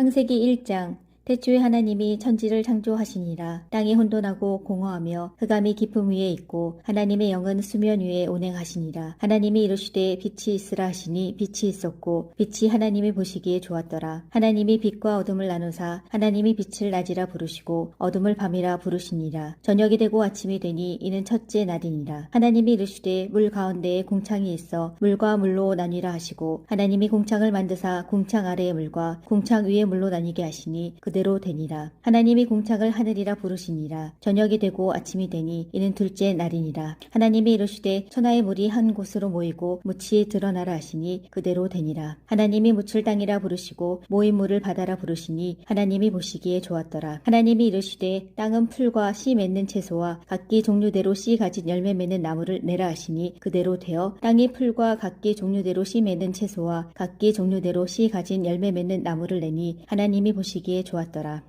창세기 1장. 태초에 하나님이 천지를 창조하시니라. 땅이 혼돈하고 공허하며 흑암이 깊음 위에 있고 하나님의 영은 수면 위에 운행하시니라. 하나님이 이르시되 빛이 있으라 하시니 빛이 있었고 빛이 하나님이 보시기에 좋았더라. 하나님이 빛과 어둠을 나누사 하나님이 빛을 낮이라 부르시고 어둠을 밤이라 부르시니라. 저녁이 되고 아침이 되니 이는 첫째 날이니라. 하나님이 이르시되 물 가운데에 궁창이 있어 물과 물로 나뉘라 하시고 하나님이 궁창을 만드사 궁창 아래의 물과 궁창 위의 물로 나뉘게 하시니 그대로 되니라. 하나님이 궁창을 하늘이라 부르시니라. 저녁이 되고 아침이 되니 이는 둘째 날이니라. 하나님이 이르시되 천하의 물이 한 곳으로 모이고 묻이 드러나라 하시니 그대로 되니라. 하나님이 묻을 땅이라 부르시고 모인 물을 바다라 부르시니 하나님이 보시기에 좋았더라. 하나님이 이르시되 땅은 풀과 씨 맺는 채소와 각기 종류대로 씨 가진 열매 맺는 나무를 내라 하시니 그대로 되어 땅이 풀과 각기 종류대로 씨 맺는 채소와 각기 종류대로 씨 가진 열매 맺는 나무를 내니 하나님이 보시기에 좋았더라.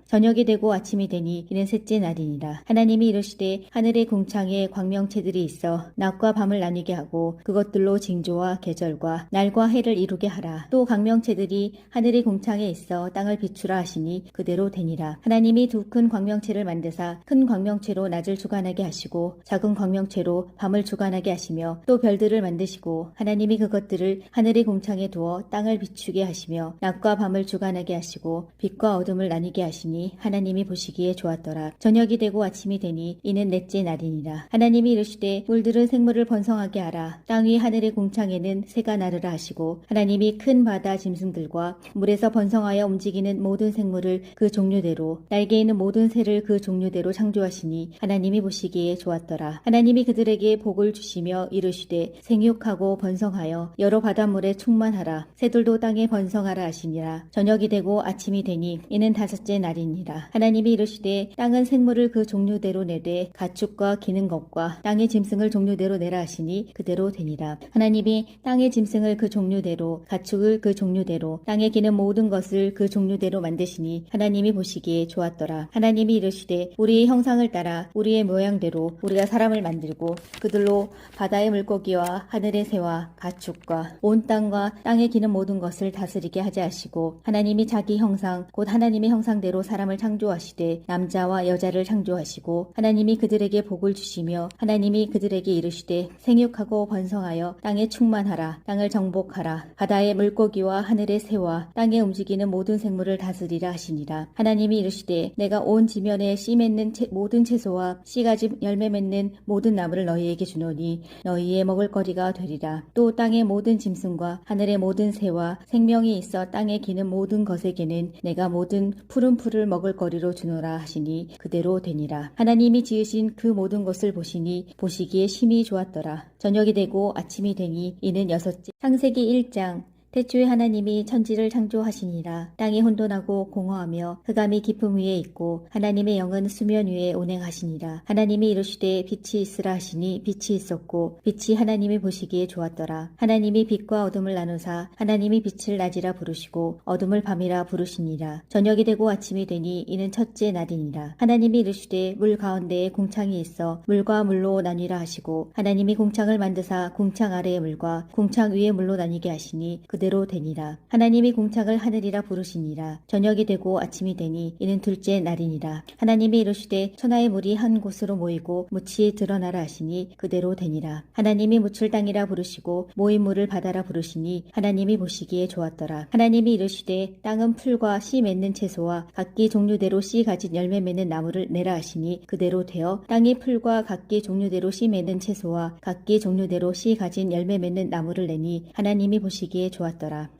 저녁이 되고 아침이 되니 이는 셋째 날이니라. 하나님이 이르시되 하늘의 궁창에 광명체들이 있어 낮과 밤을 나뉘게 하고 그것들로 징조와 계절과 날과 해를 이루게 하라. 또 광명체들이 하늘의 궁창에 있어 땅을 비추라 하시니 그대로 되니라. 하나님이 두 큰 광명체를 만드사 큰 광명체로 낮을 주관하게 하시고 작은 광명체로 밤을 주관하게 하시며 또 별들을 만드시고 하나님이 그것들을 하늘의 궁창에 두어 땅을 비추게 하시며 낮과 밤을 주관하게 하시고 빛과 어둠을 나뉘게 하시니 하나님이 보시기에 좋았더라. 저녁이 되고 아침이 되니 이는 넷째 날이니라. 하나님이 이르시되 물들은 생물을 번성하게 하라. 땅 위 하늘의 궁창에는 새가 나르라 하시고 하나님이 큰 바다 짐승들과 물에서 번성하여 움직이는 모든 생물을 그 종류대로 날개 있는 모든 새를 그 종류대로 창조하시니 하나님이 보시기에 좋았더라. 하나님이 그들에게 복을 주시며 이르시되 생육하고 번성하여 여러 바닷물에 충만하라. 새들도 땅에 번성하라 하시니라. 저녁이 되고 아침이 되니 이는 다섯째 날이니라. 하나님이 이르시되 땅은 생물을 그 종류대로 내되 가축과 기는 것과 땅의 짐승을 종류대로 내라 하시니 그대로 되니라. 하나님이 땅의 짐승을 그 종류대로 가축을 그 종류대로 땅에 기는 모든 것을 그 종류대로 만드시니 하나님이 보시기에 좋았더라. 하나님이 이르시되 우리의 형상을 따라 우리의 모양대로 우리가 사람을 만들고 그들로 바다의 물고기와 하늘의 새와 가축과 온 땅과 땅에 기는 모든 것을 다스리게 하자 하시고 하나님이 자기 형상 곧 하나님의 형상대로 사람을 창조하시되 남자와 여자를 창조하시고 하나님이 그들에게 복을 주시며 하나님이 그들에게 이르시되 생육하고 번성하여 땅에 충만하라. 땅을 정복하라. 바다의 물고기와 하늘의 새와 땅에 움직이는 모든 생물을 다스리라 하시니라. 하나님이 이르시되 내가 온 지면에 씨 맺는 모든 채소와 씨 가진 열매 맺는 모든 나무를 너희에게 주노니 너희의 먹을거리가 되리라. 또 땅의 모든 짐승과 하늘의 모든 새와 생명이 있어 땅에 기는 모든 것에게는 내가 모든 푸른 풀을 먹을거리로 주노라 하시니 그대로 되니라. 하나님이 지으신 그 모든 것을 보시니 보시기에 심히 좋았더라. 저녁이 되고 아침이 되니 이는 여섯째. 창세기 1장. 태초에 하나님이 천지를 창조하시니라. 땅이 혼돈하고 공허하며 흑암이 깊음 위에 있고 하나님의 영은 수면 위에 운행하시니라. 하나님이 이르시되 빛이 있으라 하시니 빛이 있었고 빛이 하나님이 보시기에 좋았더라. 하나님이 빛과 어둠을 나누사 하나님이 빛을 낮이라 부르시고 어둠을 밤이라 부르시니라. 저녁이 되고 아침이 되니 이는 첫째 날이니라. 하나님이 이르시되 물 가운데에 궁창이 있어 물과 물로 나뉘라 하시고 하나님이 궁창을 만드사 궁창 아래의 물과 궁창 위의 물로 나뉘게 하시니 그대로 되니라. 하나님이 궁창을 하늘이라 부르시니라. 저녁이 되고 아침이 되니 이는 둘째 날이니라. 하나님이 이르시되 천하의 물이 한 곳으로 모이고 묻이 드러나라 하시니 그대로 되니라. 하나님이 묻을 땅이라 부르시고 모인 물을 바다라 부르시니 하나님이 보시기에 좋았더라. 하나님이 이르시되 땅은 풀과 씨 맺는 채소와 각기 종류대로 씨 가진 열매 맺는 나무를 내라 하시니 그대로 되어 땅이 풀과 각기 종류대로 씨 맺는 채소와 각기 종류대로 씨 가진 열매 맺는 나무를 내니 하나님이 보시기에 좋았더라.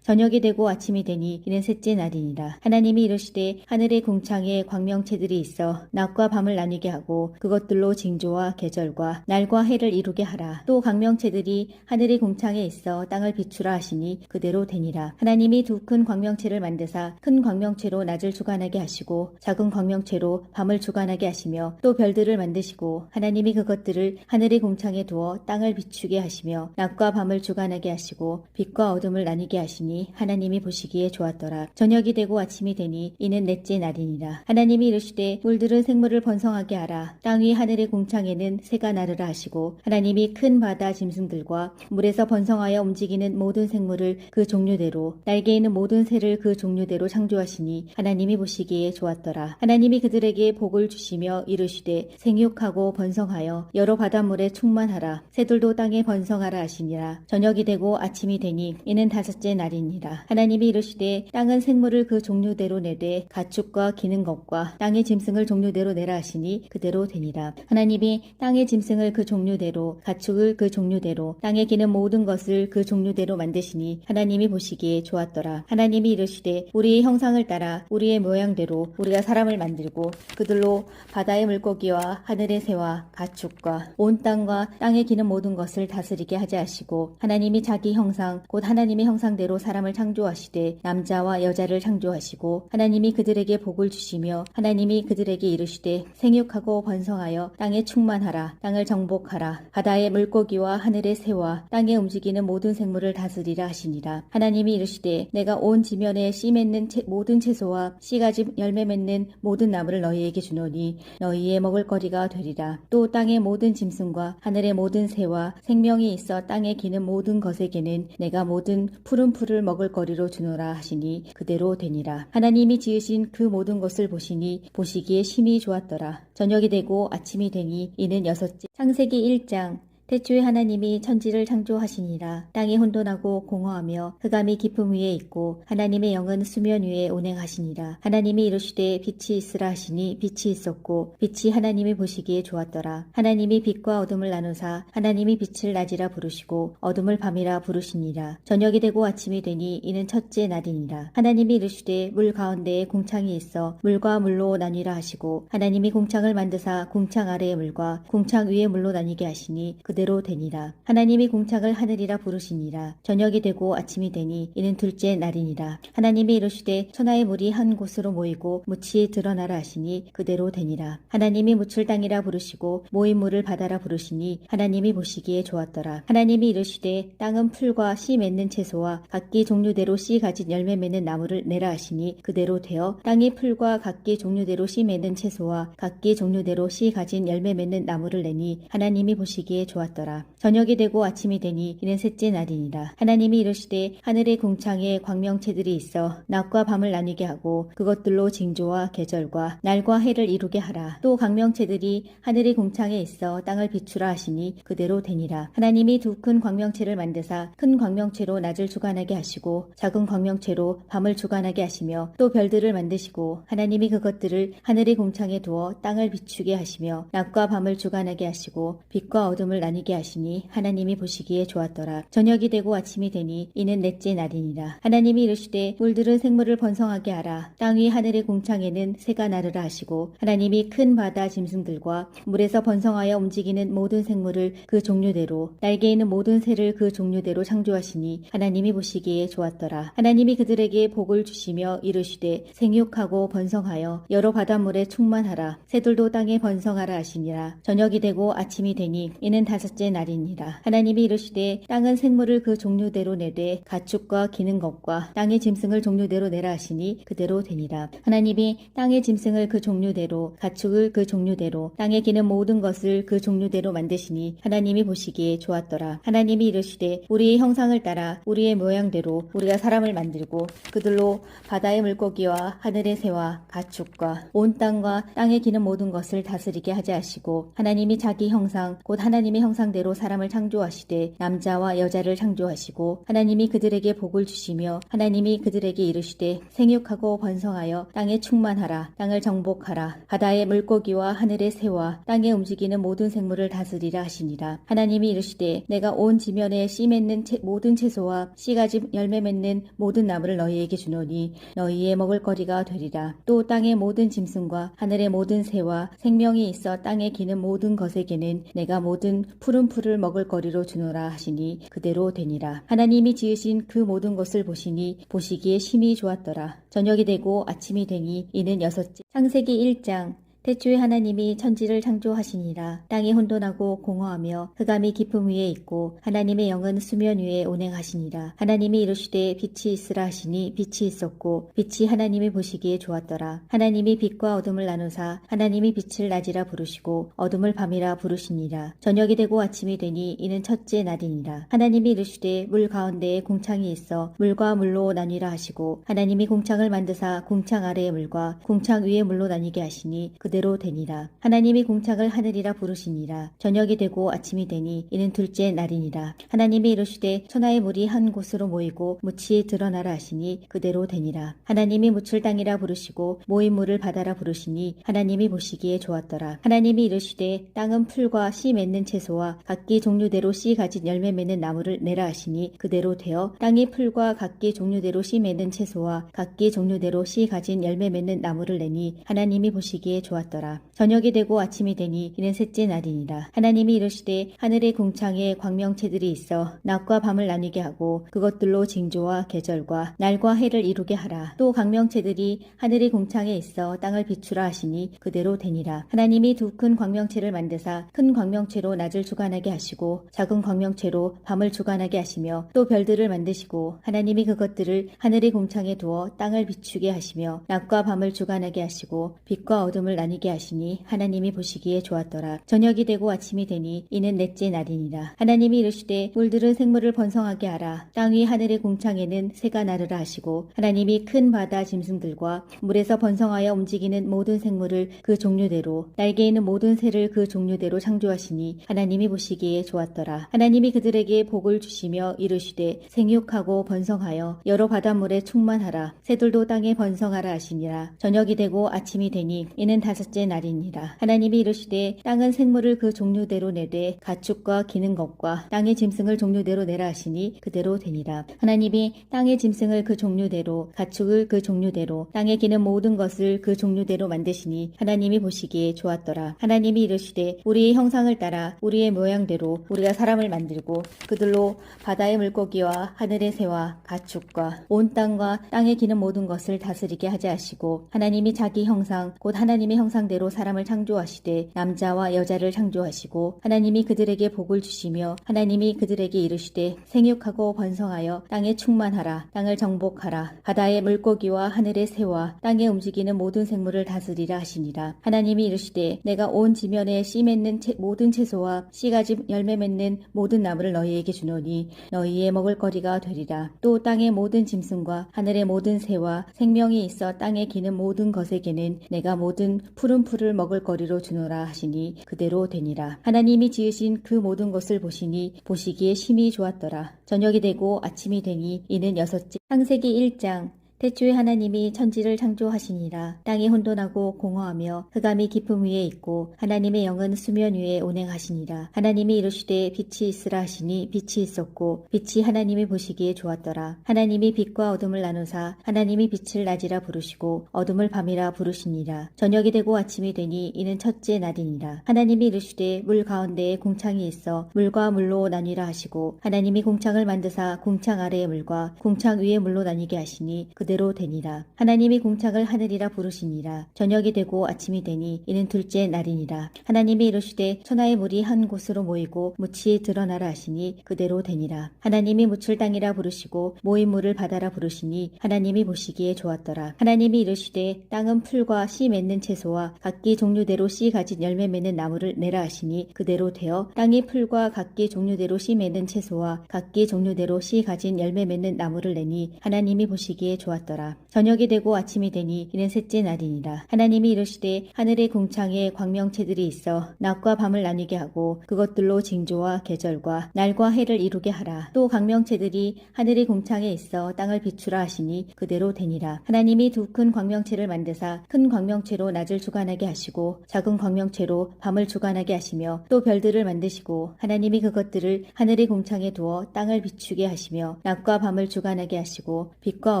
저녁이 되고 아침이 되니 이는 셋째 날이니라. 하나님이 이르시되 하늘의 궁창에 광명체들이 있어 낮과 밤을 나뉘게 하고 그것들로 징조와 계절과 날과 해를 이루게 하라. 또 광명체들이 하늘의 궁창에 있어 땅을 비추라 하시니 그대로 되니라. 하나님이 두 큰 광명체를 만드사 큰 광명체로 낮을 주관하게 하시고 작은 광명체로 밤을 주관하게 하시며 또 별들을 만드시고 하나님이 그것들을 하늘의 궁창에 두어 땅을 비추게 하시며 낮과 밤을 주관하게 하시고 빛과 어둠을 나뉘게 나뉘게 하시니 하나님이 보시기에 좋았더라. 저녁이 되고 아침이 되니 이는 넷째 날이니라. 하나님이 이르시되 물들은 생물을 번성하게 하라. 땅 위 하늘의 공창에는 새가 나르라 하시고 하나님이 큰 바다 짐승들과 물에서 번성하여 움직이는 모든 생물을 그 종류대로 날개 있는 모든 새를 그 종류대로 창조하시니 하나님이 보시기에 좋았더라. 하나님이 그들에게 복을 주시며 이르시되 생육하고 번성하여 여러 바닷물에 충만하라. 새들도 땅에 번성하라 하시니라. 저녁이 되고 아침이 되니 이는 다섯째 날이니라. 하나님이 이르시되 땅은 생물을 그 종류대로 내되 가축과 기는 것과 땅의 짐승을 종류대로 내라 하시니 그대로 되니라. 하나님이 땅의 짐승을 그 종류대로 가축을 그 종류대로 땅에 기는 모든 것을 그 종류대로 만드시니 하나님이 보시기에 좋았더라. 하나님이 이르시되 우리의 형상을 따라 우리의 모양대로 우리가 사람을 만들고 그들로 바다의 물고기와 하늘의 새와 가축과 온 땅과 땅에 기는 모든 것을 다스리게 하자 하시고 하나님이 자기 형상 곧 하나님의 형상대로 사람을 창조하시되 남자와 여자를 창조하시고 하나님이 그들에게 복을 주시며 하나님이 그들에게 이르시되 생육하고 번성하여 땅에 충만하라. 땅을 정복하라. 바다의 물고기와 하늘의 새와 땅에 움직이는 모든 생물을 다스리라 하시니라. 하나님이 이르시되 내가 온 지면에 씨 맺는 모든 채소와 씨가지 열매 맺는 모든 나무를 너희에게 주노니 너희의 먹을거리가 되리라. 또 땅의 모든 짐승과 하늘의 모든 새와 생명이 있어 땅에 기는 모든 것에게는 내가 모든 푸른 풀을 먹을거리로 주노라 하시니 그대로 되니라. 하나님이 지으신 그 모든 것을 보시니 보시기에 심히 좋았더라. 저녁이 되고 아침이 되니 이는 여섯째. 창세기 1장. 태초에 하나님이 천지를 창조하시니라. 땅이 혼돈하고 공허하며 흑암이 깊음 위에 있고 하나님의 영은 수면 위에 운행하시니라. 하나님이 이르시되 빛이 있으라 하시니 빛이 있었고 빛이 하나님이 보시기에 좋았더라. 하나님이 빛과 어둠을 나누사 하나님이 빛을 낮이라 부르시고 어둠을 밤이라 부르시니라. 저녁이 되고 아침이 되니 이는 첫째 날이니라. 하나님이 이르시되 물 가운데에 공창이 있어 물과 물로 나뉘라 하시고 하나님이 공창을 만드사 공창 아래의 물과 공창 위의 물로 나뉘게 하시니 그대로 되니라. 하나님이 공창을 하늘이라 부르시니라. 저녁이 되고 아침이 되니 이는 둘째 날이니라. 하나님이 이르시되 천하의 물이 한 곳으로 모이고 묻이 드러나라 하시니 그대로 되니라. 하나님이 묻을 땅이라 부르시고 모인 물을 바다라 부르시니 하나님이 보시기에 좋았더라. 하나님이 이르시되 땅은 풀과 씨 맺는 채소와 각기 종류대로 씨 가진 열매 맺는 나무를 내라 하시니 그대로 되어 땅이 풀과 각기 종류대로 씨 맺는 채소와 각기 종류대로 씨 가진 열매 맺는 나무를 내니 하나님이 보시기에 좋았더라. 저녁이 되고 아침이 되니 이는 셋째 날이니라. 하나님이 이르시되 하늘의 공창에 광명체들이 있어 낮과 밤을 나뉘게 하고 그것들로 징조와 계절과 날과 해를 이루게 하라. 또 광명체들이 하늘의 공창에 있어 땅을 비추라 하시니 그대로 되니라. 하나님이 두 큰 광명체를 만드사 큰 광명체로 낮을 주관하게 하시고 작은 광명체로 밤을 주관하게 하시며 또 별들을 만드시고 하나님이 그것들을 하늘의 공창에 두어 땅을 비추게 하시며 낮과 밤을 주관하게 하시고 빛과 어둠을 나뉘게 하시니 하나님이 보시기에 좋았더라. 저녁이 되고 아침이 되니 이는 넷째 날이니라. 하나님이 이르시되 물들은 생물을 번성하게 하라. 땅 위 하늘의 공창에는 새가 나르라 하시고 하나님이 큰 바다 짐승들과 물에서 번성하여 움직이는 모든 생물을 그 종류대로 날개 있는 모든 새를 그 종류대로 창조하시니 하나님이 보시기에 좋았더라. 하나님이 그들에게 복을 주시며 이르시되 생육하고 번성하여 여러 바닷물에 충만하라. 새들도 땅에 번성하라 하시니라. 저녁이 되고 아침이 되니 이는 다섯째 날이니라. 하나님이 이르시되 땅은 생물을 그 종류대로 내되 가축과 기는 것과 땅의 짐승을 종류대로 내라 하시니 그대로 되니라. 하나님이 땅의 짐승을 그 종류대로 가축을 그 종류대로 땅에 기는 모든 것을 그 종류대로 만드시니 하나님이 보시기에 좋았더라. 하나님이 이르시되 우리의 형상을 따라 우리의 모양대로 우리가 사람을 만들고 그들로 바다의 물고기와 하늘의 새와 가축과 온 땅과 땅에 기는 모든 것을 다스리게 하자 하시고 하나님이 자기 형상 곧 하나님의 형상대로 사람을 창조하시되 남자와 여자를 창조하시고 하나님이 그들에게 복을 주시며 하나님이 그들에게 이르시되 생육하고 번성하여 땅에 충만하라. 땅을 정복하라. 바다의 물고기와 하늘의 새와 땅에 움직이는 모든 생물을 다스리라 하시니라. 하나님이 이르시되 내가 온 지면에 씨 맺는 모든 채소와 씨가지 열매 맺는 모든 나무를 너희에게 주노니 너희의 먹을거리가 되리라. 또 땅의 모든 짐승과 하늘의 모든 새와 생명이 있어 땅에 기는 모든 것에게는 내가 모든 푸른 풀을 먹을거리로 주노라 하시니 그대로 되니라. 하나님이 지으신 그 모든 것을 보시니 보시기에 심히 좋았더라. 저녁이 되고 아침이 되니 이는 여섯째. 창세기 1장. 태초에 하나님이 천지를 창조하시니라. 땅이 혼돈하고 공허하며 흑암이 깊음 위에 있고 하나님의 영은 수면 위에 운행하시니라. 하나님이 이르시되 빛이 있으라 하시니 빛이 있었고 빛이 하나님이 보시기에 좋았더라. 하나님이 빛과 어둠을 나누사 하나님이 빛을 낮이라 부르시고 어둠을 밤이라 부르시니라. 저녁이 되고 아침이 되니 이는 첫째 날이니라. 하나님이 이르시되 물 가운데에 궁창이 있어 물과 물로 나뉘라 하시고 하나님이 궁창을 만드사 궁창 아래의 물과 궁창 위의 물로 나뉘게 하시니 그대로 되니라. 하나님이 궁창을 하늘이라 부르시니라. 저녁이 되고 아침이 되니 이는 둘째 날이니라. 하나님이 이르시되 천하의 물이 한 곳으로 모이고 묻이 드러나라 하시니 그대로 되니라. 하나님이 묻을 땅이라 부르시고 모인 물을 바다라 부르시니 하나님이 보시기에 좋았더라. 하나님이 이르시되 땅은 풀과 씨 맺는 채소와 각기 종류대로 씨 가진 열매 맺는 나무를 내라 하시니 그대로 되어 땅이 풀과 각기 종류대로 씨 맺는 채소와 각기 종류대로 씨 가진 열매 맺는 나무를 내니 하나님이 보시기에 좋았더라. 저녁이 되고 아침이 되니 이는 셋째 날이니라. 하나님이 이르시되 하늘의 궁창에 광명체들이 있어 낮과 밤을 나뉘게 하고 그것들로 징조와 계절과 날과 해를 이루게 하라. 또 광명체들이 하늘의 궁창에 있어 땅을 비추라 하시니 그대로 되니라. 하나님이 두 큰 광명체를 만드사 큰 광명체로 낮을 주관하게 하시고 작은 광명체로 밤을 주관하게 하시며 또 별들을 만드시고 하나님이 그것들을 하늘의 궁창에 두어 땅을 비추게 하시며 낮과 밤을 주관하게 하시고 빛과 어둠을 나뉘게 하시니 하나님이 보시기에 좋았더라. 저녁이 되고 아침이 되니 이는 넷째 날이니라. 하나님이 이르시되 물들은 생물을 번성하게 하라. 땅 위 하늘의 궁창에는 새가 나르라 하시고 하나님이 큰 바다 짐승들과 물에서 번성하여 움직이는 모든 생물을 그 종류대로 날개 있는 모든 새를 그 종류대로 창조하시니 하나님이 보시기에 좋았더라. 하나님이 그들에게 복을 주시며 이르시되 생육하고 번성하여 여러 바닷물에 충만하라. 새들도 땅에 번성하라 하시니라. 저녁이 되고 아침이 되니 이는 다섯째 날이니라. 하나님이 이르시되 땅은 생물을 그 종류대로 내되 가축과 기는 것과 땅의 짐승을 종류대로 내라 하시니 그대로 되니라. 하나님이 땅의 짐승을 그 종류대로 가축을 그 종류대로 땅에 기는 모든 것을 그 종류대로 만드시니 하나님이 보시기에 좋았더라. 하나님이 이르시되 우리의 형상을 따라 우리의 모양대로 우리가 사람을 만들고 그들로 바다의 물고기와 하늘의 새와 가축과 온 땅과 땅에 기는 모든 것을 다스리게 하자 하시고 하나님이 자기 형상 곧 하나님의 형상대로 사람을 창조하시되 남자와 여자를 창조하시고 하나님이 그들에게 복을 주시며 하나님이 그들에게 이르시되 생육하고 번성하여 땅에 충만하라. 땅을 정복하라. 바다의 물고기와 하늘의 새와 땅에 움직이는 모든 생물을 다스리라 하시니라. 하나님이 이르시되 내가 온 지면에 씨 맺는 모든 채소와 씨 가진 열매 맺는 모든 나무를 너희에게 주노니 너희의 먹을거리가 되리라. 또 땅의 모든 짐승과 하늘의 모든 새와 생명이 있어 땅에 기는 모든 것에게는 내가 모든 푸른 풀을 먹을거리로 주노라 하시니 그대로 되니라. 하나님이 지으신 그 모든 것을 보시니 보시기에 심히 좋았더라. 저녁이 되고 아침이 되니 이는 여섯째. 창세기 1장. 태초에 하나님이 천지를 창조하시니라. 땅이 혼돈하고 공허하며 흑암이 깊음 위에 있고 하나님의 영은 수면 위에 운행하시니라. 하나님이 이르시되 빛이 있으라 하시니 빛이 있었고 빛이 하나님이 보시기에 좋았더라. 하나님이 빛과 어둠을 나누사 하나님이 빛을 낮이라 부르시고 어둠을 밤이라 부르시니라. 저녁이 되고 아침이 되니 이는 첫째 날이니라. 하나님이 이르시되 물 가운데에 궁창이 있어 물과 물로 나뉘라 하시고 하나님이 궁창을 만드사 궁창 아래의 물과 궁창 위의 물로 나뉘게 하시니 그대로 되니라. 하나님이 궁창을 하늘이라 부르시니라. 저녁이 되고 아침이 되니 이는 둘째 날이니라. 하나님이 이르시되 천하의 물이 한 곳으로 모이고 묻이 드러나라 하시니 그대로 되니라. 하나님이 묻을 땅이라 부르시고 모인 물을 바다라 부르시니 하나님이 보시기에 좋았더라. 하나님이 이르시되 땅은 풀과 씨 맺는 채소와 각기 종류대로 씨 가진 열매 맺는 나무를 내라 하시니 그대로 되어 땅이 풀과 각기 종류대로 씨 맺는 채소와 각기 종류대로 씨 가진 열매 맺는 나무를 내니 하나님이 보시기에 좋았더라. 저녁이 되고 아침이 되니 이는 셋째 날이니라. 하나님이 이르시되 하늘의 궁창에 광명체들이 있어 낮과 밤을 나뉘게 하고 그것들로 징조와 계절과 날과 해를 이루게 하라. 또 광명체들이 하늘의 궁창에 있어 땅을 비추라 하시니 그대로 되니라. 하나님이 두 큰 광명체를 만드사 큰 광명체로 낮을 주관하게 하시고 작은 광명체로 밤을 주관하게 하시며 또 별들을 만드시고 하나님이 그것들을 하늘의 궁창에 두어 땅을 비추게 하시며 낮과 밤을 주관하게 하시고 빛과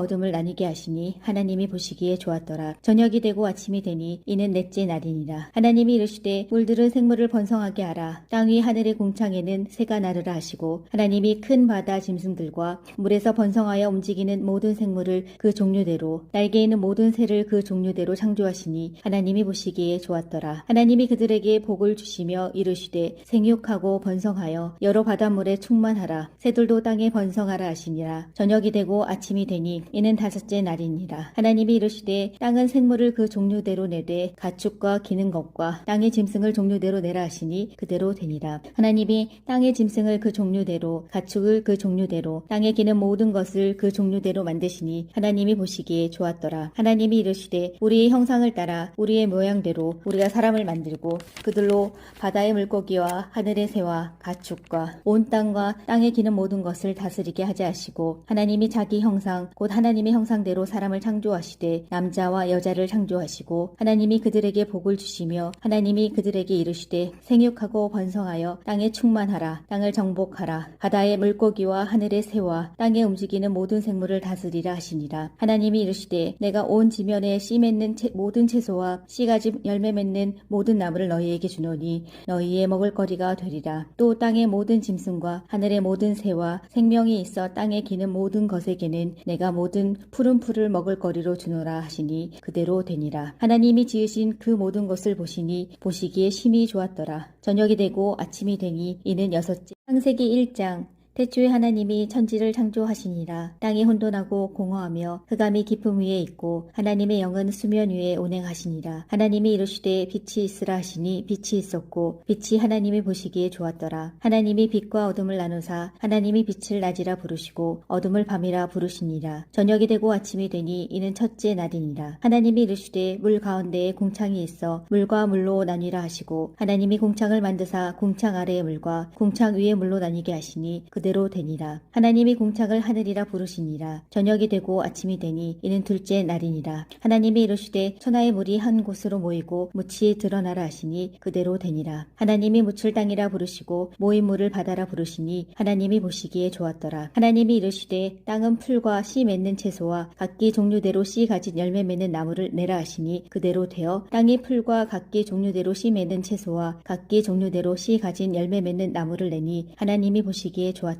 어둠을 나뉘게 하시니 하나님이 보시기에 좋았더라. 저녁이 되고 아침이 되니 이는 넷째 날이니라. 하나님이 이르시되 물들은 생물을 번성하게 하라. 땅 위 하늘의 궁창에는 새가 나르라 하시고 하나님이 큰 바다 짐승들과 물에서 번성하여 움직이는 모든 생물을 그 종류대로 날개 있는 모든 새를 그 종류대로 창조하시니 하나님이 보시기에 좋았더라. 하나님이 그들에게 복을 주시며 이르시되 생육하고 번성하여 여러 바닷물에 충만하라. 새들도 땅에 번성하라 하시니라. 저녁이 되고 아침이 되니 이는 다섯째 날이니라. 하나님이 이르시되 땅은 생물을 그 종류대로 내되 가축과 기는 것과 땅의 짐승을 종류대로 내라 하시니 그대로 되니라. 하나님이 땅의 짐승을 그 종류대로 가축을 그 종류대로 땅에 기는 모든 것을 그 종류대로 만드시니 하나님이 보시기에 좋았더라. 하나님이 이르시되 우리의 형상을 따라 우리의 모양대로 우리가 사람을 만들고 그들로 바다의 물고기와 하늘의 새와 가축과 온 땅과 땅에 기는 모든 것을 다스리게 하자 하시고 하나님이 자기 형상 곧 하나님의 형상대로 사람을 창조하시되 남자와 여자를 창조하시고 하나님이 그들에게 복을 주시며 하나님이 그들에게 이르시되 생육하고 번성하여 땅에 충만하라. 땅을 정복하라. 바다의 물고기와 하늘의 새와 땅에 움직이는 모든 생물을 다스리라 하시니라. 하나님이 이르시되 내가 온 지면에 씨 맺는 모든 채소와 씨가지 열매 맺는 모든 나무를 너희에게 주노니 너희의 먹을거리가 되리라. 또 땅의 모든 짐승과 하늘의 모든 새와 생명이 있어 땅에 기는 모든 것에게는 내가 모든 푸른 풀을 먹을거리로 주노라 하시니 그대로 되니라. 하나님이 지으신 그 모든 것을 보시니 보시기에 심히 좋았더라. 저녁이 되고 아침이 되니 이는 여섯째. 창세기 1장. 태초에 하나님이 천지를 창조하시니라. 땅이 혼돈하고 공허하며 흑암이 깊음 위에 있고 하나님의 영은 수면 위에 운행하시니라. 하나님이 이르시되 빛이 있으라 하시니 빛이 있었고 빛이 하나님이 보시기에 좋았더라. 하나님이 빛과 어둠을 나누사 하나님이 빛을 낮이라 부르시고 어둠을 밤이라 부르시니라. 저녁이 되고 아침이 되니 이는 첫째 날이니라. 하나님이 이르시되 물 가운데에 궁창이 있어 물과 물로 나뉘라 하시고 하나님이 궁창을 만드사 궁창 아래의 물과 궁창 위의 물로 나뉘게 하시니 그대로 되니라. 하나님이 궁창을 하늘이라 부르시니라. 저녁이 되고 아침이 되니 이는 둘째 날이니라. 하나님이 이르시되 천하의 물이 한 곳으로 모이고 묻이 드러나라 하시니 그대로 되니라. 하나님이 묻을 땅이라 부르시고 모인 물을 바다라 부르시니 하나님이 보시기에 좋았더라. 하나님이 이르시되 땅은 풀과 씨 맺는 채소와 각기 종류대로 씨 가진 열매 맺는 나무를 내라 하시니 그대로 되어 땅이 풀과 각기 종류대로 씨 맺는 채소와 각기 종류대로 씨 가진 열매 맺는 나무를 내니 하나님이 보시기에 좋았더라.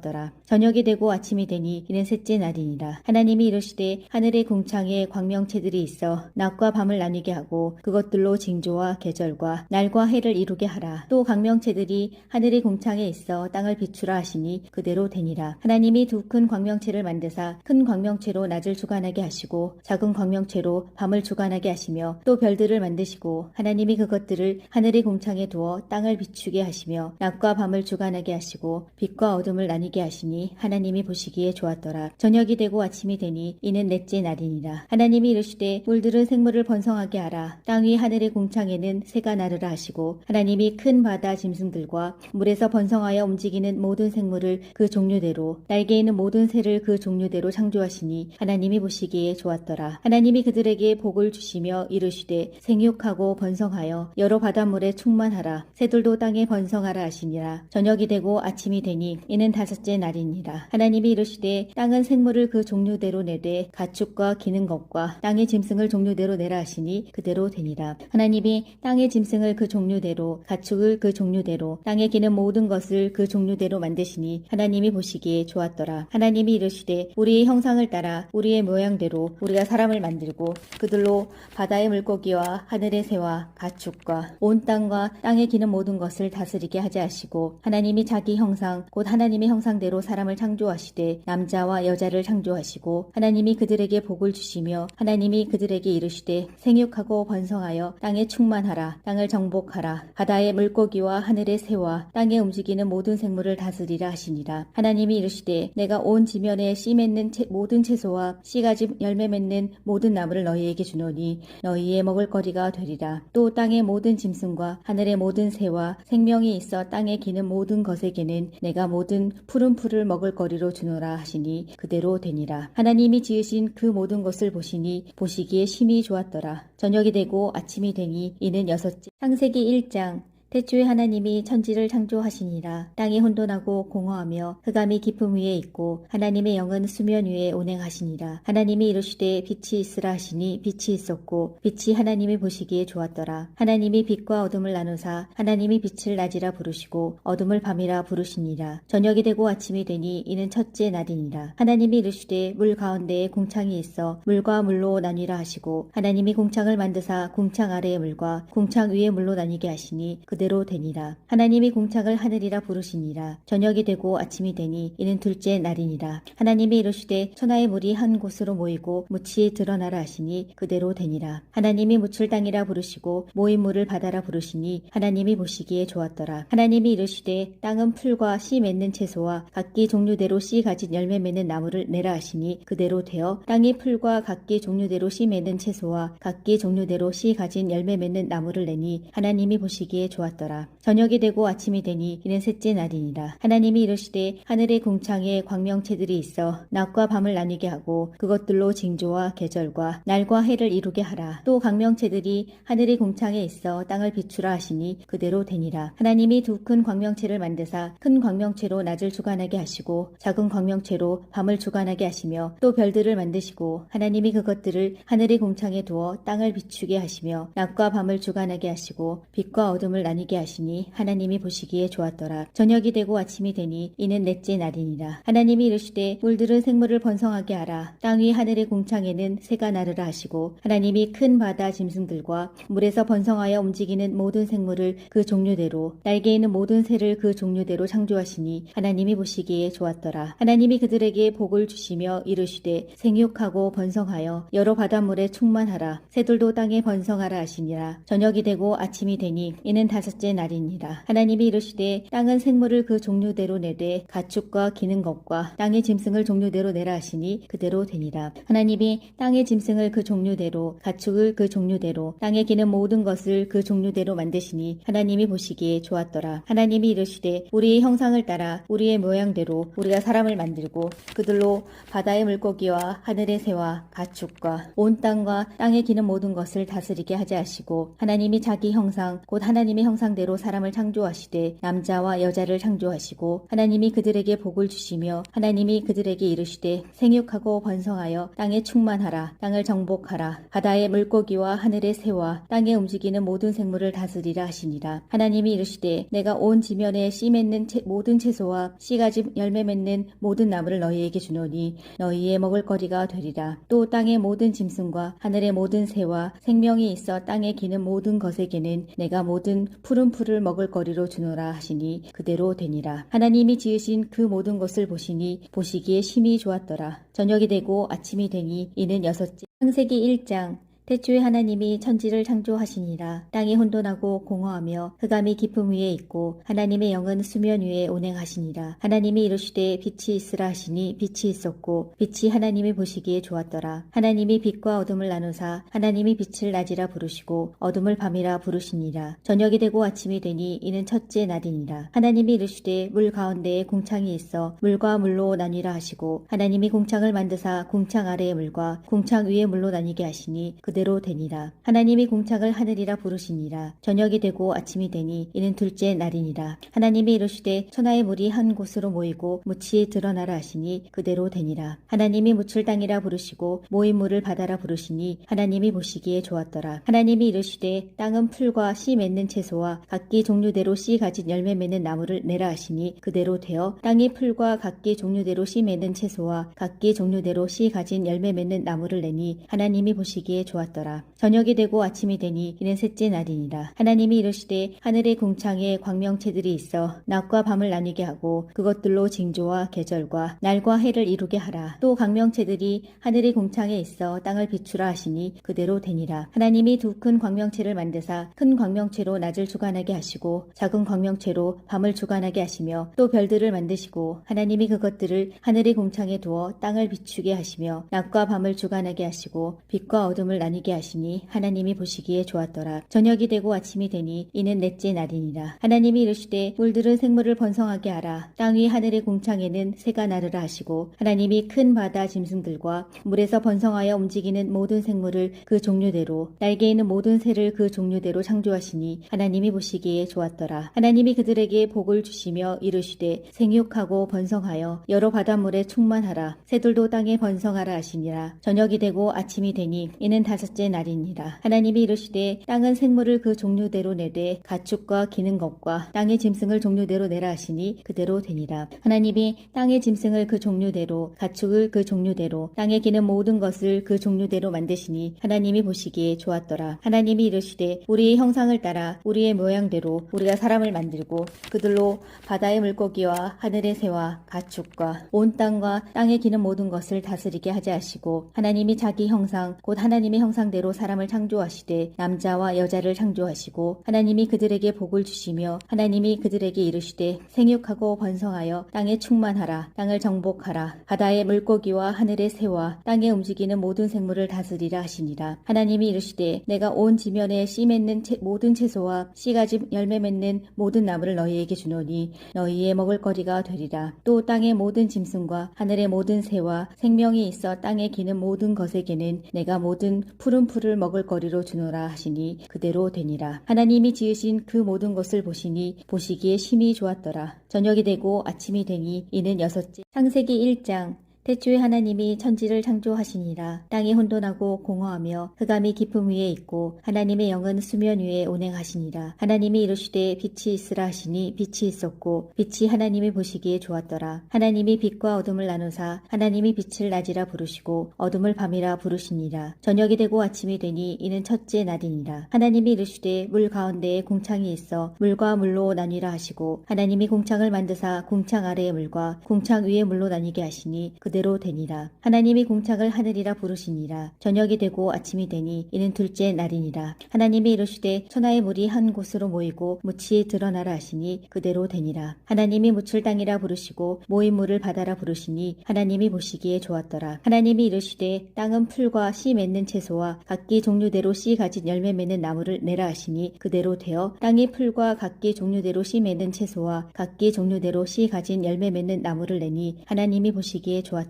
저녁이 되고 아침이 되니 이는 셋째 날이니라. 하나님이 이르시되 하늘의 궁창에 광명체들이 있어 낮과 밤을 나뉘게 하고 그것들로 징조와 계절과 날과 해를 이루게 하라. 또 광명체들이 하늘의 궁창에 있어 땅을 비추라 하시니 그대로 되니라. 하나님이 두 큰 광명체를 만드사 큰 광명체로 낮을 주관하게 하시고 작은 광명체로 밤을 주관하게 하시며 또 별들을 만드시고 하나님이 그것들을 하늘의 궁창에 두어 땅을 비추게 하시며 낮과 밤을 주관하게 하시고 빛과 어둠을 나뉘게 하시니 하나님이 보시기에 좋았더라. 저녁이 되고 아침이 되니 이는 넷째 날이니라. 하나님이 이르시되 물들은 생물을 번성하게 하라. 땅 위 하늘의 궁창에는 새가 나르라 하시고 하나님이 큰 바다 짐승들과 물에서 번성하여 움직이는 모든 생물을 그 종류대로 날개 있는 모든 새를 그 종류대로 창조하시니 하나님이 보시기에 좋았더라. 하나님이 그들에게 복을 주시며 이르시되 생육하고 번성하여 여러 바닷물에 충만하라. 새들도 땅에 번성하라 하시니라. 저녁이 되고 아침이 되니 이는 다섯째 날이니라. 하나님이 이르시되 땅은 생물을 그 종류대로 내되 가축과 기는 것과 땅의 짐승을 종류대로 내라 하시니 그대로 되니라. 하나님이 땅의 짐승을 그 종류대로 가축을 그 종류대로 땅에 기는 모든 것을 그 종류대로 만드시니 하나님이 보시기에 좋았더라. 하나님이 이르시되 우리의 형상을 따라 우리의 모양대로 우리가 사람을 만들고 그들로 바다의 물고기와 하늘의 새와 가축과 온 땅과 땅에 기는 모든 것을 다스리게 하자 하시고 하나님이 자기 형상 곧 하나님의 형상대로 사람을 창조하시되 남자와 여자를 창조하시고 하나님이 그들에게 복을 주시며 하나님이 그들에게 이르시되 생육하고 번성하여 땅에 충만하라. 땅을 정복하라. 바다의 물고기와 하늘의 새와 땅에 움직이는 모든 생물을 다스리라 하시니라. 하나님이 이르시되 내가 온 지면에 씨 맺는 모든 채소와 씨가지 열매 맺는 모든 나무를 너희에게 주노니 너희의 먹을거리가 되리라. 또 땅의 모든 짐승과 하늘의 모든 새와 생명이 있어 땅에 기는 모든 것에게는 내가 모든 푸른 풀을 먹을거리로 주노라 하시니 그대로 되니라. 하나님이 지으신 그 모든 것을 보시니 보시기에 심히 좋았더라. 저녁이 되고 아침이 되니 이는 여섯째. 창세기 1장. 태초에 하나님이 천지를 창조하시니라. 땅이 혼돈하고 공허하며 흑암이 깊음 위에 있고 하나님의 영은 수면 위에 운행하시니라. 하나님이 이르시되 빛이 있으라 하시니 빛이 있었고 빛이 하나님이 보시기에 좋았더라. 하나님이 빛과 어둠을 나누사 하나님이 빛을 낮이라 부르시고 어둠을 밤이라 부르시니라. 저녁이 되고 아침이 되니 이는 첫째 날이니라. 하나님이 이르시되 물 가운데에 궁창이 있어 물과 물로 나뉘라 하시고 하나님이 궁창을 만드사 궁창 아래의 물과 궁창 위의 물로 나뉘게 하시니 그대로 되니라. 하나님이 궁창을 하늘이라 부르시니라. 저녁이 되고 아침이 되니 이는 둘째 날이니라. 하나님이 이르시되 천하의 물이 한 곳으로 모이고 묻이 드러나라 하시니 그대로 되니라. 하나님이 묻을 땅이라 부르시고 모인 물을 바다라 부르시니 하나님이 보시기에 좋았더라. 하나님이 이르시되 땅은 풀과 씨 맺는 채소와 각기 종류대로 씨 가진 열매 맺는 나무를 내라 하시니 그대로 되어 땅이 풀과 각기 종류대로 씨 맺는 채소와 각기 종류대로 씨 가진 열매 맺는 나무를 내니 하나님이 보시기에 좋았더라. 저녁이 되고 아침이 되니 이는 셋째 날이니라. 하나님이 이르시되 하늘의 궁창에 광명체들이 있어 낮과 밤을 나뉘게 하고 그것들로 징조와 계절과 날과 해를 이루게 하라. 또 광명체들이 하늘의 궁창에 있어 땅을 비추라 하시니 그대로 되니라. 하나님이 두 큰 광명체를 만드사 큰 광명체로 낮을 주관하게 하시고 작은 광명체로 밤을 주관하게 하시며 또 별들을 만드시고 하나님이 그것들을 하늘의 궁창에 두어 땅을 비추게 하시며 낮과 밤을 주관하게 하시고 빛과 어둠을 나뉘게 하시니 하나님이 보시기에 좋았더라. 저녁이 되고 아침이 되니 이는 넷째 날이니라. 하나님이 이르시되 물들은 생물을 번성하게 하라. 땅 위 하늘의 궁창에는 새가 나르라 하시고 하나님이 큰 바다 짐승들과 물에서 번성하여 움직이는 모든 생물을 그 종류대로 날개 있는 모든 새를 그 종류대로 창조하시니 하나님이 보시기에 좋았더라. 하나님이 그들에게 복을 주시며 이르시되 생육하고 번성하여 여러 바닷물에 충만하라. 새들도 땅에 번성하라 하시니라. 저녁이 되고 아침이 되니 이는 다섯째 날이니라. 하나님이 이르시되 땅은 생물을 그 종류대로 내되 가축과 기는 것과 땅의 짐승을 종류대로 내라 하시니 그대로 되니라. 하나님이 땅의 짐승을 그 종류대로 가축을 그 종류대로 땅에 기는 모든 것을 그 종류대로 만드시니 하나님이 보시기에 좋았더라. 하나님이 이르시되 우리의 형상을 따라 우리의 모양대로 우리가 사람을 만들고 그들로 바다의 물고기와 하늘의 새와 가축과 온 땅과 땅에 기는 모든 것을 다스리게 하자 하시고 하나님이 자기 형상 곧 하나님의 형상대로 사람을 창조하시되 남자와 여자를 창조하시고 하나님이 그들에게 복을 주시며 하나님이 그들에게 이르시되 생육하고 번성하여 땅에 충만하라. 땅을 정복하라. 바다의 물고기와 하늘의 새와 땅에 움직이는 모든 생물을 다스리라 하시니라. 하나님이 이르시되 내가 온 지면에 씨 맺는 모든 채소와 씨 가진 열매 맺는 모든 나무를 너희에게 주노니 너희의 먹을거리가 되리라. 또 땅의 모든 짐승과 하늘의 모든 새와 생명이 있어 땅에 기는 모든 것에게는 내가 모든 푸른 풀을 먹을거리로 주노라 하시니 그대로 되니라. 하나님이 지으신 그 모든 것을 보시니 보시기에 심히 좋았더라. 저녁이 되고 아침이 되니 이는 여섯째. 창세기 1장. 태초에 하나님이 천지를 창조하시니라. 땅이 혼돈하고 공허하며 흑암이 깊음 위에 있고 하나님의 영은 수면 위에 운행하시니라. 하나님이 이르시되 빛이 있으라 하시니 빛이 있었고 빛이 하나님이 보시기에 좋았더라. 하나님이 빛과 어둠을 나누사 하나님이 빛을 낮이라 부르시고 어둠을 밤이라 부르시니라. 저녁이 되고 아침이 되니 이는 첫째 날이니라. 하나님이 이르시되 물 가운데에 궁창이 있어 물과 물로 나뉘라 하시고 하나님이 궁창을 만드사 궁창 아래의 물과 궁창 위의 물로 나뉘게 하시니 그대로 되니라. 하나님이 궁창을 하늘이라 부르시니라. 저녁이 되고 아침이 되니 이는 둘째 날이니라. 하나님이 이르시되 천하의 물이 한 곳으로 모이고 묻이 드러나라 하시니 그대로 되니라. 하나님이 묻을 땅이라 부르시고 모인 물을 바다라 부르시니 하나님이 보시기에 좋았더라. 하나님이 이르시되 땅은 풀과 씨 맺는 채소와 각기 종류대로 씨 가진 열매 맺는 나무를 내라 하시니 그대로 되어 땅이 풀과 각기 종류대로 씨 맺는 채소와 각기 종류대로 씨 가진 열매 맺는 나무를 내니 하나님이 보시기에 좋았더라. 저녁이 되고 아침이 되니 이는 셋째 날이니라. 하나님이 이르시되 하늘의 궁창에 광명체들이 있어 낮과 밤을 나뉘게 하고 그것들로 징조와 계절과 날과 해를 이루게 하라. 또 광명체들이 하늘의 궁창에 있어 땅을 비추라 하시니 그대로 되니라. 하나님이 두 큰 광명체를 만드사 큰 광명체로 낮을 주관하게 하시고 작은 광명체로 밤을 주관하게 하시며 또 별들을 만드시고 하나님이 그것들을 하늘의 궁창에 두어 땅을 비추게 하시며 낮과 밤을 주관하게 하시고 빛과 어둠을 나누게 나뉘게 하시니 하나님이 보시기에 좋았더라. 저녁이 되고 아침이 되니 이는 넷째 날이니라. 하나님이 이르시되 물들은 생물을 번성하게 하라. 땅 위 하늘의 궁창에는 새가 나르라 하시고 하나님이 큰 바다 짐승들과 물에서 번성하여 움직이는 모든 생물을 그 종류대로 날개 있는 모든 새를 그 종류대로 창조하시니 하나님이 보시기에 좋았더라. 하나님이 그들에게 복을 주시며 이르시되 생육하고 번성하여 여러 바닷물에 충만하라. 새들도 땅에 번성하라 하시니라. 저녁이 되고 아침이 되니 이는 다섯째 날이니라. 하나님이 이르시되 땅은 생물을 그 종류대로 내되 가축과 기는 것과 땅의 짐승을 종류대로 내라 하시니 그대로 되니라. 하나님이 땅의 짐승을 그 종류대로 가축을 그 종류대로 땅에 기는 모든 것을 그 종류대로 만드시니 하나님이 보시기에 좋았더라. 하나님이 이르시되 우리의 형상을 따라 우리의 모양대로 우리가 사람을 만들고 그들로 바다의 물고기와 하늘의 새와 가축과 온 땅과 땅에 기는 모든 것을 다스리게 하지 하시고 하나님이 자기 형상 곧 하나님의 형상대로 사람을 창조하시되 남자와 여자를 창조하시고 하나님이 그들에게 복을 주시며 하나님이 그들에게 이르시되 생육하고 번성하여 땅에 충만하라. 땅을 정복하라. 바다의 물고기와 하늘의 새와 땅에 움직이는 모든 생물을 다스리라 하시니라. 하나님이 이르시되 내가 온 지면에 씨 맺는 모든 채소와 씨가지 열매 맺는 모든 나무를 너희에게 주노니 너희의 먹을거리가 되리라. 또 땅의 모든 짐승과 하늘의 모든 새와 생명이 있어 땅에 기는 모든 것에게는 내가 모든 푸른 풀을 먹을거리로 주노라 하시니 그대로 되니라. 하나님이 지으신 그 모든 것을 보시니 보시기에 심히 좋았더라. 저녁이 되고 아침이 되니 이는 여섯째. 창세기 1장. 태초에 하나님이 천지를 창조하시니라. 땅이 혼돈하고 공허하며 흑암이 깊음 위에 있고 하나님의 영은 수면 위에 운행하시니라. 하나님이 이르시되 빛이 있으라 하시니 빛이 있었고 빛이 하나님이 보시기에 좋았더라. 하나님이 빛과 어둠을 나누사 하나님이 빛을 낮이라 부르시고 어둠을 밤이라 부르시니라. 저녁이 되고 아침이 되니 이는 첫째 날이니라. 하나님이 이르시되 물 가운데에 궁창이 있어 물과 물로 나뉘라 하시고 하나님이 궁창을 만드사 궁창 아래의 물과 궁창 위의 물로 나뉘게 하시니 그대로 되니라. 하나님이 궁창을 하늘이라 부르시니라. 저녁이 되고 아침이 되니 이는 둘째 날이니라. 하나님이 이르시되 천하의 물이 한 곳으로 모이고 묻이 드러나라 하시니 그대로 되니라. 하나님이 묻을 땅이라 부르시고 모인 물을 바다라 부르시니 하나님이 보시기에 좋았더라. 하나님이 이르시되 땅은 풀과 씨 맺는 채소와 각기 종류대로 씨 가진 열매 맺는 나무를 내라 하시니 그대로 되어 땅이 풀과 각기 종류대로 씨 맺는 채소와 각기 종류대로 씨 가진 열매 맺는 나무를 내니 하나님이 보시기에 좋았더라.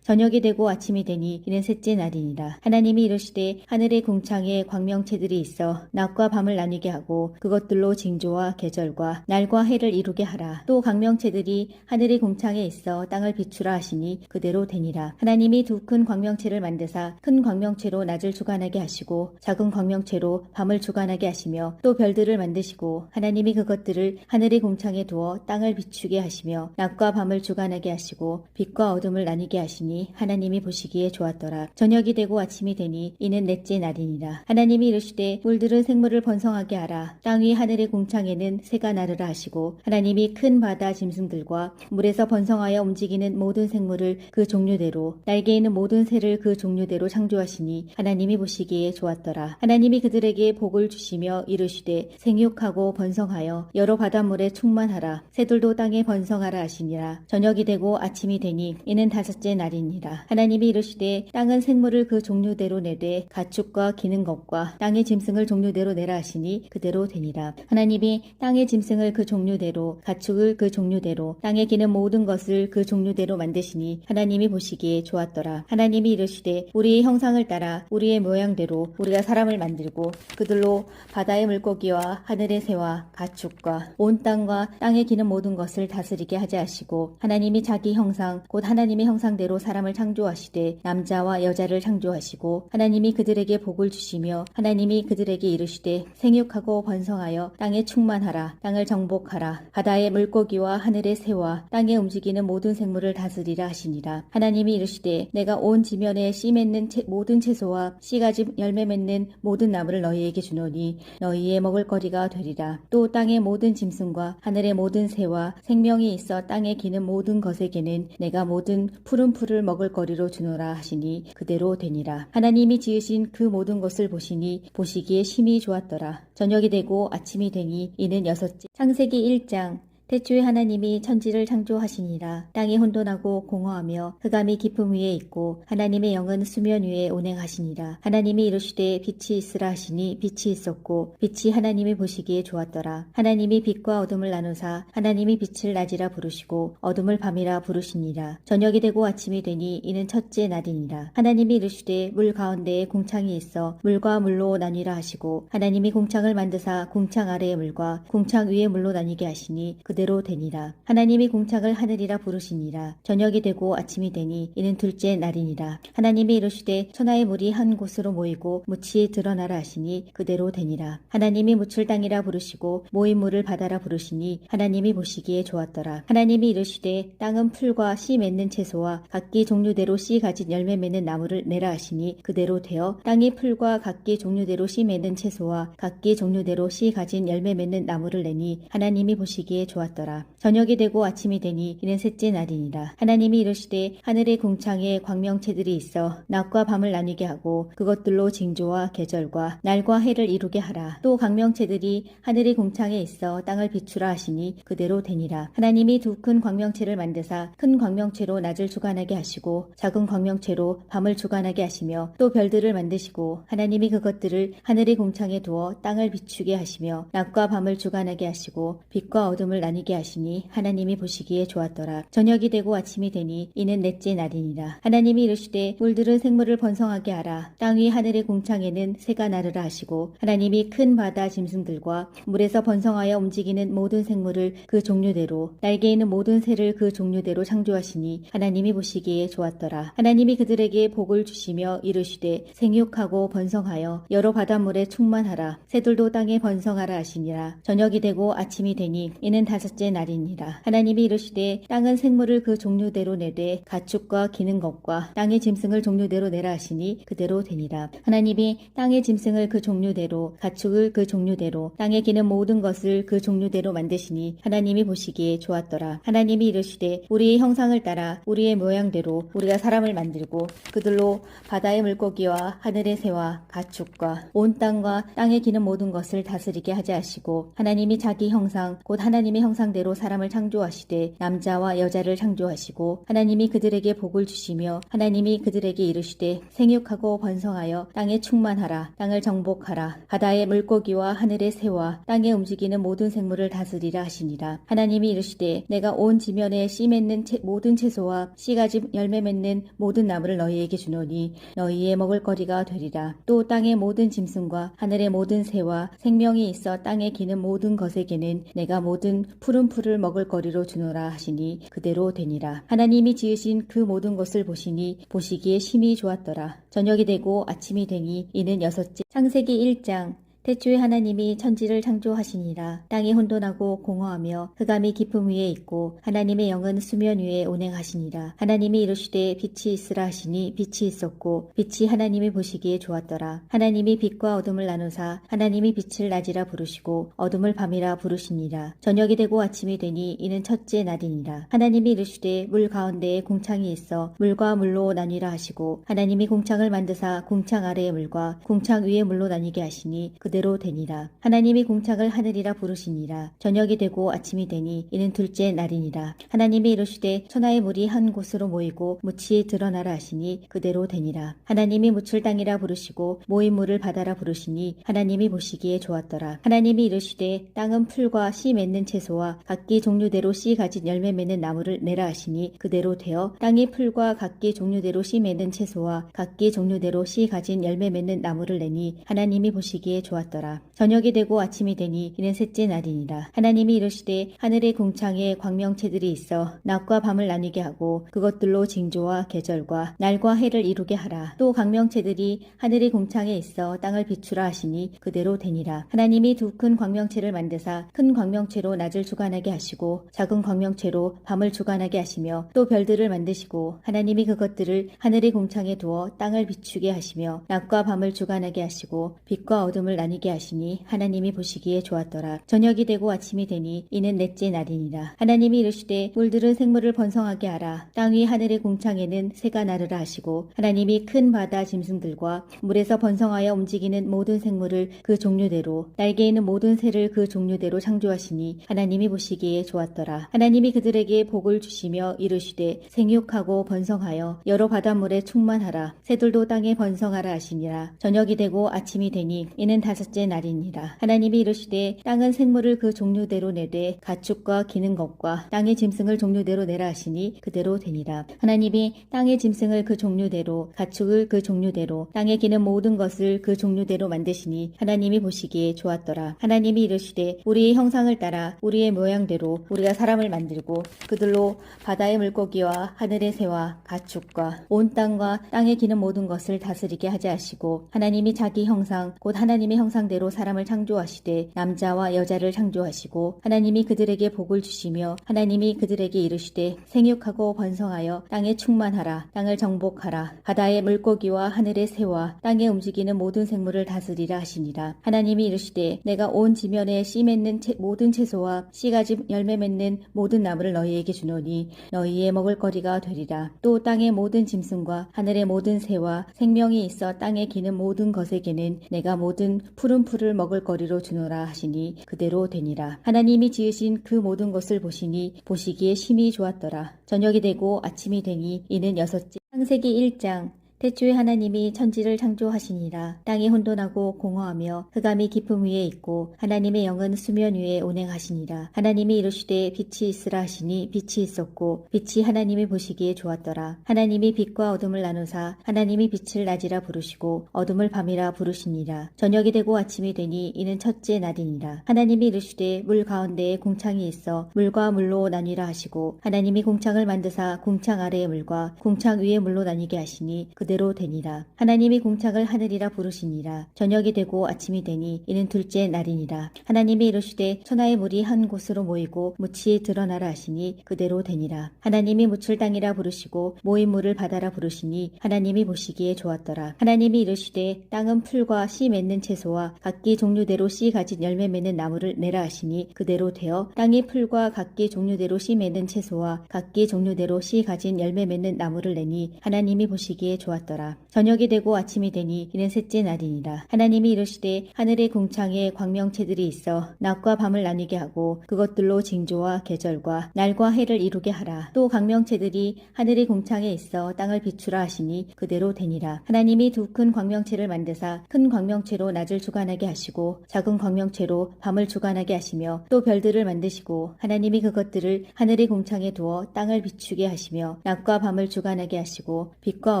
저녁이 되고 아침이 되니 이는 셋째 날이니라. 하나님이 이르시되 하늘의 궁창에 광명체들이 있어 낮과 밤을 나뉘게 하고 그것들로 징조와 계절과 날과 해를 이루게 하라. 또 광명체들이 하늘의 궁창에 있어 땅을 비추라 하시니 그대로 되니라. 하나님이 두 큰 광명체를 만드사 큰 광명체로 낮을 주관하게 하시고 작은 광명체로 밤을 주관하게 하시며 또 별들을 만드시고 하나님이 그것들을 하늘의 궁창에 두어 땅을 비추게 하시며 낮과 밤을 주관하게 하시고 빛과 어둠을 나뉘게 하시니 하나님이 보시기에 좋았더라. 저녁이 되고 아침이 되니 이는 넷째 날이니라. 하나님이 이르시되 물들은 생물을 번성하게 하라. 땅 위 하늘의 궁창에는 새가 나르라 하시고 하나님이 큰 바다 짐승들과 물에서 번성하여 움직이는 모든 생물을 그 종류대로 날개 있는 모든 새를 그 종류대로 창조하시니 하나님이 보시기에 좋았더라. 하나님이 그들에게 복을 주시며 이르시되 생육하고 번성하여 여러 바닷물에 충만하라. 새들도 땅에 번성하라 하시니라. 저녁이 되고 아침이 되니 이는 다섯째 날이니라. 하나님이 이르시되 땅은 생물을 그 종류대로 내되 가축과 기는 것과 땅의 짐승을 종류대로 내라 하시니 그대로 되니라. 하나님이 땅의 짐승을 그 종류대로 가축을 그 종류대로 땅에 기는 모든 것을 그 종류대로 만드시니 하나님이 보시기에 좋았더라. 하나님이 이르시되 우리의 형상을 따라 우리의 모양대로 우리가 사람을 만들고 그들로 바다의 물고기와 하늘의 새와 가축과 온 땅과 땅에 기는 모든 것을 다스리게 하지 하시고 하나님이 자기 형상 곧 하나님의 형상대로 사람을 창조하시되 남자와 여자를 창조하시고 하나님이 그들에게 복을 주시며 하나님이 그들에게 이르시되 생육하고 번성하여 땅에 충만하라. 땅을 정복하라. 바다의 물고기와 하늘의 새와 땅에 움직이는 모든 생물을 다스리라 하시니라. 하나님이 이르시되 내가 온 지면에 씨 맺는 모든 채소와 씨가지 열매 맺는 모든 나무를 너희에게 주노니 너희의 먹을거리가 되리라. 또 땅의 모든 짐승과 하늘의 모든 새와 생명이 있어 땅에 기는 모든 것에게는 내가 모든 푸른 풀을 먹을거리로 주노라 하시니 그대로 되니라. 하나님이 지으신 그 모든 것을 보시니 보시기에 심히 좋았더라. 저녁이 되고 아침이 되니 이는 여섯째. 창세기 1장. 태초에 하나님이 천지를 창조하시니라. 땅이 혼돈하고 공허하며 흑암이 깊음 위에 있고 하나님의 영은 수면 위에 운행하시니라. 하나님이 이르시되 빛이 있으라 하시니 빛이 있었고 빛이 하나님이 보시기에 좋았더라. 하나님이 빛과 어둠을 나누사 하나님이 빛을 낮이라 부르시고 어둠을 밤이라 부르시니라. 저녁이 되고 아침이 되니 이는 첫째 날이니라. 하나님이 이르시되 물 가운데에 궁창이 있어 물과 물로 나뉘라 하시고 하나님이 궁창을 만드사 궁창 아래의 물과 궁창 위의 물로 나뉘게 하시니 그대로 되니라. 하나님이 궁창을 하늘이라 부르시니라. 저녁이 되고 아침이 되니 이는 둘째 날이니라. 하나님이 이르시되 천하의 물이 한 곳으로 모이고 묻이 드러나라 하시니 그대로 되니라. 하나님이 묻을 땅이라 부르시고 모인 물을 바다라 부르시니 하나님이 보시기에 좋았더라. 하나님이 이르시되 땅은 풀과 씨 맺는 채소와 각기 종류대로 씨 가진 열매 맺는 나무를 내라 하시니 그대로 되어 땅이 풀과 각기 종류대로 씨 맺는 채소와 각기 종류대로 씨 가진 열매 맺는 나무를 내니 하나님이 보시기에 좋았더라. 저녁이 되고 아침이 되니 이는 셋째 날이니라. 하나님이 이르시되 하늘의 궁창에 광명체들이 있어 낮과 밤을 나뉘게 하고 그것들로 징조와 계절과 날과 해를 이루게 하라. 또 광명체들이 하늘의 궁창에 있어 땅을 비추라 하시니 그대로 되니라. 하나님이 두 큰 광명체를 만드사 큰 광명체로 낮을 주관하게 하시고 작은 광명체로 밤을 주관하게 하시며 또 별들을 만드시고 하나님이 그것들을 하늘의 궁창에 두어 땅을 비추게 하시며 낮과 밤을 주관하게 하시고 빛과 어둠을 나뉘게 하시니 하나님이 보시기에 좋았더라. 저녁이 되고 아침이 되니 이는 넷째 날이니라. 하나님이 이르시되 물들은 생물을 번성하게 하라. 땅 위 하늘의 궁창에는 새가 나르라 하시고 하나님이 큰 바다 짐승들과 물에서 번성하여 움직이는 모든 생물을 그 종류대로 날개 있는 모든 새를 그 종류대로 창조하시니 하나님이 보시기에 좋았더라. 하나님이 그들에게 복을 주시며 이르시되 생육하고 번성하여 여러 바닷물에 충만하라. 새들도 땅에 번성하라 하시니라. 저녁이 되고 아침이 되니 이는 다섯째 날이니라. 하나님이 이르시되 땅은 생물을 그 종류대로 내되 가축과 기는 것과 땅의 짐승을 종류대로 내라 하시니 그대로 되니라. 하나님이 땅의 짐승을 그 종류대로 가축을 그 종류대로 땅에 기는 모든 것을 그 종류대로 만드시니 하나님이 보시기에 좋았더라. 하나님이 이르시되 우리의 형상을 따라 우리의 모양대로 우리가 사람을 만들고 그들로 바다의 물고기와 하늘의 새와 가축과 온 땅과 땅에 기는 모든 것을 다스리게 하자 하시고 하나님이 자기 형상 곧 하나님의 형상대로 사람을 창조하시되 남자와 여자를 창조하시고 하나님이 그들에게 복을 주시며 하나님이 그들에게 이르시되 생육하고 번성하여 땅에 충만하라. 땅을 정복하라. 바다의 물고기와 하늘의 새와 땅에 움직이는 모든 생물을 다스리라 하시니라. 하나님이 이르시되 내가 온 지면에 씨 맺는 모든 채소와 씨 가진 열매 맺는 모든 나무를 너희에게 주노니 너희의 먹을거리가 되리라. 또 땅의 모든 짐승과 하늘의 모든 새와 생명이 있어 땅에 기는 모든 것에게는 내가 모든 푸른 풀을 먹을거리로 주노라 하시니 그대로 되니라. 하나님이 지으신 그 모든 것을 보시니 보시기에 심히 좋았더라. 저녁이 되고 아침이 되니 이는 여섯째. 창세기 1장. 태초에 하나님이 천지를 창조하시니라. 땅이 혼돈하고 공허하며 흑암이 깊음 위에 있고 하나님의 영은 수면 위에 운행하시니라. 하나님이 이르시되 빛이 있으라 하시니 빛이 있었고 빛이 하나님이 보시기에 좋았더라. 하나님이 빛과 어둠을 나누사 하나님이 빛을 낮이라 부르시고 어둠을 밤이라 부르시니라. 저녁이 되고 아침이 되니 이는 첫째 날이니라. 하나님이 이르시되 물 가운데에 궁창이 있어 물과 물로 나뉘라 하시고 하나님이 궁창을 만드사 궁창 아래의 물과 궁창 위의 물로 나뉘게 하시니 그대로 되니라. 하나님이 궁창을 하늘이라 부르시니라. 저녁이 되고 아침이 되니 이는 둘째 날이니라. 하나님이 이르시되 천하의 물이 한 곳으로 모이고 묻이 드러나라 하시니 그대로 되니라. 하나님이 묻을 땅이라 부르시고 모인 물을 바다라 부르시니 하나님이 보시기에 좋았더라. 하나님이 이르시되 땅은 풀과 씨 맺는 채소와 각기 종류대로 씨 가진 열매 맺는 나무를 내라 하시니 그대로 되어 땅이 풀과 각기 종류대로 씨 맺는 채소와 각기 종류대로 씨 가진 열매 맺는 나무를 내니 하나님이 보시기에 좋았더라. 저녁이 되고 아침이 되니 이는 셋째 날이니라. 하나님이 이르시되 하늘의 궁창에 광명체들이 있어 낮과 밤을 나뉘게 하고 그것들로 징조와 계절과 날과 해를 이루게 하라. 또 광명체들이 하늘의 궁창에 있어 땅을 비추라 하시니 그대로 되니라. 하나님이 두 큰 광명체를 만드사 큰 광명체로 낮을 주관하게 하시고 작은 광명체로 밤을 주관하게 하시며 또 별들을 만드시고 하나님이 그것들을 하늘의 궁창에 두어 땅을 비추게 하시며 낮과 밤을 주관하게 하시고 빛과 어둠을 나뉘게 나뉘게 하시니 하나님이 보시기에 좋았더라. 저녁이 되고 아침이 되니 이는 넷째 날이니라. 하나님이 이르시되 물들은 생물을 번성하게 하라. 땅 위 하늘의 궁창에는 새가 나르라 하시고 하나님이 큰 바다 짐승들과 물에서 번성하여 움직이는 모든 생물을 그 종류대로 날개 있는 모든 새를 그 종류대로 창조하시니 하나님이 보시기에 좋았더라. 하나님이 그들에게 복을 주시며 이르시되 생육하고 번성하여 여러 바닷물에 충만하라. 새들도 땅에 번성하라 하시니라. 저녁이 되고 아침이 되니 이는 다섯째 날이니라. 하나님이 이르시되 땅은 생물을 그 종류대로 내되 가축과 기는 것과 땅의 짐승을 종류대로 내라 하시니 그대로 되니라. 하나님이 땅의 짐승을 그 종류대로 가축을 그 종류대로 땅에 기는 모든 것을 그 종류대로 만드시니 하나님이 보시기에 좋았더라. 하나님이 이르시되 우리의 형상을 따라 우리의 모양대로 우리가 사람을 만들고 그들로 바다의 물고기와 하늘의 새와 가축과 온 땅과 땅에 기는 모든 것을 다스리게 하자 하시고 하나님이 자기 형상 곧 하나님의 형상대로 사람을 창조하시되 남자와 여자를 창조하시고 하나님이 그들에게 복을 주시며 하나님이 그들에게 이르시되 생육하고 번성하여 땅에 충만하라. 땅을 정복하라. 바다의 물고기와 하늘의 새와 땅에 움직이는 모든 생물을 다스리라 하시니라. 하나님이 이르시되 내가 온 지면에 씨 맺는 모든 채소와 씨가지 열매 맺는 모든 나무를 너희에게 주노니 너희의 먹을거리가 되리라. 또 땅의 모든 짐승과 하늘의 모든 새와 생명이 있어 땅에 기는 모든 것에게는 내가 모든 푸른 풀을 먹을거리로 주노라 하시니 그대로 되니라. 하나님이 지으신 그 모든 것을 보시니 보시기에 심히 좋았더라. 저녁이 되고 아침이 되니 이는 여섯째. 창세기 1장. 태초에 하나님이 천지를 창조하시니라. 땅이 혼돈하고 공허하며 흑암이 깊음 위에 있고 하나님의 영은 수면 위에 운행하시니라. 하나님이 이르시되 빛이 있으라 하시니 빛이 있었고 빛이 하나님이 보시기에 좋았더라. 하나님이 빛과 어둠을 나누사 하나님이 빛을 낮이라 부르시고 어둠을 밤이라 부르시니라. 저녁이 되고 아침이 되니 이는 첫째 날이니라. 하나님이 이르시되 물 가운데에 궁창이 있어 물과 물로 나뉘라 하시고 하나님이 궁창을 만드사 궁창 아래의 물과 궁창 위의 물로 나뉘게 하시니 그대로 되니라. 하나님이 궁창을 하늘이라 부르시니라. 저녁이 되고 아침이 되니 이는 둘째 날이니라. 하나님이 이르시되 천하의 물이 한 곳으로 모이고 묻이 드러나라 하시니 그대로 되니라. 하나님이 묻을 땅이라 부르시고 모인 물을 바다라 부르시니 하나님이 보시기에 좋았더라. 하나님이 이르시되 땅은 풀과 씨 맺는 채소와 각기 종류대로 씨 가진 열매 맺는 나무를 내라 하시니 그대로 되어 땅이 풀과 각기 종류대로 씨 맺는 채소와 각기 종류대로 씨 가진 열매 맺는 나무를 내니 하나님이 보시기에 좋았더라. 저녁이 되고 아침이 되니 이는 셋째 날이니라. 하나님이 이르시되 하늘의 궁창에 광명체들이 있어 낮과 밤을 나뉘게 하고 그것들로 징조와 계절과 날과 해를 이루게 하라. 또 광명체들이 하늘의 궁창에 있어 땅을 비추라 하시니 그대로 되니라. 하나님이 두 큰 광명체를 만드사 큰 광명체로 낮을 주관하게 하시고 작은 광명체로 밤을 주관하게 하시며 또 별들을 만드시고 하나님이 그것들을 하늘의 궁창에 두어 땅을 비추게 하시며 낮과 밤을 주관하게 하시고 빛과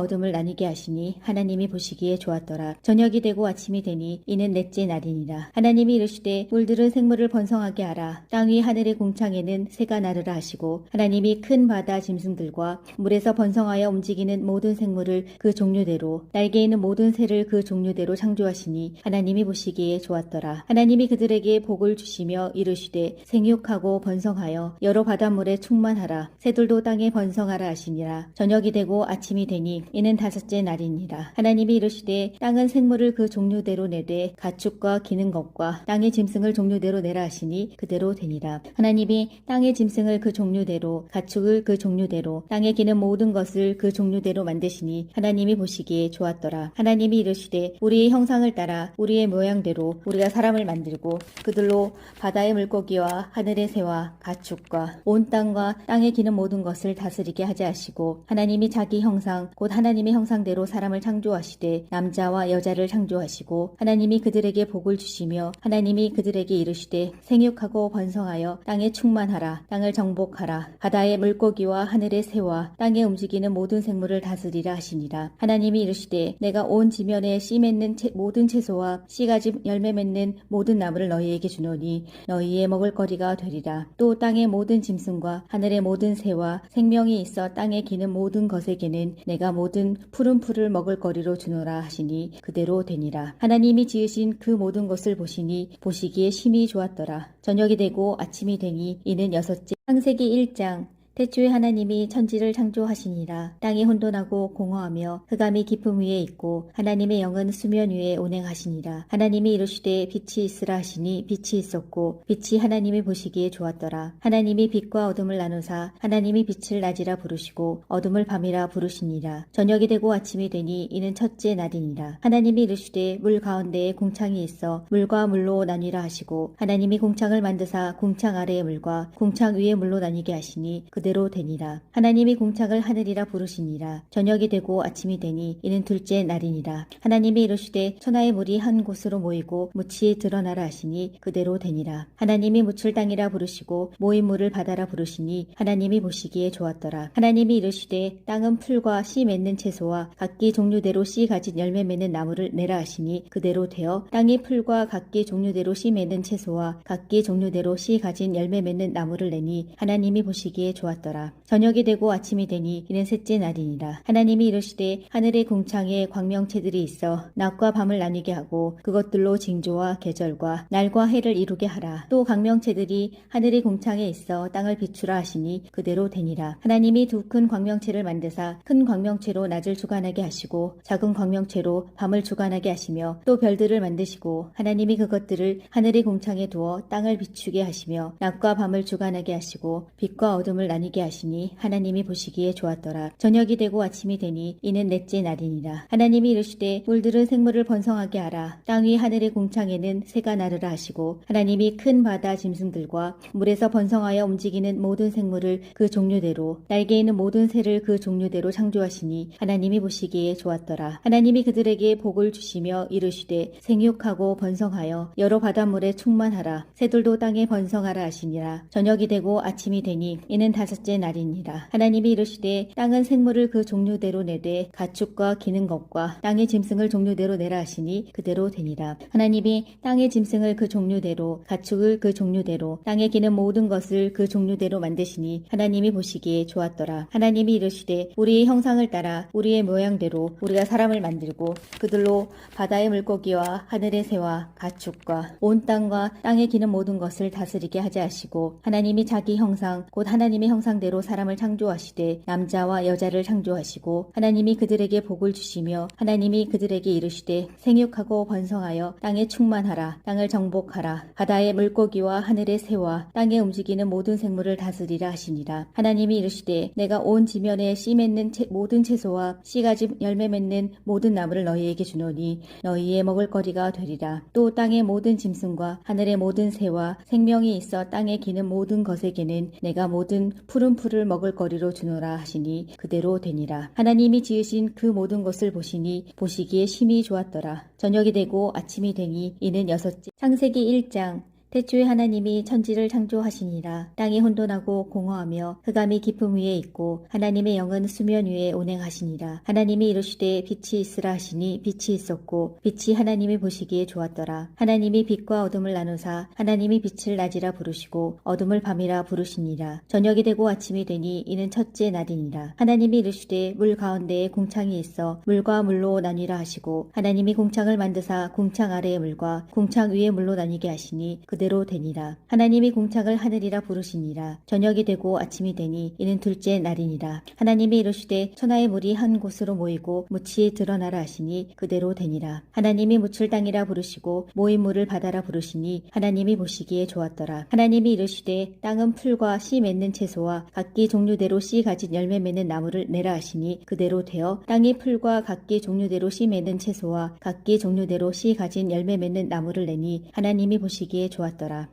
어둠을 나뉘게 하시니 하나님이 보시기에 좋았더라. 저녁이 되고 아침이 되니 이는 넷째 날이니라. 하나님이 이르시되 물들은 생물을 번성하게 하라. 땅 위 하늘의 궁창에는 새가 나르라 하시고 하나님이 큰 바다 짐승들과 물에서 번성하여 움직이는 모든 생물을 그 종류대로 날개 있는 모든 새를 그 종류대로 창조하시니 하나님이 보시기에 좋았더라. 하나님이 그들에게 복을 주시며 이르시되 생육하고 번성하여 여러 바닷물에 충만하라. 새들도 땅에 번성하라 하시니라. 저녁이 되고 아침이 되니 이는 다섯째 날이니라. 하나님이 이르시되 땅은 생물을 그 종류대로 내되 가축과 기는 것과 땅의 짐승을 종류대로 내라 하시니 그대로 되니라. 하나님이 땅의 짐승을 그 종류대로 가축을 그 종류대로 땅에 기는 모든 것을 그 종류대로 만드시니 하나님이 보시기에 좋았더라. 하나님이 이르시되 우리의 형상을 따라 우리의 모양대로 우리가 사람을 만들고 그들로 바다의 물고기와 하늘의 새와 가축과 온 땅과 땅에 기는 모든 것을 다스리게 하자 하시고 하나님이 자기 형상 곧 하나님의 형상대로 사람을 창조하시되 남자와 여자를 창조하시고 하나님이 그들에게 복을 주시며 하나님이 그들에게 이르시되 생육하고 번성하여 땅에 충만하라. 땅을 정복하라. 바다의 물고기와 하늘의 새와 땅에 움직이는 모든 생물을 다스리라 하시니라. 하나님이 이르시되 내가 온 지면에 씨 맺는 모든 채소와 씨가지 열매 맺는 모든 나무를 너희에게 주노니 너희의 먹을거리가 되리라. 또 땅의 모든 짐승과 하늘의 모든 새와 생명이 있어 땅에 기는 모든 것에게는 내가 모든 푸른 풀을 먹을거리로 주노라 하시니 그대로 되니라. 하나님이 지으신 그 모든 것을 보시니 보시기에 심히 좋았더라. 저녁이 되고 아침이 되니 이는 여섯째. 창세기 1장. 태초에 하나님이 천지를 창조하시니라. 땅이 혼돈하고 공허하며 흑암이 깊음 위에 있고 하나님의 영은 수면 위에 운행하시니라. 하나님이 이르시되 빛이 있으라 하시니 빛이 있었고 빛이 하나님이 보시기에 좋았더라. 하나님이 빛과 어둠을 나누사 하나님이 빛을 낮이라 부르시고 어둠을 밤이라 부르시니라. 저녁이 되고 아침이 되니 이는 첫째 날이니라. 하나님이 이르시되 물 가운데에 궁창이 있어 물과 물로 나뉘라 하시고 하나님이 궁창을 만드사 궁창 아래의 물과 궁창 위의 물로 나뉘게 하시니 그대로 되니라. 하나님이 궁창을 하늘이라 부르시니라. 저녁이 되고 아침이 되니 이는 둘째 날이니라. 하나님이 이르시되 천하의 물이 한 곳으로 모이고 묻이 드러나라 하시니 그대로 되니라. 하나님이 묻을 땅이라 부르시고 모인 물을 바다라 부르시니 하나님이 보시기에 좋았더라. 하나님이 이르시되 땅은 풀과 씨 맺는 채소와 각기 종류대로 씨 가진 열매 맺는 나무를 내라 하시니 그대로 되어 땅이 풀과 각기 종류대로 씨 맺는 채소와 각기 종류대로 씨 가진 열매 맺는 나무를 내니 하나님이 보시기에 좋았더라. 저녁이 되고 아침이 되니 이는 셋째 날이니라. 하나님이 이르시되 하늘의 궁창에 광명체들이 있어 낮과 밤을 나뉘게 하고 그것들로 징조와 계절과 날과 해를 이루게 하라. 또 광명체들이 하늘의 궁창에 있어 땅을 비추라 하시니 그대로 되니라. 하나님이 두 큰 광명체를 만드사 큰 광명체로 낮을 주관하게 하시고 작은 광명체로 밤을 주관하게 하시며 또 별들을 만드시고 하나님이 그것들을 하늘의 궁창에 두어 땅을 비추게 하시며 낮과 밤을 주관하게 하시고 빛과 어둠을 나뉘게 하시니 하나님이 보시기에 좋았더라. 저녁이 되고 아침이 되니 이는 넷째 날이니라. 하나님이 이르시되 물들은 생물을 번성하게 하라. 땅 위 하늘의 궁창에는 새가 나르라 하시고 하나님이 큰 바다 짐승들과 물에서 번성하여 움직이는 모든 생물을 그 종류대로 날개 있는 모든 새를 그 종류대로 창조하시니 하나님이 보시기에 좋았더라. 하나님이 그들에게 복을 주시며 이르시되 생육하고 번성하여 여러 바닷물에 충만하라. 새들도 땅에 번성하라 하시니라. 저녁이 되고 아침이 되니 이는 다섯째 날이니라. 하나님이 이르시되 땅은 생물을 그 종류대로 내되 가축과 기는 것과 땅의 짐승을 종류대로 내라 하시니 그대로 되니라. 하나님이 땅의 짐승을 그 종류대로 가축을 그 종류대로 땅에 기는 모든 것을 그 종류대로 만드시니 하나님이 보시기에 좋았더라. 하나님이 이르시되 우리의 형상을 따라 우리의 모양대로 우리가 사람을 만들고 그들로 바다의 물고기와 하늘의 새와 가축과 온 땅과 땅에 기는 모든 것을 다스리게 하자 하시고 하나님이 자기 형상 곧 하나님의 형상대로 사람을 창조하시되 남자와 여자를 창조하시고 하나님이 그들에게 복을 주시며 하나님이 그들에게 이르시되 생육하고 번성하여 땅에 충만하라. 땅을 정복하라. 바다의 물고기와 하늘의 새와 땅에 움직이는 모든 생물을 다스리라 하시니라. 하나님이 이르시되 내가 온 지면에 씨 맺는 모든 채소와 씨 가진 열매 맺는 모든 나무를 너희에게 주노니 너희의 먹을거리가 되리라. 또 땅의 모든 짐승과 하늘의 모든 새와 생명이 있어 땅에 기는 모든 것에게는 내가 모든 푸른 풀을 먹을거리로 주노라 하시니 그대로 되니라. 하나님이 지으신 그 모든 것을 보시니 보시기에 심히 좋았더라. 저녁이 되고 아침이 되니 이는 여섯째. 창세기 1장. 태초에 하나님이 천지를 창조하시니라. 땅이 혼돈하고 공허하며 흑암이 깊음 위에 있고 하나님의 영은 수면 위에 운행하시니라. 하나님이 이르시되 빛이 있으라 하시니 빛이 있었고 빛이 하나님이 보시기에 좋았더라. 하나님이 빛과 어둠을 나누사 하나님이 빛을 낮이라 부르시고 어둠을 밤이라 부르시니라. 저녁이 되고 아침이 되니 이는 첫째 날이니라. 하나님이 이르시되 물 가운데에 궁창이 있어 물과 물로 나뉘라 하시고 하나님이 궁창을 만드사 궁창 아래의 물과 궁창 위의 물로 나뉘게 하시니 그대로 되니라. 하나님이 궁창을 하늘이라 부르시니라. 저녁이 되고 아침이 되니 이는 둘째 날이니라. 하나님이 이르시되 천하의 물이 한 곳으로 모이고 묻이 드러나라 하시니 그대로 되니라. 하나님이 묻을 땅이라 부르시고 모인 물을 바다라 부르시니 하나님이 보시기에 좋았더라. 하나님이 이르시되 땅은 풀과 씨 맺는 채소와 각기 종류대로 씨 가진 열매 맺는 나무를 내라 하시니 그대로 되어 땅이 풀과 각기 종류대로 씨 맺는 채소와 각기 종류대로 씨 가진 열매 맺는 나무를 내니 하나님이 보시기에 좋았더라.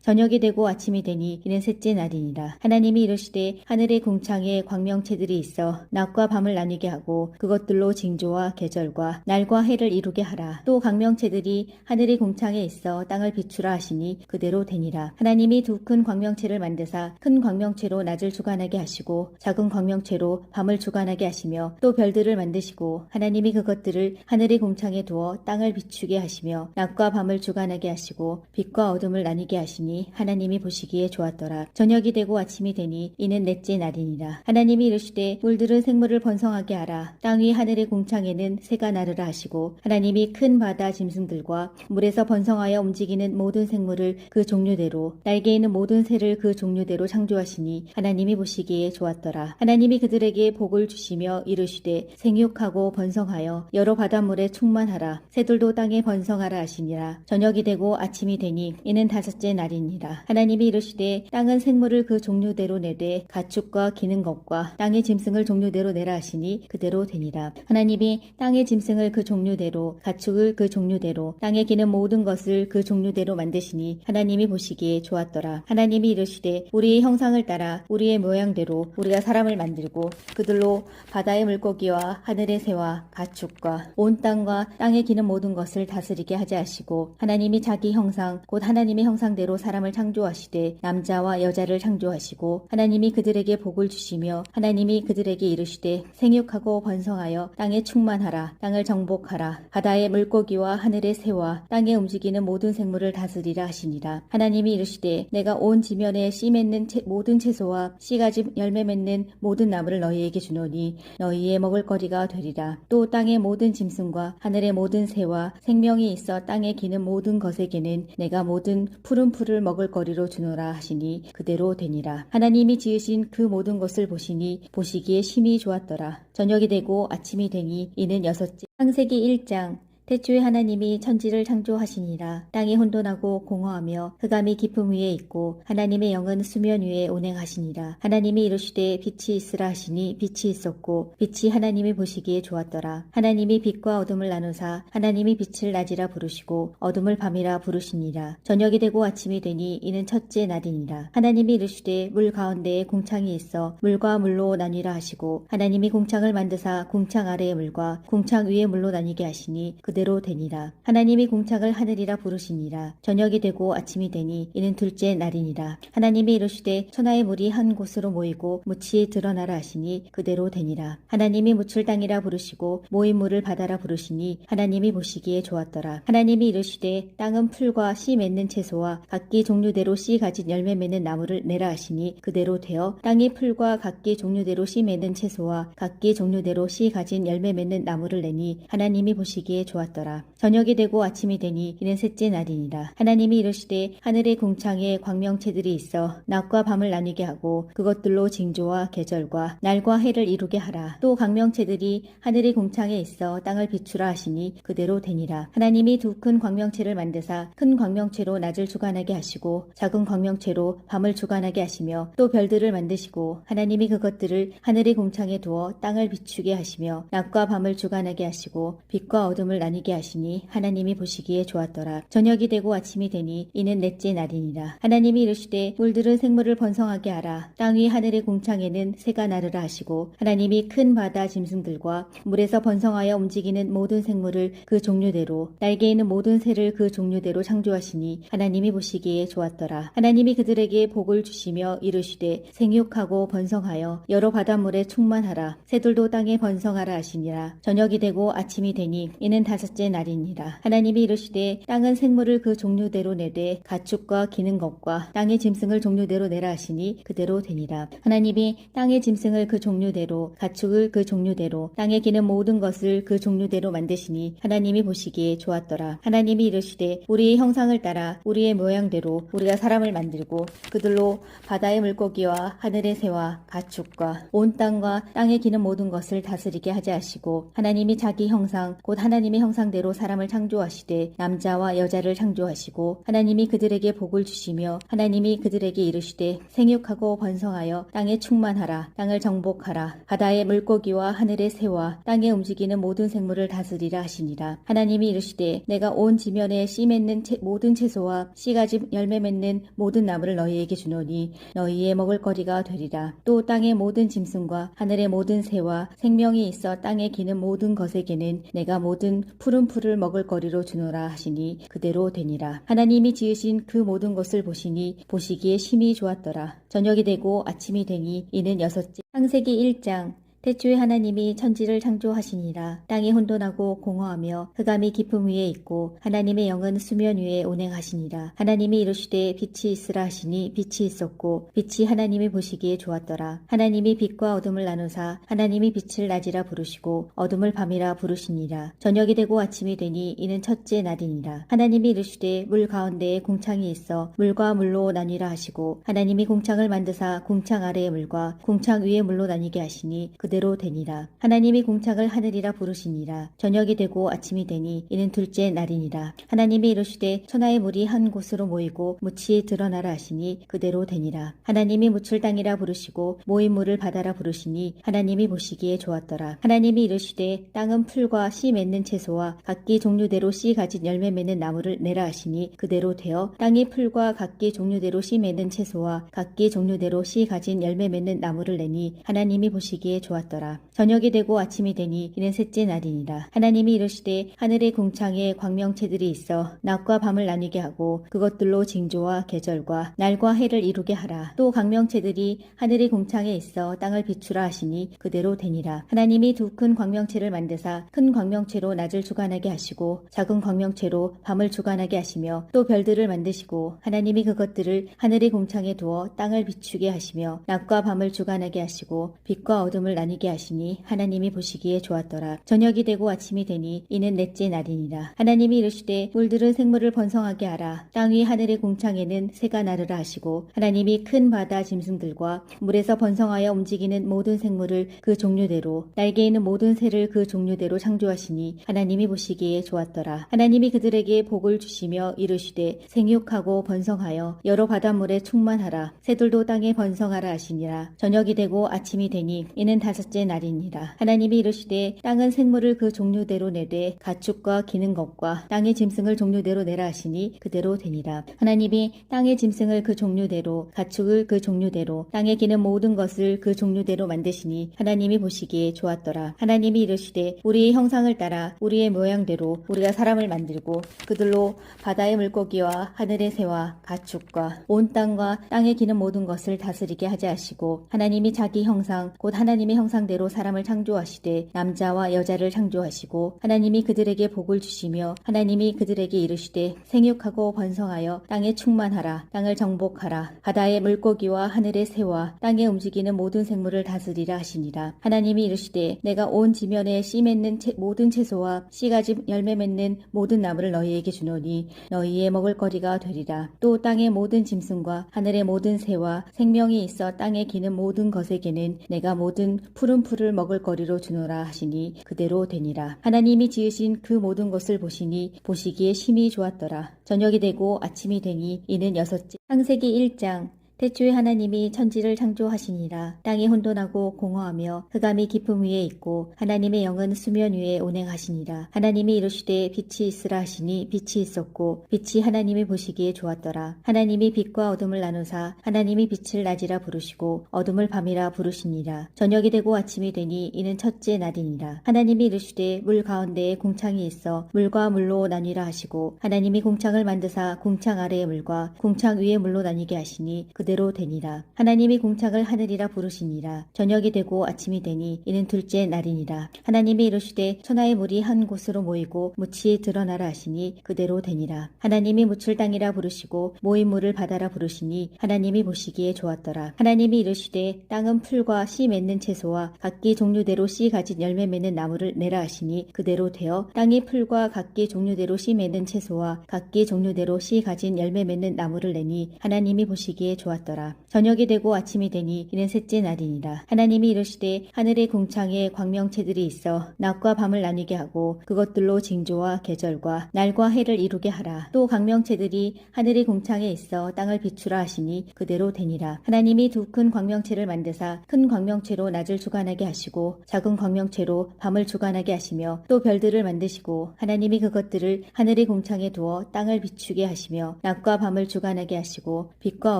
저녁이 되고 아침이 되니 이는 셋째 날이니라. 하나님이 이르시되 하늘의 궁창에 광명체들이 있어 낮과 밤을 나뉘게 하고 그것들로 징조와 계절과 날과 해를 이루게 하라. 또 광명체들이 하늘의 궁창에 있어 땅을 비추라 하시니 그대로 되니라. 하나님이 두 큰 광명체를 만드사 큰 광명체로 낮을 주관하게 하시고 작은 광명체로 밤을 주관하게 하시며 또 별들을 만드시고 하나님이 그것들을 하늘의 궁창에 두어 땅을 비추게 하시며 낮과 밤을 주관하게 하시고 빛과 어둠을 나뉘게 나뉘게 하시니 하나님이 보시기에 좋았더라. 저녁이 되고 아침이 되니 이는 넷째 날이니라. 하나님이 이르시되 물들은 생물을 번성하게 하라. 땅 위 하늘의 공창에는 새가 나르라 하시고 하나님이 큰 바다 짐승들과 물에서 번성하여 움직이는 모든 생물을 그 종류대로 날개 있는 모든 새를 그 종류대로 창조하시니 하나님이 보시기에 좋았더라. 하나님이 그들에게 복을 주시며 이르시되 생육하고 번성하여 여러 바닷물에 충만하라. 새들도 땅에 번성하라 하시니라. 저녁이 되고 아침이 되니 이는 다섯째 날이니라. 하나님이 이르시되 땅은 생물을 그 종류대로 내되 가축과 기는 것과 땅의 짐승을 종류대로 내라 하시니 그대로 되니라. 하나님이 땅의 짐승을 그 종류대로 가축을 그 종류대로 땅에 기는 모든 것을 그 종류대로 만드시니 하나님이 보시기에 좋았더라. 하나님이 이르시되 우리의 형상을 따라 우리의 모양대로 우리가 사람을 만들고 그들로 바다의 물고기와 하늘의 새와 가축과 온 땅과 땅에 기는 모든 것을 다스리게 하자 하시고 하나님이 자기 형상 곧 하나님의 형상대로 사람을 창조하시되 남자와 여자를 창조하시고 하나님이 그들에게 복을 주시며 하나님이 그들에게 이르시되 생육하고 번성하여 땅에 충만하라. 땅을 정복하라. 바다의 물고기와 하늘의 새와 땅에 움직이는 모든 생물을 다스리라 하시니라. 하나님이 이르시되 내가 온 지면에 씨 맺는 모든 채소와 씨가지 열매 맺는 모든 나무를 너희에게 주노니 너희의 먹을거리가 되리라. 또 땅의 모든 짐승과 하늘의 모든 새와 생명이 있어 땅에 기는 모든 것에게는 내가 모든 푸른 풀을 먹을거리로 주노라 하시니 그대로 되니라. 하나님이 지으신 그 모든 것을 보시니 보시기에 심히 좋았더라. 저녁이 되고 아침이 되니 이는 여섯째. 창세기 1장. 태초에 하나님이 천지를 창조하시니라. 땅이 혼돈하고 공허하며 흑암이 깊음 위에 있고 하나님의 영은 수면 위에 운행하시니라. 하나님이 이르시되 빛이 있으라 하시니 빛이 있었고 빛이 하나님이 보시기에 좋았더라. 하나님이 빛과 어둠을 나누사 하나님이 빛을 낮이라 부르시고 어둠을 밤이라 부르시니라. 저녁이 되고 아침이 되니 이는 첫째 날이니라. 하나님이 이르시되 물 가운데에 공창이 있어 물과 물로 나뉘라 하시고 하나님이 공창을 만드사 공창 아래의 물과 공창 위의 물로 나뉘게 하시니 그대로 되니라. 하나님이 공창을 하늘이라 부르시니라. 저녁이 되고 아침이 되니 이는 둘째 날이니라. 하나님이 이르시되 천하의 물이 한 곳으로 모이고 묻이 드러나라 하시니 그대로 되니라. 하나님이 묻을 땅이라 부르시고 모인 물을 바다라 부르시니 하나님이 보시기에 좋았더라. 하나님이 이르시되 땅은 풀과 씨 맺는 채소와 각기 종류대로 씨 가진 열매 맺는 나무를 내라 하시니 그대로 되어 땅이 풀과 각기 종류대로 씨 맺는 채소와 각기 종류대로 씨 가진 열매 맺는 나무를 내니 하나님이 보시기에 좋았더라. 저녁이 되고 아침이 되니 이는 셋째 날이니라. 하나님이 이르시되 하늘의 공창에 광명체들이 있어 낮과 밤을 나뉘게 하고 그것들로 징조와 계절과 날과 해를 이루게 하라. 또 광명체들이 하늘의 공창에 있어 땅을 비추라 하시니 그대로 되니라. 하나님이 두 큰 광명체를 만드사 큰 광명체로 낮을 주관하게 하시고 작은 광명체로 밤을 주관하게 하시며 또 별들을 만드시고 하나님이 그것들을 하늘의 공창에 두어 땅을 비추게 하시며 낮과 밤을 주관하게 하시고 빛과 어둠을 나뉘게 하시니 하나님이 보시기에 좋았더라. 저녁이 되고 아침이 되니 이는 넷째 날이니라. 하나님이 이르시되 물들은 생물을 번성하게 하라. 땅 위 하늘의 공창에는 새가 나르라 하시고 하나님이 큰 바다 짐승들과 물에서 번성하여 움직이는 모든 생물을 그 종류대로 날개 있는 모든 새를 그 종류대로 창조하시니 하나님이 보시기에 좋았더라. 하나님이 그들에게 복을 주시며 이르시되 생육하고 번성하여 여러 바닷물에 충만하라. 새들도 땅에 번성하라 하시니라. 저녁이 되고 아침이 되니 이는 다섯째 날이니라. 하나님이 이르시되 땅은 생물을 그 종류대로 내되 가축과 기는 것과 땅의 짐승을 종류대로 내라 하시니 그대로 되니라. 하나님이 땅의 짐승을 그 종류대로 가축을 그 종류대로 땅에 기는 모든 것을 그 종류대로 만드시니 하나님이 보시기에 좋았더라. 하나님이 이르시되 우리의 형상을 따라 우리의 모양대로 우리가 사람을 만들고 그들로 바다의 물고기와 하늘의 새와 가축과 온 땅과 땅에 기는 모든 것을 다스리게 하자 하시고 하나님이 자기 형상 곧 하나님의 형상대로 사람을 창조하시되 남자와 여자를 창조하시고 하나님이 그들에게 복을 주시며 하나님이 그들에게 이르시되 생육하고 번성하여 땅에 충만하라. 땅을 정복하라. 바다의 물고기와 하늘의 새와 땅에 움직이는 모든 생물을 다스리라 하시니라. 하나님이 이르시되 내가 온 지면에 씨 맺는 모든 채소와 씨가지 열매 맺는 모든 나무를 너희에게 주노니 너희의 먹을거리가 되리라. 또 땅의 모든 짐승과 하늘의 모든 새와 생명이 있어 땅에 기는 모든 것에게는 내가 모든 푸른 풀을 먹을거리로 주노라 하시니 그대로 되니라. 하나님이 지으신 그 모든 것을 보시니 보시기에 심히 좋았더라. 저녁이 되고 아침이 되니 이는 여섯째. 창세기 1장. 태초에 하나님이 천지를 창조하시니라. 땅이 혼돈하고 공허하며 흑암이 깊음 위에 있고 하나님의 영은 수면 위에 운행하시니라. 하나님이 이르시되 빛이 있으라 하시니 빛이 있었고 빛이 하나님이 보시기에 좋았더라. 하나님이 빛과 어둠을 나누사 하나님이 빛을 낮이라 부르시고 어둠을 밤이라 부르시니라. 저녁이 되고 아침이 되니 이는 첫째 날이니라. 하나님이 이르시되 물 가운데에 궁창이 있어 물과 물로 나뉘라 하시고 하나님이 궁창을 만드사 궁창 아래의 물과 궁창 위의 물로 나뉘게 하시니 그대로 되니라. 하나님이 궁창을 하늘이라 부르시니라. 저녁이 되고 아침이 되니 이는 둘째 날이니라. 하나님이 이르시되 천하의 물이 한 곳으로 모이고 묻이 드러나라 하시니 그대로 되니라. 하나님이 묻을 땅이라 부르시고 모인 물을 바다라 부르시니 하나님이 보시기에 좋았더라. 하나님이 이르시되 땅은 풀과 씨 맺는 채소와 각기 종류대로 씨 가진 열매 맺는 나무를 내라 하시니 그대로 되어 땅이 풀과 각기 종류대로 씨 맺는 채소와 각기 종류대로 씨 가진 열매 맺는 나무를 내니 하나님이 보시기에 좋았더라. 저녁이 되고 아침이 되니 이는 셋째 날이니라. 하나님이 이르시되 하늘의 궁창에 광명체들이 있어 낮과 밤을 나뉘게 하고 그것들로 징조와 계절과 날과 해를 이루게 하라. 또 광명체들이 하늘의 궁창에 있어 땅을 비추라 하시니 그대로 되니라. 하나님이 두 큰 광명체를 만드사 큰 광명체로 낮을 주관하게 하시고 작은 광명체로 밤을 주관하게 하시며 또 별들을 만드시고 하나님이 그것들을 하늘의 궁창에 두어 땅을 비추게 하시며 낮과 밤을 주관하게 하시고 빛과 어둠을 나뉘게 하시니 하나님이 보시기에 좋았더라. 저녁이 되고 아침이 되니 이는 넷째 날이니라. 하나님이 이르시되 물들은 생물을 번성하게 하라. 땅 위 하늘의 궁창에는 새가 나르라 하시고 하나님이 큰 바다 짐승들과 물에서 번성하여 움직이는 모든 생물을 그 종류대로 날개 있는 모든 새를 그 종류대로 창조하시니 하나님이 보시기에 좋았더라. 하나님이 그들에게 복을 주시며 이르시되 생육하고 번성하여 여러 바닷물에 충만하라. 새들도 땅에 번성하라 하시니라. 저녁이 되고 아침이 되니 이는 다섯째 날이니라. 하나님이 이르시되 땅은 생물을 그 종류대로 내되 가축과 기는 것과 땅의 짐승을 종류대로 내라 하시니 그대로 되니라. 하나님이 땅의 짐승을 그 종류대로 가축을 그 종류대로 땅에 기는 모든 것을 그 종류대로 만드시니 하나님이 보시기에 좋았더라. 하나님이 이르시되 우리의 형상을 따라 우리의 모양대로 우리가 사람을 만들고 그들로 바다의 물고기와 하늘의 새와 가축과 온 땅과 땅에 기는 모든 것을 다스리게 하자 하시고 하나님이 자기 형상 곧 하나님의 형상대로 사람을 창조하시되 남자와 여자를 창조하시고 하나님이 그들에게 복을 주시며 하나님이 그들에게 이르시되 생육하고 번성하여 땅에 충만하라. 땅을 정복하라. 바다의 물고기와 하늘의 새와 땅에 움직이는 모든 생물을 다스리라 하시니라. 하나님이 이르시되 내가 온 지면에 씨 맺는 모든 채소와 씨 가진 열매 맺는 모든 나무를 너희에게 주노니 너희의 먹을거리가 되리라. 또 땅의 모든 짐승과 하늘의 모든 새와 생명이 있어 땅에 기는 모든 것에게는 내가 모든 푸른 풀을 먹을거리로 주노라 하시니 그대로 되니라. 하나님이 지으신 그 모든 것을 보시니 보시기에 심히 좋았더라. 저녁이 되고 아침이 되니 이는 여섯째. 창세기 1장. 태초에 하나님이 천지를 창조하시니라. 땅이 혼돈하고 공허하며 흑암이 깊음 위에 있고 하나님의 영은 수면 위에 운행하시니라. 하나님이 이르시되 빛이 있으라 하시니 빛이 있었고 빛이 하나님이 보시기에 좋았더라. 하나님이 빛과 어둠을 나누사 하나님이 빛을 낮이라 부르시고 어둠을 밤이라 부르시니라. 저녁이 되고 아침이 되니 이는 첫째 날이니라. 하나님이 이르시되 물 가운데에 궁창이 있어 물과 물로 나뉘라 하시고 하나님이 궁창을 만드사 궁창 아래의 물과 궁창 위의 물로 나뉘게 하시니 그대로 되니라. 하나님이 궁창을 하늘이라 부르시니라. 저녁이 되고 아침이 되니 이는 둘째 날이니라. 하나님이 이르시되 천하의 물이 한 곳으로 모이고 묻이 드러나라 하시니 그대로 되니라. 하나님이 묻을 땅이라 부르시고 모인 물을 바다라 부르시니 하나님이 보시기에 좋았더라. 하나님이 이르시되 땅은 풀과 씨 맺는 채소와 각기 종류대로 씨 가진 열매 맺는 나무를 내라 하시니 그대로 되어 땅이 풀과 각기 종류대로 씨 맺는 채소와 각기 종류대로 씨 가진 열매 맺는 나무를 내니 하나님이 보시기에 좋았더라. 저녁이 되고 아침이 되니 이는 셋째 날이니라. 하나님이 이르시되 하늘의 궁창에 광명체들이 있어 낮과 밤을 나뉘게 하고 그것들로 징조와 계절과 날과 해를 이루게 하라. 또 광명체들이 하늘의 궁창에 있어 땅을 비추라 하시니 그대로 되니라. 하나님이 두 큰 광명체를 만드사 큰 광명체로 낮을 주관하게 하시고 작은 광명체로 밤을 주관하게 하시며 또 별들을 만드시고 하나님이 그것들을 하늘의 궁창에 두어 땅을 비추게 하시며 낮과 밤을 주관하게 하시고 빛과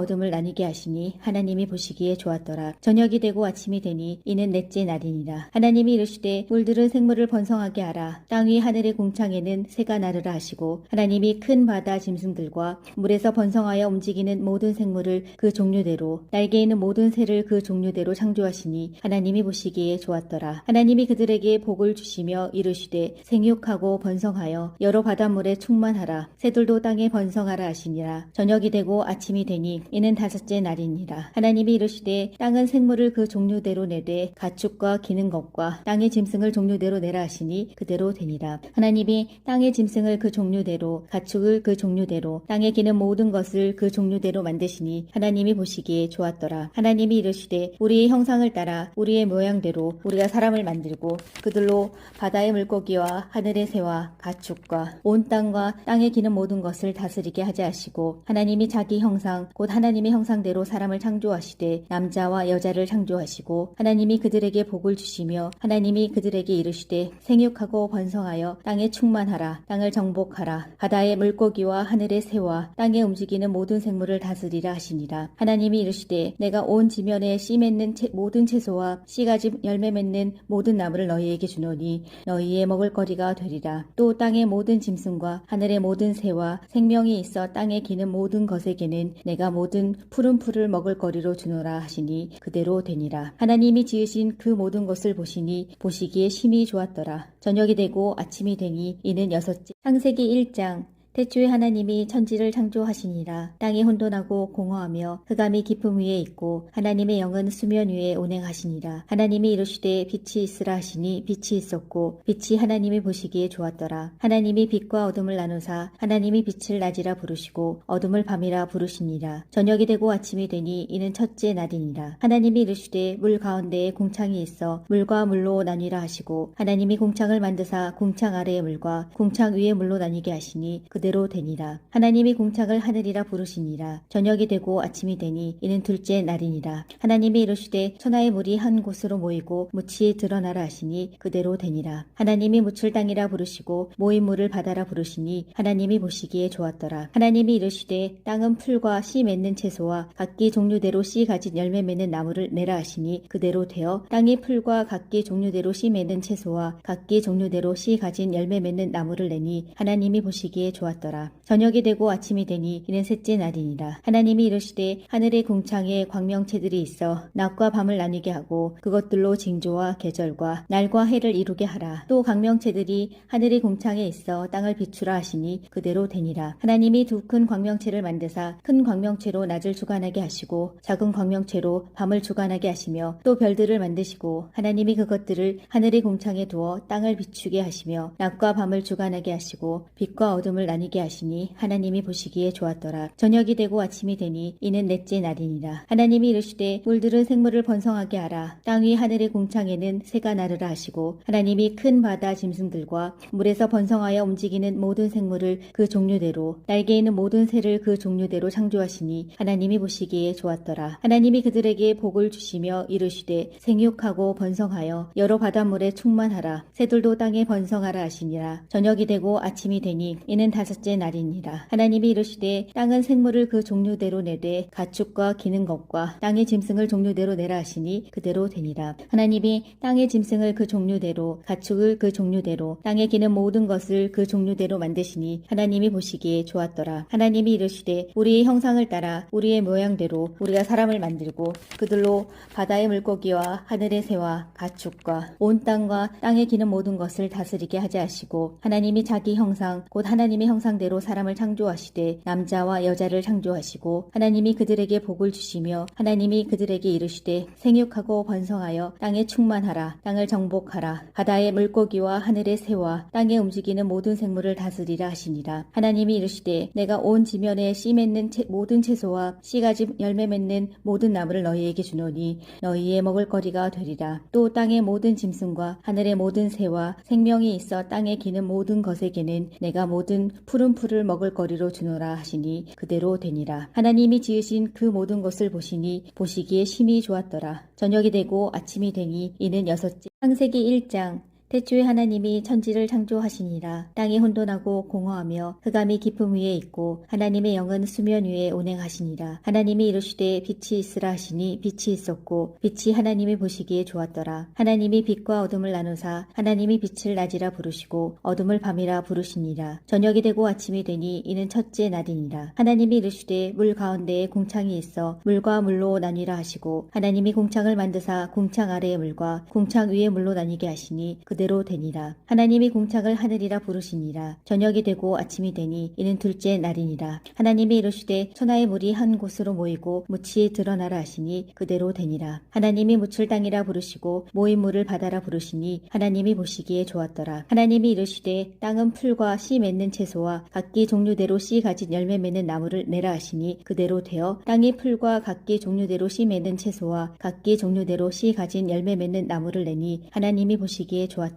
어둠을 나뉘게 나뉘게 하시니 하나님이 보시기에 좋았더라. 저녁이 되고 아침이 되니 이는 넷째 날이니라. 하나님이 이르시되 물들은 생물을 번성하게 하라. 땅 위 하늘의 궁창에는 새가 나르라 하시고 하나님이 큰 바다 짐승들과 물에서 번성하여 움직이는 모든 생물을 그 종류대로 날개 있는 모든 새를 그 종류대로 창조하시니 하나님이 보시기에 좋았더라. 하나님이 그들에게 복을 주시며 이르시되 생육하고 번성하여 여러 바닷물에 충만하라. 새들도 땅에 번성하라 하시니라. 저녁이 되고 아침이 되니 이는 다섯째 날이니라. 하나님이 이르시되 땅은 생물을 그 종류대로 내되 가축과 기는 것과 땅의 짐승을 종류대로 내라 하시니 그대로 되니라. 하나님이 땅의 짐승을 그 종류대로 가축을 그 종류대로 땅에 기는 모든 것을 그 종류대로 만드시니 하나님이 보시기에 좋았더라. 하나님이 이르시되 우리의 형상을 따라 우리의 모양대로 우리가 사람을 만들고 그들로 바다의 물고기와 하늘의 새와 가축과 온 땅과 땅에 기는 모든 것을 다스리게 하자 하시고 하나님이 자기 형상 곧 하나님의 형상대로 사람을 창조하시되 남자와 여자를 창조하시고 하나님이 그들에게 복을 주시며 하나님이 그들에게 이르시되 생육하고 번성하여 땅에 충만하라. 땅을 정복하라. 바다의 물고기와 하늘의 새와 땅에 움직이는 모든 생물을 다스리라 하시니라. 하나님이 이르시되 내가 온 지면에 씨 맺는 모든 채소와 씨가지 열매 맺는 모든 나무를 너희에게 주노니 너희의 먹을 거리가 되리라. 또 땅의 모든 짐승과 하늘의 모든 새와 생명이 있어 땅에 기는 모든 것에게는 내가 모든 푸른 풀을 먹을 거리로 주노라 하시니 그대로 되니라. 하나님이 지으신 그 모든 것을 보시니 보시기에 심히 좋았더라. 저녁이 되고 아침이 되니 이는 여섯째. 창세기 1장. 태초에 하나님이 천지를 창조하시니라. 땅이 혼돈하고 공허하며 흑암이 깊음 위에 있고 하나님의 영은 수면 위에 운행하시니라. 하나님이 이르시되 빛이 있으라 하시니 빛이 있었고 빛이 하나님이 보시기에 좋았더라. 하나님이 빛과 어둠을 나누사 하나님이 빛을 낮이라 부르시고 어둠을 밤이라 부르시니라. 저녁이 되고 아침이 되니 이는 첫째 날이니라. 하나님이 이르시되 물 가운데에 궁창이 있어 물과 물로 나뉘라 하시고 하나님이 궁창을 만드사 궁창 아래의 물과 궁창 위의 물로 나뉘게 하시니 그대로 되니라. 하나님이 궁창을 하늘이라 부르시니라. 저녁이 되고 아침이 되니 이는 둘째 날이니라. 하나님이 이르시되 천하의 물이 한 곳으로 모이고 묻이 드러나라 하시니 그대로 되니라. 하나님이 묻을 땅이라 부르시고 모인 물을 바다라 부르시니 하나님이 보시기에 좋았더라. 하나님이 이르시되 땅은 풀과 씨 맺는 채소와 각기 종류대로 씨 가진 열매 맺는 나무를 내라 하시니 그대로 되어 땅이 풀과 각기 종류대로 씨 맺는 채소와 각기 종류대로 씨 가진 열매 맺는 나무를 내니 하나님이 보시기에 좋았더라. 저녁이 되고 아침이 되니 이는 셋째 날이니라. 하나님이 이르시되 하늘의 궁창에 광명체들이 있어 낮과 밤을 나뉘게 하고 그것들로 징조와 계절과 날과 해를 이루게 하라. 또 광명체들이 하늘의 궁창에 있어 땅을 비추라 하시니 그대로 되니라. 하나님이 두 큰 광명체를 만드사 큰 광명체로 낮을 주관하게 하시고 작은 광명체로 밤을 주관하게 하시며 또 별들을 만드시고 하나님이 그것들을 하늘의 궁창에 두어 땅을 비추게 하시며 낮과 밤을 주관하게 하시고 빛과 어둠을 나뉘게 하시니 하나님이 보시기에 좋았더라. 저녁이 되고 아침이 되니 이는 넷째 날이니라. 하나님이 이르시되 물들은 생물을 번성하게 하라. 땅 위 하늘의 궁창에는 새가 나르라 하시고 하나님이 큰 바다 짐승들과 물에서 번성하여 움직이는 모든 생물을 그 종류대로 날개 있는 모든 새를 그 종류대로 창조하시니 하나님이 보시기에 좋았더라. 하나님이 그들에게 복을 주시며 이르시되 생육하고 번성하여 여러 바닷물에 충만하라. 새들도 땅에 번성하라 하시니라. 저녁이 되고 아침이 되니 이는 다섯째 날이니라. 하나님이 이르시되 땅은 생물을 그 종류대로 내되 가축과 기는 것과 땅의 짐승을 종류대로 내라 하시니 그대로 되니라. 하나님이 땅의 짐승을 그 종류대로 가축을 그 종류대로 땅에 기는 모든 것을 그 종류대로 만드시니 하나님이 보시기에 좋았더라. 하나님이 이르시되 우리의 형상을 따라 우리의 모양대로 우리가 사람을 만들고 그들로 바다의 물고기와 하늘의 새와 가축과 온 땅과 땅에 기는 모든 것을 다스리게 하자 하시고 하나님이 자기 형상 곧 하나님의 형상대로 사람을 창조하시되 남자와 여자를 창조하시고 하나님이 그들에게 복을 주시며 하나님이 그들에게 이르시되 생육하고 번성하여 땅에 충만하라. 땅을 정복하라. 바다의 물고기와 하늘의 새와 땅에 움직이는 모든 생물을 다스리라 하시니라. 하나님이 이르시되 내가 온 지면에 씨 맺는 모든 채소와 씨가지 열매 맺는 모든 나무를 너희에게 주노니 너희의 먹을 거리가 되리라. 또 땅의 모든 짐승과 하늘의 모든 새와 생명이 있어 땅에 기는 모든 것에게는 내가 모든 푸른 풀을 먹을 거리로 주노라 하시니 그대로 되니라. 하나님이 지으신 그 모든 것을 보시니 보시기에 심히 좋았더라. 저녁이 되고 아침이 되니 이는 여섯째. 창세기 1장. 태초에 하나님이 천지를 창조하시니라. 땅이 혼돈하고 공허하며 흑암이 깊음 위에 있고 하나님의 영은 수면 위에 운행하시니라. 하나님이 이르시되 빛이 있으라 하시니 빛이 있었고 빛이 하나님이 보시기에 좋았더라. 하나님이 빛과 어둠을 나누사 하나님이 빛을 낮이라 부르시고 어둠을 밤이라 부르시니라. 저녁이 되고 아침이 되니 이는 첫째 날이니라. 하나님이 이르시되 물 가운데에 궁창이 있어 물과 물로 나뉘라 하시고 하나님이 궁창을 만드사 궁창 아래의 물과 궁창 위의 물로 나뉘게 하시니 그대로 되니라. 하나님이 궁창을 하늘이라 부르시니라. 저녁이 되고 아침이 되니 이는 둘째 날이니라. 하나님이 이르시되 천하의 물이 한 곳으로 모이고 묻이 드러나라 하시니 그대로 되니라. 하나님이 묻을 땅이라 부르시고 모인 물을 바다라 부르시니 하나님이 보시기에 좋았더라. 하나님이 이르시되 땅은 풀과 씨 맺는 채소와 각기 종류대로 씨 가진 열매 맺는 나무를 내라 하시니 그대로 되어 땅이 풀과 각기 종류대로 씨 맺는 채소와 각기 종류대로 씨 가진 열매 맺는 나무를 내니 하나님이 보시기에 좋았더라.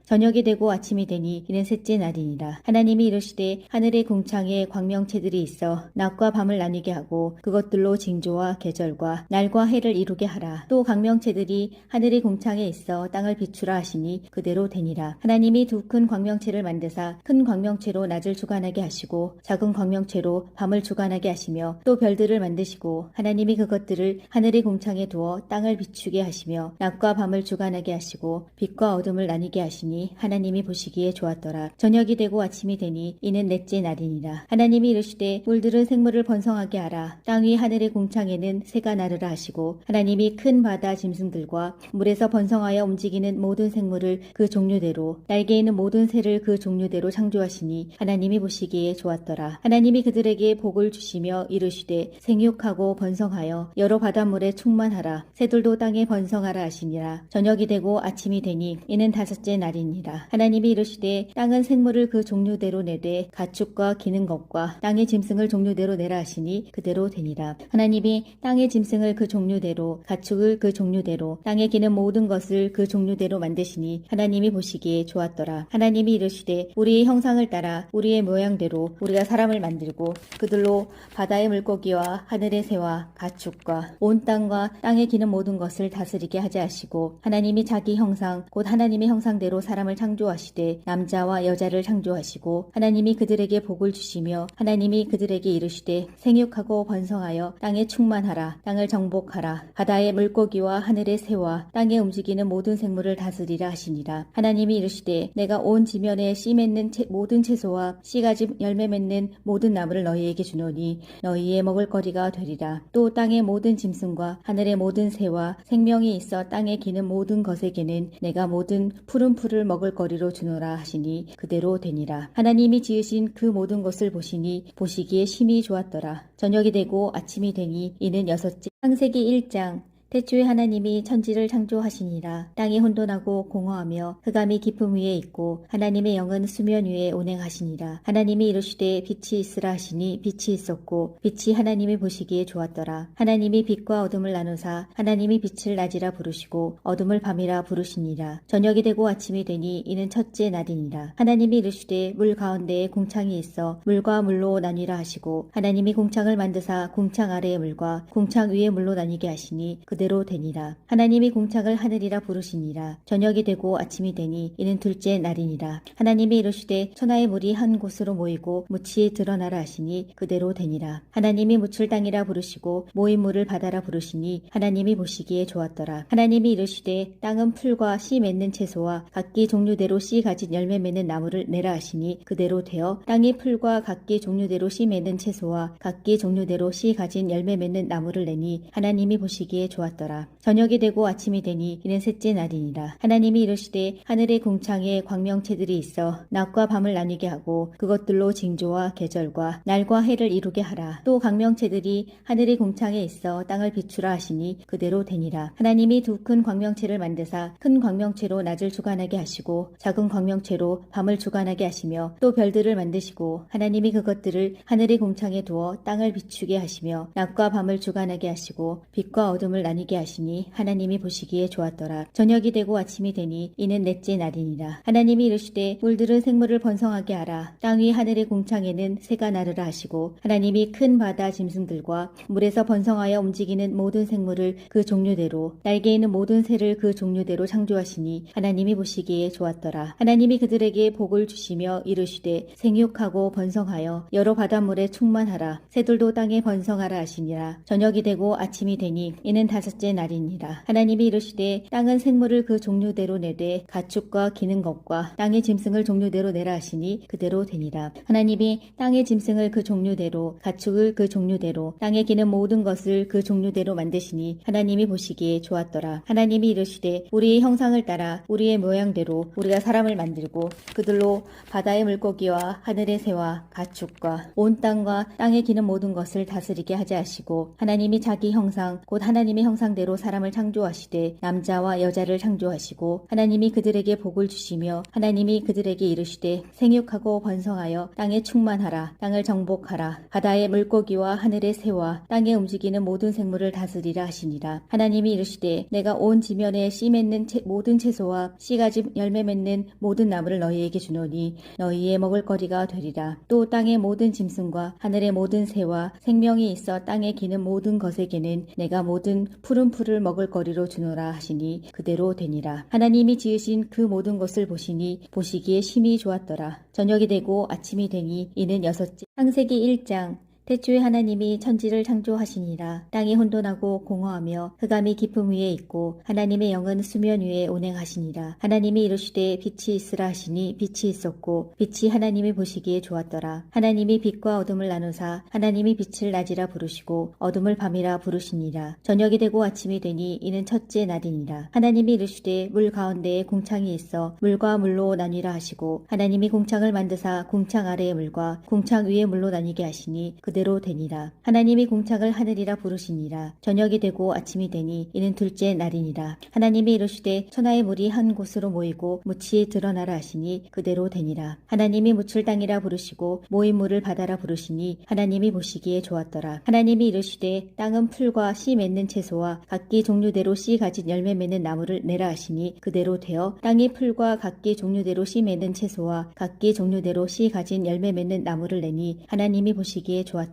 저녁이 되고 아침이 되니 이는 셋째 날이니라. 하나님이 이르시되 하늘의 궁창에 광명체들이 있어 낮과 밤을 나뉘게 하고 그것들로 징조와 계절과 날과 해를 이루게 하라. 또 광명체들이 하늘의 궁창에 있어 땅을 비추라 하시니 그대로 되니라. 하나님이 두 큰 광명체를 만드사 큰 광명체로 낮을 주관하게 하시고 작은 광명체로 밤을 주관하게 하시며 또 별들을 만드시고 하나님이 그것들을 하늘의 궁창에 두어 땅을 비추게 하시며 낮과 밤을 주관하게 하시고 빛과 어둠을 나뉘게 하시니 하나님이 보시기에 좋았더라. 저녁이 되고 아침이 되니 이는 넷째 날이니라. 하나님이 이르시되 물들은 생물을 번성하게 하라. 땅 위 하늘의 궁창에는 새가 나르라 하시고 하나님이 큰 바다 짐승들과 물에서 번성하여 움직이는 모든 생물을 그 종류대로 날개 있는 모든 새를 그 종류대로 창조하시니 하나님이 보시기에 좋았더라. 하나님이 그들에게 복을 주시며 이르시되 생육하고 번성하여 여러 바닷물에 충만하라. 새들도 땅에 번성하라 하시니라. 저녁이 되고 아침이 되니 이는 다섯째 날이니라. 하나님이 이르시되 땅은 생물을 그 종류대로 내되 가축과 기는 것과 땅의 짐승을 종류대로 내라 하시니 그대로 되니라. 하나님이 땅의 짐승을 그 종류대로 가축을 그 종류대로 땅에 기는 모든 것을 그 종류대로 만드시니 하나님이 보시기에 좋았더라. 하나님이 이르시되 우리의 형상을 따라 우리의 모양대로 우리가 사람을 만들고 그들로 바다의 물고기와 하늘의 새와 가축과 온 땅과 땅에 기는 모든 것을 다스리게 하자 하시고 하나님이 자기 형상 곧 하나님의 형상대로 사람을 창조하시되 남자와 여자를 창조하시고 하나님이 그들에게 복을 주시며 하나님이 그들에게 이르시되 생육하고 번성하여 땅에 충만하라. 땅을 정복하라. 바다의 물고기와 하늘의 새와 땅에 움직이는 모든 생물을 다스리라 하시니라. 하나님이 이르시되 내가 온 지면에 씨 맺는 모든 채소와 씨 가진 열매 맺는 모든 나무를 너희에게 주노니 너희의 먹을거리가 되리라. 또 땅의 모든 짐승과 하늘의 모든 새와 생명이 있어 땅에 기는 모든 것에게는 내가 모든 푸른 풀을 먹을거리로 주노라 하시니 그대로 되니라. 하나님이 지으신 그 모든 것을 보시니 보시기에 심히 좋았더라. 저녁이 되고 아침이 되니 이는 여섯째. 창세기 1장. 태초에 하나님이 천지를 창조하시니라. 땅이 혼돈하고 공허하며 흑암이 깊음 위에 있고 하나님의 영은 수면 위에 운행하시니라. 하나님이 이르시되 빛이 있으라 하시니 빛이 있었고 빛이 하나님이 보시기에 좋았더라. 하나님이 빛과 어둠을 나누사 하나님이 빛을 낮이라 부르시고 어둠을 밤이라 부르시니라. 저녁이 되고 아침이 되니 이는 첫째 날이니라. 하나님이 이르시되 물 가운데에 궁창이 있어 물과 물로 나뉘라 하시고 하나님이 궁창을 만드사 궁창 아래의 물과 궁창 위의 물로 나뉘게 하시니 그대로 되니라. 하나님이 궁창을 하늘이라 부르시니라. 저녁이 되고 아침이 되니 이는 둘째 날이니라. 하나님이 이르시되 천하의 물이 한 곳으로 모이고 묻이 드러나라 하시니 그대로 되니라. 하나님이 묻을 땅이라 부르시고 모인 물을 바다라 부르시니 하나님이 보시기에 좋았더라. 하나님이 이르시되 땅은 풀과 씨 맺는 채소와 각기 종류대로 씨 가진 열매 맺는 나무를 내라 하시니 그대로 되어 땅이 풀과 각기 종류대로 씨 맺는 채소와 각기 종류대로 씨 가진 열매 맺는 나무를 내니 하나님이 보시기에 좋았더라. 저녁이 되고 아침이 되니 이는 셋째 날이니라. 하나님이 이르시되 하늘의 궁창에 광명체들이 있어 낮과 밤을 나뉘게 하고 그것들로 징조와 계절과 날과 해를 이루게 하라. 또 광명체들이 하늘의 궁창에 있어 땅을 비추라 하시니 그대로 되니라. 하나님이 두 큰 광명체를 만드사 큰 광명체로 낮을 주관하게 하시고 작은 광명체로 밤을 주관하게 하시며 또 별들을 만드시고 하나님이 그것들을 하늘의 궁창에 두어 땅을 비추게 하시며 낮과 밤을 주관하게 하시고 빛과 어둠을 나뉘게 하시니 하나님이 보시기에 좋았더라. 저녁이 되고 아침이 되니 이는 넷째 날이니라. 하나님이 이르시되 물들은 생물을 번성하게 하라. 땅 위 하늘의 공창에는 새가 나르라 하시고 하나님이 큰 바다 짐승들과 물에서 번성하여 움직이는 모든 생물을 그 종류대로 날개 있는 모든 새를 그 종류대로 창조하시니 하나님이 보시기에 좋았더라. 하나님이 그들에게 복을 주시며 이르시되 생육하고 번성하여 여러 바닷물에 충만하라. 새들도 땅에 번성하라 하시니라. 저녁이 되고 아침이 되니 이는 다섯째 날이니라. 하나님이 이르시되 땅은 생물을 그 종류대로 내되 가축과 기는 것과 땅의 짐승을 종류대로 내라 하시니 그대로 되니라. 하나님이 땅의 짐승을 그 종류대로 가축을 그 종류대로 땅에 기는 모든 것을 그 종류대로 만드시니 하나님이 보시기에 좋았더라. 하나님이 이르시되 우리의 형상을 따라 우리의 모양대로 우리가 사람을 만들고 그들로 바다의 물고기와 하늘의 새와 가축과 온 땅과 땅에 기는 모든 것을 다스리게 하지 하시고 하나님이 자기 형상 곧 하나님의 형상대로 사람을 창조하시되 남자와 여자를 창조하시고 하나님이 그들에게 복을 주시며 하나님이 그들에게 이르시되 생육하고 번성하여 땅에 충만하라. 땅을 정복하라. 바다의 물고기와 하늘의 새와 땅에 움직이는 모든 생물을 다스리라 하시니라. 하나님이 이르시되 내가 온 지면에 씨 맺는 모든 채소와 씨가지 열매 맺는 모든 나무를 너희에게 주노니 너희의 먹을거리가 되리라. 또 땅의 모든 짐승과 하늘의 모든 새와 생명이 있어 땅에 기는 모든 것에게는 내가 모든 푸른 풀을 먹을거리로 주노라 하시니 그대로 되니라. 하나님이 지으신 그 모든 것을 보시니 보시기에 심히 좋았더라. 저녁이 되고 아침이 되니 이는 여섯째. 창세기 1장. 태초에 하나님이 천지를 창조하시니라. 땅이 혼돈하고 공허하며 흑암이 깊음 위에 있고 하나님의 영은 수면 위에 운행하시니라. 하나님이 이르시되 빛이 있으라 하시니 빛이 있었고 빛이 하나님이 보시기에 좋았더라. 하나님이 빛과 어둠을 나누사 하나님이 빛을 낮이라 부르시고 어둠을 밤이라 부르시니라. 저녁이 되고 아침이 되니 이는 첫째 날이니라. 하나님이 이르시되 물 가운데에 공창이 있어 물과 물로 나뉘라 하시고 하나님이 공창을 만드사 공창 아래의 물과 공창 위의 물로 나뉘게 하시니 그대로 되니라. 하나님이 공창을 하늘이라 부르시니라. 저녁이 되고 아침이 되니 이는 둘째 날이니라. 하나님이 이르시되 천하의 물이 한 곳으로 모이고 묻이 드러나라 하시니 그대로 되니라. 하나님이 묻을 땅이라 부르시고 모인 물을 바다라 부르시니 하나님이 보시기에 좋았더라. 하나님이 이르시되 땅은 풀과 씨 맺는 채소와 각기 종류대로 씨 가진 열매 맺는 나무를 내라 하시니 그대로 되어 땅이 풀과 각기 종류대로 씨 맺는 채소와 각기 종류대로 씨 가진 열매 맺는 나무를 내니 하나님이 보시기에 좋았더라.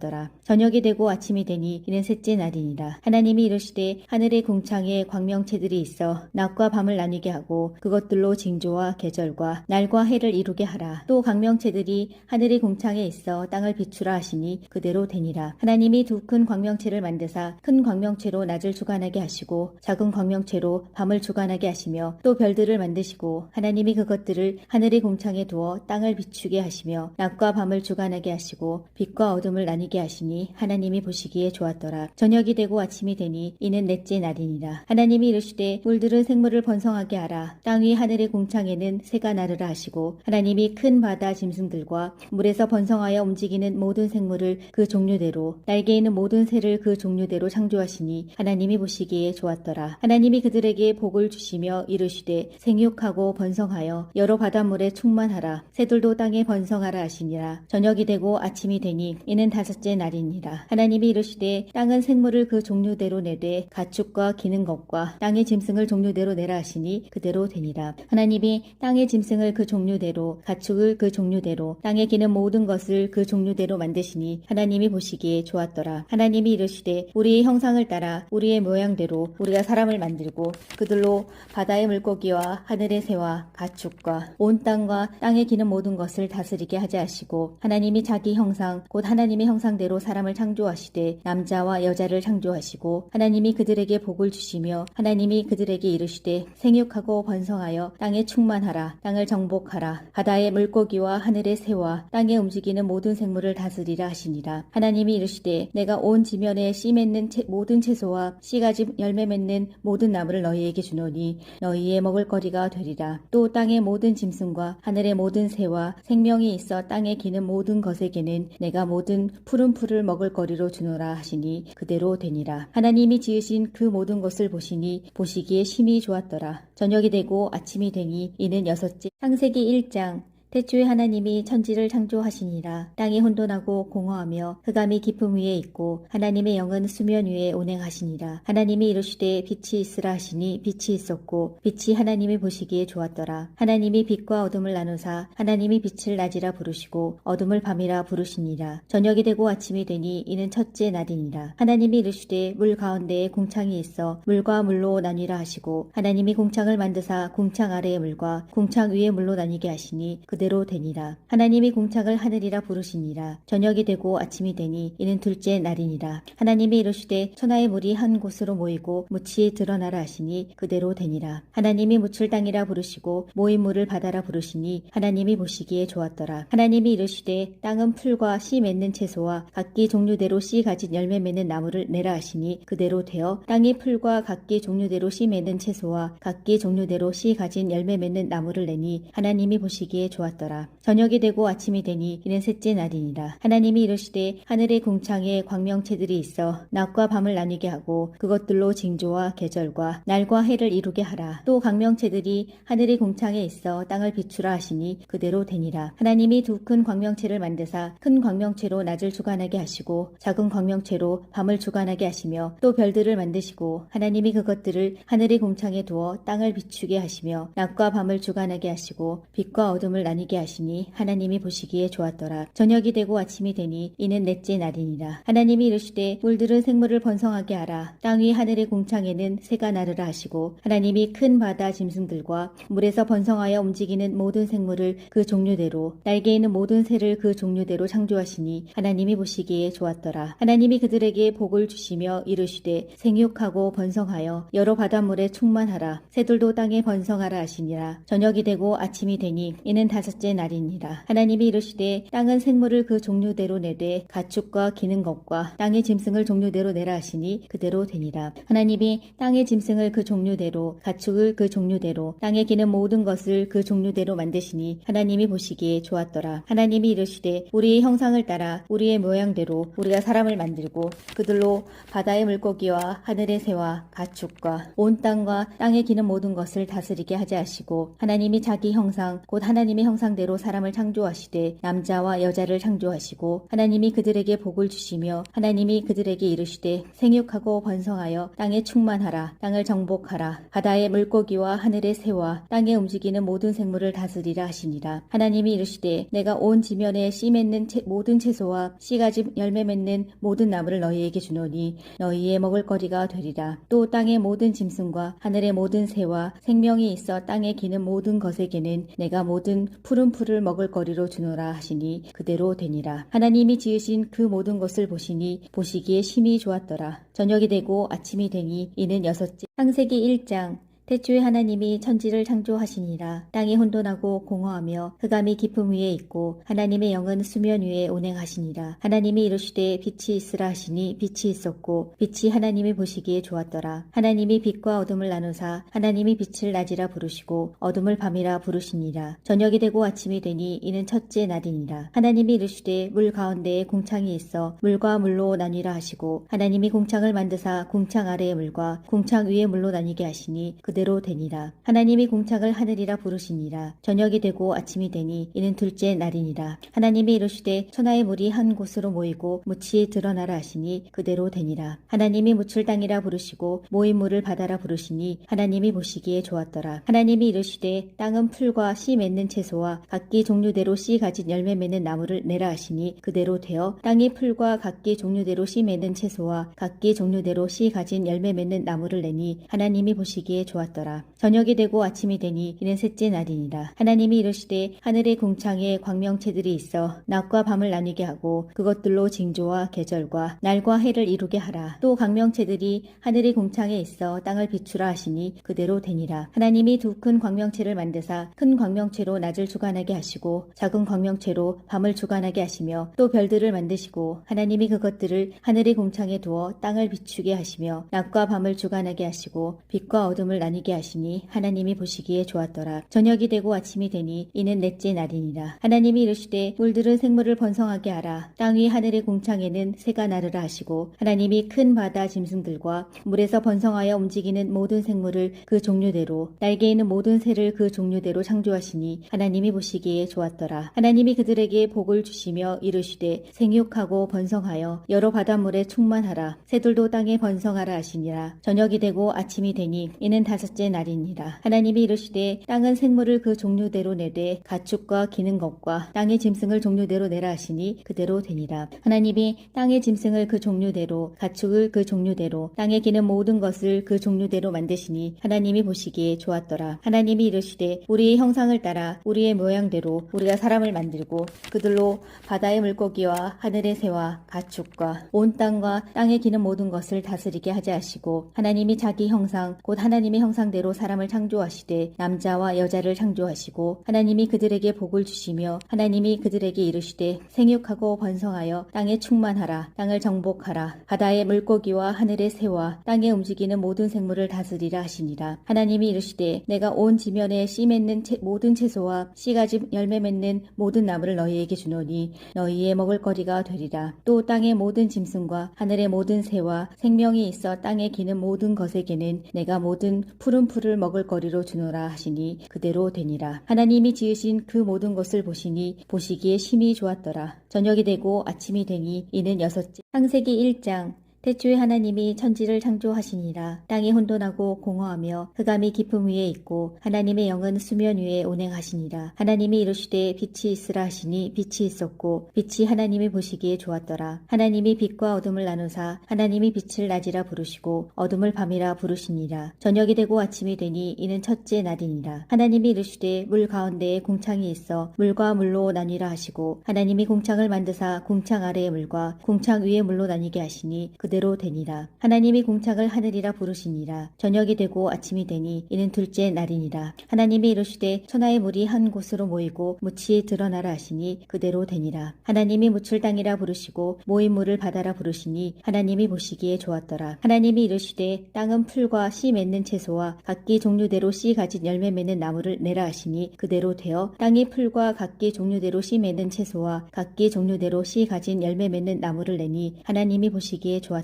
저녁이 되고 아침이 되니 이는 셋째 날이니라. 하나님이 이르시되 하늘의 공창에 광명체들이 있어 낮과 밤을 나뉘게 하고 그것들로 징조와 계절과 날과 해를 이루게 하라. 또 광명체들이 하늘의 공창에 있어 땅을 비추라 하시니 그대로 되니라. 하나님이 두 큰 광명체를 만드사 큰 광명체로 낮을 주관하게 하시고 작은 광명체로 밤을 주관하게 하시며 또 별들을 만드시고 하나님이 그것들을 하늘의 공창에 두어 땅을 비추게 하시며 낮과 밤을 주관하게 하시고 빛과 어둠을 나뉘게 하시니 하나님이 보시기에 좋았더라. 저녁이 되고 아침이 되니 이는 넷째 날이니라. 하나님이 이르시되 물들은 생물을 번성하게 하라. 땅 위 하늘의 공창에는 새가 나르라 하시고 하나님이 큰 바다 짐승들과 물에서 번성하여 움직이는 모든 생물을 그 종류대로 날개 있는 모든 새를 그 종류대로 창조하시니 하나님이 보시기에 좋았더라. 하나님이 그들에게 복을 주시며 이르시되 생육하고 번성하여 여러 바닷물에 충만하라. 새들도 땅에 번성하라 하시니라. 저녁이 되고 아침이 되니 이는 다섯째 날이니라. 하나님이 이르시되 땅은 생물을 그 종류대로 내되 가축과 기는 것과 땅의 짐승을 종류대로 내라 하시니 그대로 되니라. 하나님이 땅의 짐승을 그 종류대로 가축을 그 종류대로 땅에 기는 모든 것을 그 종류대로 만드시니 하나님이 보시기에 좋았더라. 하나님이 이르시되 우리의 형상을 따라 우리의 모양대로 우리가 사람을 만들고 그들로 바다의 물고기와 하늘의 새와 가축과 온 땅과 땅에 기는 모든 것을 다스리게 하지 하시고 하나님이 자기 형상 곧 하나님의 형상대로 사람을 창조하시되 남자와 여자를 창조하시고 하나님이 그들에게 복을 주시며 하나님이 그들에게 이르시되 생육하고 번성하여 땅에 충만하라. 땅을 정복하라. 바다의 물고기와 하늘의 새와 땅에 움직이는 모든 생물을 다스리라 하시니라. 하나님이 이르시되 내가 온 지면에 씨 맺는 모든 채소와 씨가지 열매 맺는 모든 나무를 너희에게 주노니 너희의 먹을거리가 되리라. 또 땅의 모든 짐승과 하늘의 모든 새와 생명이 있어 땅에 기는 모든 것에게는 내가 모든 푸른 풀을 먹을거리로 주노라 하시니 그대로 되니라. 하나님이 지으신 그 모든 것을 보시니 보시기에 심히 좋았더라. 저녁이 되고 아침이 되니 이는 여섯째. 창세기 1장. 태초에 하나님이 천지를 창조하시니라. 땅이 혼돈하고 공허하며 흑암이 깊음 위에 있고 하나님의 영은 수면 위에 운행하시니라. 하나님이 이르시되 빛이 있으라 하시니 빛이 있었고 빛이 하나님이 보시기에 좋았더라. 하나님이 빛과 어둠을 나누사 하나님이 빛을 낮이라 부르시고 어둠을 밤이라 부르시니라. 저녁이 되고 아침이 되니 이는 첫째 날이니라. 하나님이 이르시되 물 가운데에 궁창이 있어 물과 물로 나뉘라 하시고 하나님이 궁창을 만드사 궁창 아래의 물과 궁창 위의 물로 나뉘게 하시니 그대로 되니라. 하나님이 궁창을 하늘이라 부르시니라. 저녁이 되고 아침이 되니 이는 둘째 날이니라. 하나님이 이르시되 천하의 물이 한 곳으로 모이고 묻이 드러나라 하시니 그대로 되니라. 하나님이 묻을 땅이라 부르시고 모인 물을 바다라 부르시니 하나님이 보시기에 좋았더라. 하나님이 이르시되 땅은 풀과 씨 맺는 채소와 각기 종류대로 씨 가진 열매 맺는 나무를 내라 하시니 그대로 되어 땅이 풀과 각기 종류대로 씨 맺는 채소와 각기 종류대로 씨 가진 열매 맺는 나무를 내니 하나님이 보시기에 좋았더라. 저녁이 되고 아침이 되니 이는 셋째 날이니라. 하나님이 이르시되 하늘의 궁창에 광명체들이 있어 낮과 밤을 나뉘게 하고 그것들로 징조와 계절과 날과 해를 이루게 하라. 또 광명체들이 하늘의 궁창에 있어 땅을 비추라 하시니 그대로 되니라. 하나님이 두 큰 광명체를 만드사 큰 광명체로 낮을 주관하게 하시고 작은 광명체로 밤을 주관하게 하시며 또 별들을 만드시고 하나님이 그것들을 하늘의 궁창에 두어 땅을 비추게 하시며 낮과 밤을 주관하게 하시고 빛과 어둠을 나뉘게 하시니 하나님이 보시기에 좋았더라. 저녁이 되고 아침이 되니 이는 넷째 날이니라. 하나님이 이르시되 물들은 생물을 번성하게 하라. 땅 위 하늘의 궁창에는 새가 나르라 하시고 하나님이 큰 바다 짐승들과 물에서 번성하여 움직이는 모든 생물을 그 종류대로 날개 있는 모든 새를 그 종류대로 창조하시니 하나님이 보시기에 좋았더라. 하나님이 그들에게 복을 주시며 이르시되 생육하고 번성하여 여러 바닷물에 충만하라. 새들도 땅에 번성하라 하시니라. 저녁이 되고 아침이 되니 이는 다섯째 날이니라. 하나님이 이르시되 땅은 생물을 그 종류대로 내되 가축과 기는 것과 땅의 짐승을 종류대로 내라 하시니 그대로 되니라. 하나님이 땅의 짐승을 그 종류대로 가축을 그 종류대로 땅에 기는 모든 것을 그 종류대로 만드시니 하나님이 보시기에 좋았더라. 하나님이 이르시되 우리의 형상을 따라 우리의 모양대로 우리가 사람을 만들고 그들로 바다의 물고기와 하늘의 새와 가축과 온 땅과 땅에 기는 모든 것을 다스리게 하자 하시고 하나님이 자기 형상 곧 하나님의 형상대로 사람을 창조하시되 남자와 여자를 창조하시고 하나님이 그들에게 복을 주시며 하나님이 그들에게 이르시되 생육하고 번성하여 땅에 충만하라. 땅을 정복하라. 바다의 물고기와 하늘의 새와 땅에 움직이는 모든 생물을 다스리라 하시니라. 하나님이 이르시되 내가 온 지면에 씨 맺는 모든 채소와 씨 가진 열매 맺는 모든 나무를 너희에게 주노니 너희의 먹을거리가 되리라. 또 땅의 모든 짐승과 하늘의 모든 새와 생명이 있어 땅에 기는 모든 것에게는 내가 모든 푸른 풀을 먹을거리로 주노라 하시니 그대로 되니라. 하나님이 지으신 그 모든 것을 보시니 보시기에 심히 좋았더라. 저녁이 되고 아침이 되니 이는 여섯째. 창세기 1장. 태초에 하나님이 천지를 창조하시니라. 땅이 혼돈하고 공허하며 흑암이 깊음 위에 있고 하나님의 영은 수면 위에 운행하시니라. 하나님이 이르시되 빛이 있으라 하시니 빛이 있었고 빛이 하나님이 보시기에 좋았더라. 하나님이 빛과 어둠을 나누사 하나님이 빛을 낮이라 부르시고 어둠을 밤이라 부르시니라. 저녁이 되고 아침이 되니 이는 첫째 날이니라. 하나님이 이르시되 물 가운데에 궁창이 있어 물과 물로 나뉘라 하시고 하나님이 궁창을 만드사 궁창 아래의 물과 궁창 위의 물로 나뉘게 하시니 그대로 되니라. 하나님이 궁창을 하늘이라 부르시니라. 저녁이 되고 아침이 되니 이는 둘째 날이니라. 하나님이 이르시되 천하의 물이 한 곳으로 모이고 묻이 드러나라 하시니 그대로 되니라. 하나님이 묻을 땅이라 부르시고 모인 물을 바다라 부르시니 하나님이 보시기에 좋았더라. 하나님이 이르시되 땅은 풀과 씨 맺는 채소와 각기 종류대로 씨 가진 열매 맺는 나무를 내라 하시니 그대로 되어 땅이 풀과 각기 종류대로 씨 맺는 채소와 각기 종류대로 씨 가진 열매 맺는 나무를 내니 하나님이 보시기에 좋았더라. 저녁이 되고 아침이 되니 이는 셋째 날이니라. 하나님이 이르시되 하늘의 궁창에 광명체들이 있어 낮과 밤을 나뉘게 하고 그것들로 징조와 계절과 날과 해를 이루게 하라. 또 광명체들이 하늘의 궁창에 있어 땅을 비추라 하시니 그대로 되니라. 하나님이 두 큰 광명체를 만드사 큰 광명체로 낮을 주관하게 하시고 작은 광명체로 밤을 주관하게 하시며 또 별들을 만드시고 하나님이 그것들을 하늘의 궁창에 두어 땅을 비추게 하시며 낮과 밤을 주관하게 하시고 빛과 어둠을 나뉘게 하시니 하나님이 보시기에 좋았더라. 저녁이 되고 아침이 되니 이는 넷째 날이니라. 하나님이 이르시되 물들은 생물을 번성하게 하라. 땅 위 하늘의 궁창에는 새가 나르라 하시고 하나님이 큰 바다 짐승들과 물에서 번성하여 움직이는 모든 생물을 그 종류대로 날개 있는 모든 새를 그 종류대로 창조하시니 하나님이 보시기에 좋았더라. 하나님이 그들에게 복을 주시며 이르시되 생육하고 번성하여 여러 바닷물에 충만하라. 새들도 땅에 번성하라 하시니라. 저녁이 되고 아침이 되니 이는 다섯째 날이니라. 하나님이 이르시되 땅은 생물을 그 종류대로 내되 가축과 기는 것과 땅의 짐승을 종류대로 내라 하시니 그대로 되니라. 하나님이 땅의 짐승을 그 종류대로 가축을 그 종류대로 땅에 기는 모든 것을 그 종류대로 만드시니 하나님이 보시기에 좋았더라. 하나님이 이르시되 우리의 형상을 따라 우리의 모양대로 우리가 사람을 만들고 그들로 바다의 물고기와 하늘의 새와 가축과 온 땅과 땅에 기는 모든 것을 다스리게 하자 하시고 하나님이 자기 형상 곧 하나님의 형상대로 사람을 창조하시되 남자와 여자를 창조하시고 하나님이 그들에게 복을 주시며 하나님이 그들에게 이르시되 생육하고 번성하여 땅에 충만하라. 땅을 정복하라. 바다의 물고기와 하늘의 새와 땅에 움직이는 모든 생물을 다스리라 하시니라. 하나님이 이르시되 내가 온 지면에 씨 맺는 모든 채소와 씨가지 열매 맺는 모든 나무를 너희에게 주노니 너희의 먹을거리가 되리라. 또 땅의 모든 짐승과 하늘의 모든 새와 생명이 있어 땅에 기는 모든 것에게는 내가 모든 푸른 풀을 먹을거리로 주노라 하시니 그대로 되니라. 하나님이 지으신 그 모든 것을 보시니 보시기에 심히 좋았더라. 저녁이 되고 아침이 되니 이는 여섯째. 창세기 1장. 태초에 하나님이 천지를 창조하시니라. 땅이 혼돈하고 공허하며 흑암이 깊음 위에 있고 하나님의 영은 수면 위에 운행하시니라. 하나님이 이르시되 빛이 있으라 하시니 빛이 있었고 빛이 하나님이 보시기에 좋았더라. 하나님이 빛과 어둠을 나누사 하나님이 빛을 낮이라 부르시고 어둠을 밤이라 부르시니라. 저녁이 되고 아침이 되니 이는 첫째 날이니라. 하나님이 이르시되 물 가운데에 궁창이 있어 물과 물로 나뉘라 하시고 하나님이 궁창을 만드사 궁창 아래의 물과 궁창 위의 물로 나뉘게 하시니 그대로 되니라. 하나님이 궁창을 하늘이라 부르시니라. 저녁이 되고 아침이 되니 이는 둘째 날이니라. 하나님이 이르시되 천하의 물이 한 곳으로 모이고 무치에 드러나라 하시니 그대로 되니라. 하나님이 묻을 땅이라 부르시고 모인 물을 바다라 부르시니 하나님이 보시기에 좋았더라. 하나님이 이르시되 땅은 풀과 씨 맺는 채소와 각기 종류대로 씨 가진 열매 맺는 나무를 내라 하시니 그대로 되어 땅이 풀과 각기 종류대로 씨 맺는 채소와 각기 종류대로 씨 가진 열매 맺는 나무를 내니 하나님이 보시기에 좋았더라.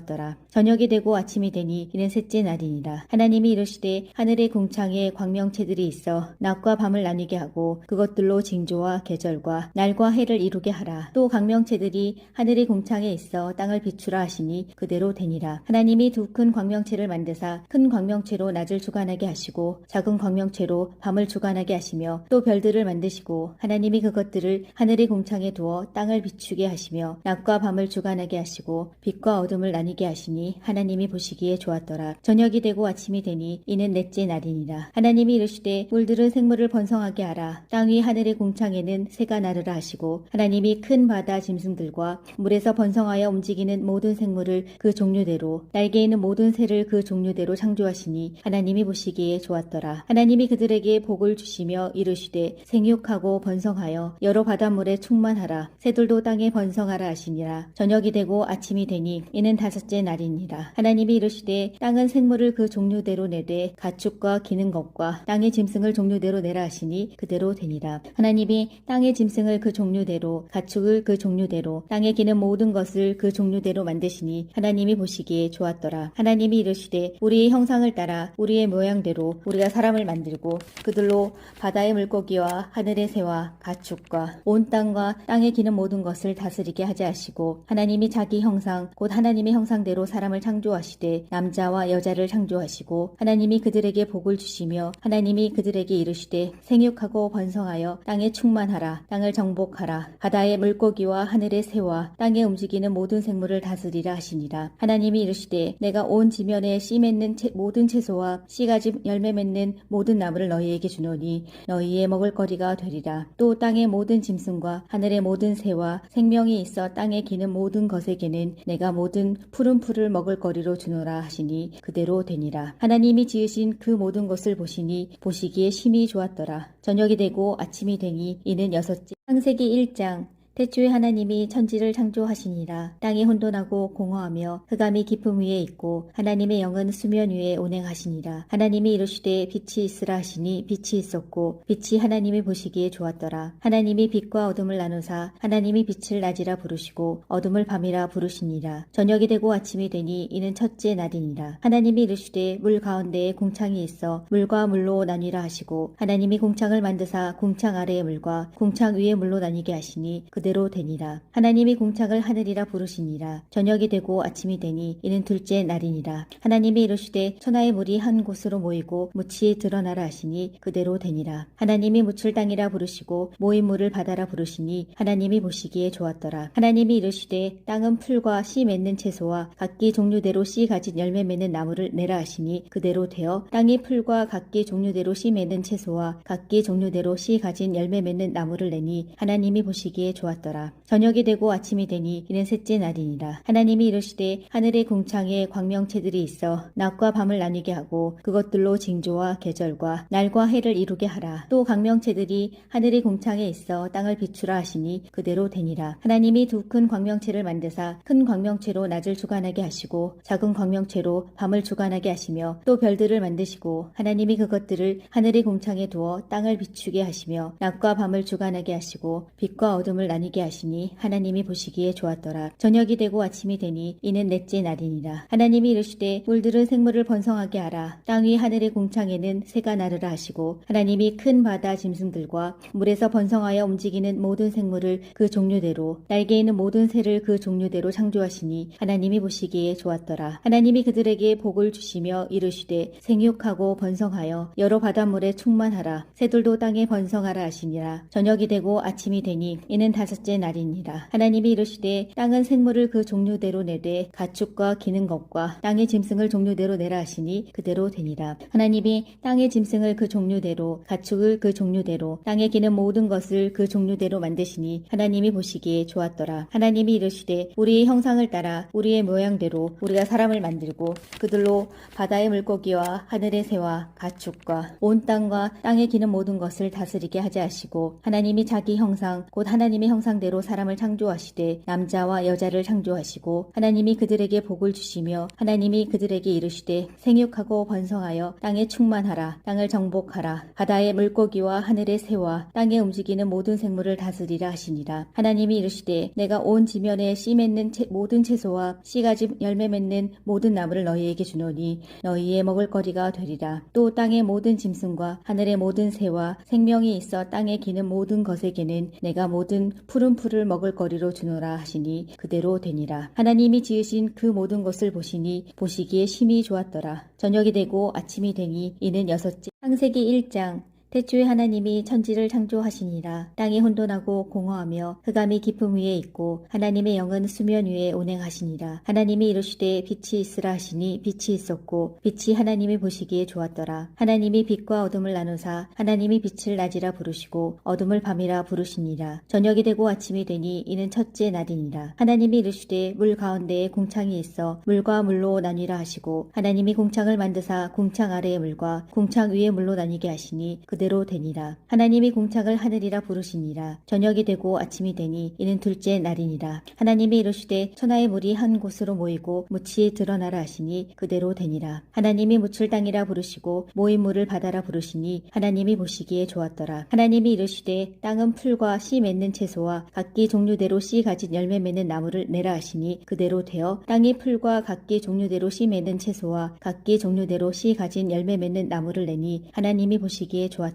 저녁이 되고 아침이 되니 이는 셋째 날이니라. 하나님이 이르시되 하늘의 궁창에 광명체들이 있어 낮과 밤을 나뉘게 하고 그것들로 징조와 계절과 날과 해를 이루게 하라. 또 광명체들이 하늘의 궁창에 있어 땅을 비추라 하시니 그대로 되니라. 하나님이 두 큰 광명체를 만드사 큰 광명체로 낮을 주관하게 하시고 작은 광명체로 밤을 주관하게 하시며 또 별들을 만드시고 하나님이 그것들을 하늘의 궁창에 두어 땅을 비추게 하시며 낮과 밤을 주관하게 하시고 빛과 어둠을 나뉘게 하시니 하나님이 보시기에 좋았더라. 저녁이 되고 아침이 되니 이는 넷째 날이니라. 하나님이 이르시되 물들은 생물을 번성하게 하라. 땅 위 하늘의 궁창에는 새가 나르라 하시고 하나님이 큰 바다 짐승들과 물에서 번성하여 움직이는 모든 생물을 그 종류대로 날개 있는 모든 새를 그 종류대로 창조하시니 하나님이 보시기에 좋았더라. 하나님이 그들에게 복을 주시며 이르시되 생육하고 번성하여 여러 바닷물에 충만하라. 새들도 땅에 번성하라 하시니라. 저녁이 되고 아침이 되니 이는 다섯째 날이니라. 하나님이 이르시되 땅은 생물을 그 종류대로 내되 가축과 기는 것과 땅의 짐승을 종류대로 내라 하시니 그대로 되니라. 하나님이 땅의 짐승을 그 종류대로 가축을 그 종류대로 땅에 기는 모든 것을 그 종류대로 만드시니 하나님이 보시기에 좋았더라. 하나님이 이르시되 우리의 형상을 따라 우리의 모양대로 우리가 사람을 만들고 그들로 바다의 물고기와 하늘의 새와 가축과 온 땅과 땅에 기는 모든 것을 다스리게 하자 하시고 하나님이 자기 형상 곧 하나님의 형상대로 사람을 창조하시되 남자와 여자를 창조하시고 하나님이 그들에게 복을 주시며 하나님이 그들에게 이르시되 생육하고 번성하여 땅에 충만하라. 땅을 정복하라. 바다의 물고기와 하늘의 새와 땅에 움직이는 모든 생물을 다스리라 하시니라. 하나님이 이르시되 내가 온 지면에 씨 맺는 모든 채소와 씨가지 열매 맺는 모든 나무를 너희에게 주노니 너희의 먹을거리가 되리라. 또 땅의 모든 짐승과 하늘의 모든 새와 생명이 있어 땅에 기는 모든 것에게는 내가 모든 푸른 풀을 먹을거리로 주노라 하시니 그대로 되니라. 하나님이 지으신 그 모든 것을 보시니 보시기에 심히 좋았더라. 저녁이 되고 아침이 되니 이는 여섯째. 창세기 1장. 태초에 하나님이 천지를 창조하시니라. 땅이 혼돈하고 공허하며 흑암이 깊음 위에 있고 하나님의 영은 수면 위에 운행하시니라. 하나님이 이르시되 빛이 있으라 하시니 빛이 있었고 빛이 하나님이 보시기에 좋았더라. 하나님이 빛과 어둠을 나누사 하나님이 빛을 낮이라 부르시고 어둠을 밤이라 부르시니라. 저녁이 되고 아침이 되니 이는 첫째 날이니라. 하나님이 이르시되 물 가운데에 궁창이 있어 물과 물로 나뉘라 하시고 하나님이 궁창을 만드사 궁창 아래의 물과 궁창 위의 물로 나뉘게 하시니 그대로 되니라. 하나님이 궁창을 하늘이라 부르시니라. 저녁이 되고 아침이 되니 이는 둘째 날이니라. 하나님이 이르시되 천하의 물이 한 곳으로 모이고 묻이 드러나라 하시니 그대로 되니라. 하나님이 묻을 땅이라 부르시고 모인 물을 바다라 부르시니 하나님이 보시기에 좋았더라. 하나님이 이르시되 땅은 풀과 씨 맺는 채소와 각기 종류대로 씨 가진 열매 맺는 나무를 내라 하시니 그대로 되어 땅이 풀과 각기 종류대로 씨 맺는 채소와 각기 종류대로 씨 가진 열매 맺는 나무를 내니 하나님이 보시기에 좋았더라. 저녁이 되고 아침이 되니 이는 셋째 날이니라. 하나님이 이르시되 하늘의 궁창에 광명체들이 있어 낮과 밤을 나뉘게 하고 그것들로 징조와 계절과 날과 해를 이루게 하라. 또 광명체들이 하늘의 궁창에 있어 땅을 비추라 하시니 그대로 되니라. 하나님이 두 큰 광명체를 만드사 큰 광명체로 낮을 주관하게 하시고 작은 광명체로 밤을 주관하게 하시며 또 별들을 만드시고 하나님이 그것들을 하늘의 궁창에 두어 땅을 비추게 하시며 낮과 밤을 주관하게 하시고 빛과 어둠을 나뉘게 하시니 하나님이 보시기에 좋았더라. 저녁이 되고 아침이 되니 이는 넷째 날이니라. 하나님이 이르시되 물들은 생물을 번성하게 하라. 땅 위 하늘의 궁창에는 새가 나르라 하시고 하나님이 큰 바다 짐승들과 물에서 번성하여 움직이는 모든 생물을 그 종류대로 날개 있는 모든 새를 그 종류대로 창조하시니 하나님이 보시기에 좋았더라. 하나님이 그들에게 복을 주시며 이르시되 생육하고 번성하여 여러 바닷물에 충만하라. 새들도 땅에 번성하라 하시니라. 저녁이 되고 아침이 되니 이는 다섯째 날이니라. 하나님이 이르시되 땅은 생물을 그 종류대로 내되 가축과 기는 것과 땅의 짐승을 종류대로 내라 하시니 그대로 되니라. 하나님이 땅의 짐승을 그 종류대로 가축을 그 종류대로 땅에 기는 모든 것을 그 종류대로 만드시니 하나님이 보시기에 좋았더라. 하나님이 이르시되 우리의 형상을 따라 우리의 모양대로 우리가 사람을 만들고 그들로 바다의 물고기와 하늘의 새와 가축과 온 땅과 땅에 기는 모든 것을 다스리게 하자 하시고 하나님이 자기 형상 곧 하나님의 형상대로 사람을 창조하시되 남자와 여자를 창조하시고 하나님이 그들에게 복을 주시며 하나님이 그들에게 이르시되 생육하고 번성하여 땅에 충만하라. 땅을 정복하라. 바다의 물고기와 하늘의 새와 땅에 움직이는 모든 생물을 다스리라 하시니라. 하나님이 이르시되 내가 온 지면에 씨 맺는 모든 채소와 씨 가진 열매 맺는 모든 나무를 너희에게 주노니 너희의 먹을거리가 되리라. 또 땅의 모든 짐승과 하늘의 모든 새와 생명이 있어 땅에 기는 모든 것에게는 내가 모든 푸른 풀을 먹을거리로 주노라 하시니 그대로 되니라. 하나님이 지으신 그 모든 것을 보시니 보시기에 심히 좋았더라. 저녁이 되고 아침이 되니 이는 여섯째. 창세기 1장. 태초에 하나님이 천지를 창조하시니라. 땅이 혼돈하고 공허하며 흑암이 깊음 위에 있고 하나님의 영은 수면 위에 운행하시니라. 하나님이 이르시되 빛이 있으라 하시니 빛이 있었고 빛이 하나님이 보시기에 좋았더라. 하나님이 빛과 어둠을 나누사 하나님이 빛을 낮이라 부르시고 어둠을 밤이라 부르시니라. 저녁이 되고 아침이 되니 이는 첫째 날이니라. 하나님이 이르시되 물 가운데에 궁창이 있어 물과 물로 나뉘라 하시고 하나님이 궁창을 만드사 궁창 아래의 물과 궁창 위의 물로 나뉘게 하시니 그대로 되니라. 하나님이 궁창을 하늘이라 부르시니라. 저녁이 되고 아침이 되니 이는 둘째 날이니라. 하나님이 이르시되 천하의 물이 한 곳으로 모이고 묻이 드러나라 하시니 그대로 되니라. 하나님이 묻을 땅이라 부르시고 모인 물을 바다라 부르시니 하나님이 보시기에 좋았더라. 하나님이 이르시되 땅은 풀과 씨 맺는 채소와 각기 종류대로 씨 가진 열매 맺는 나무를 내라 하시니 그대로 되어 땅이 풀과 각기 종류대로 씨 맺는 채소와 각기 종류대로 씨 가진 열매 맺는 나무를 내니 하나님이 보시기에 좋았더라.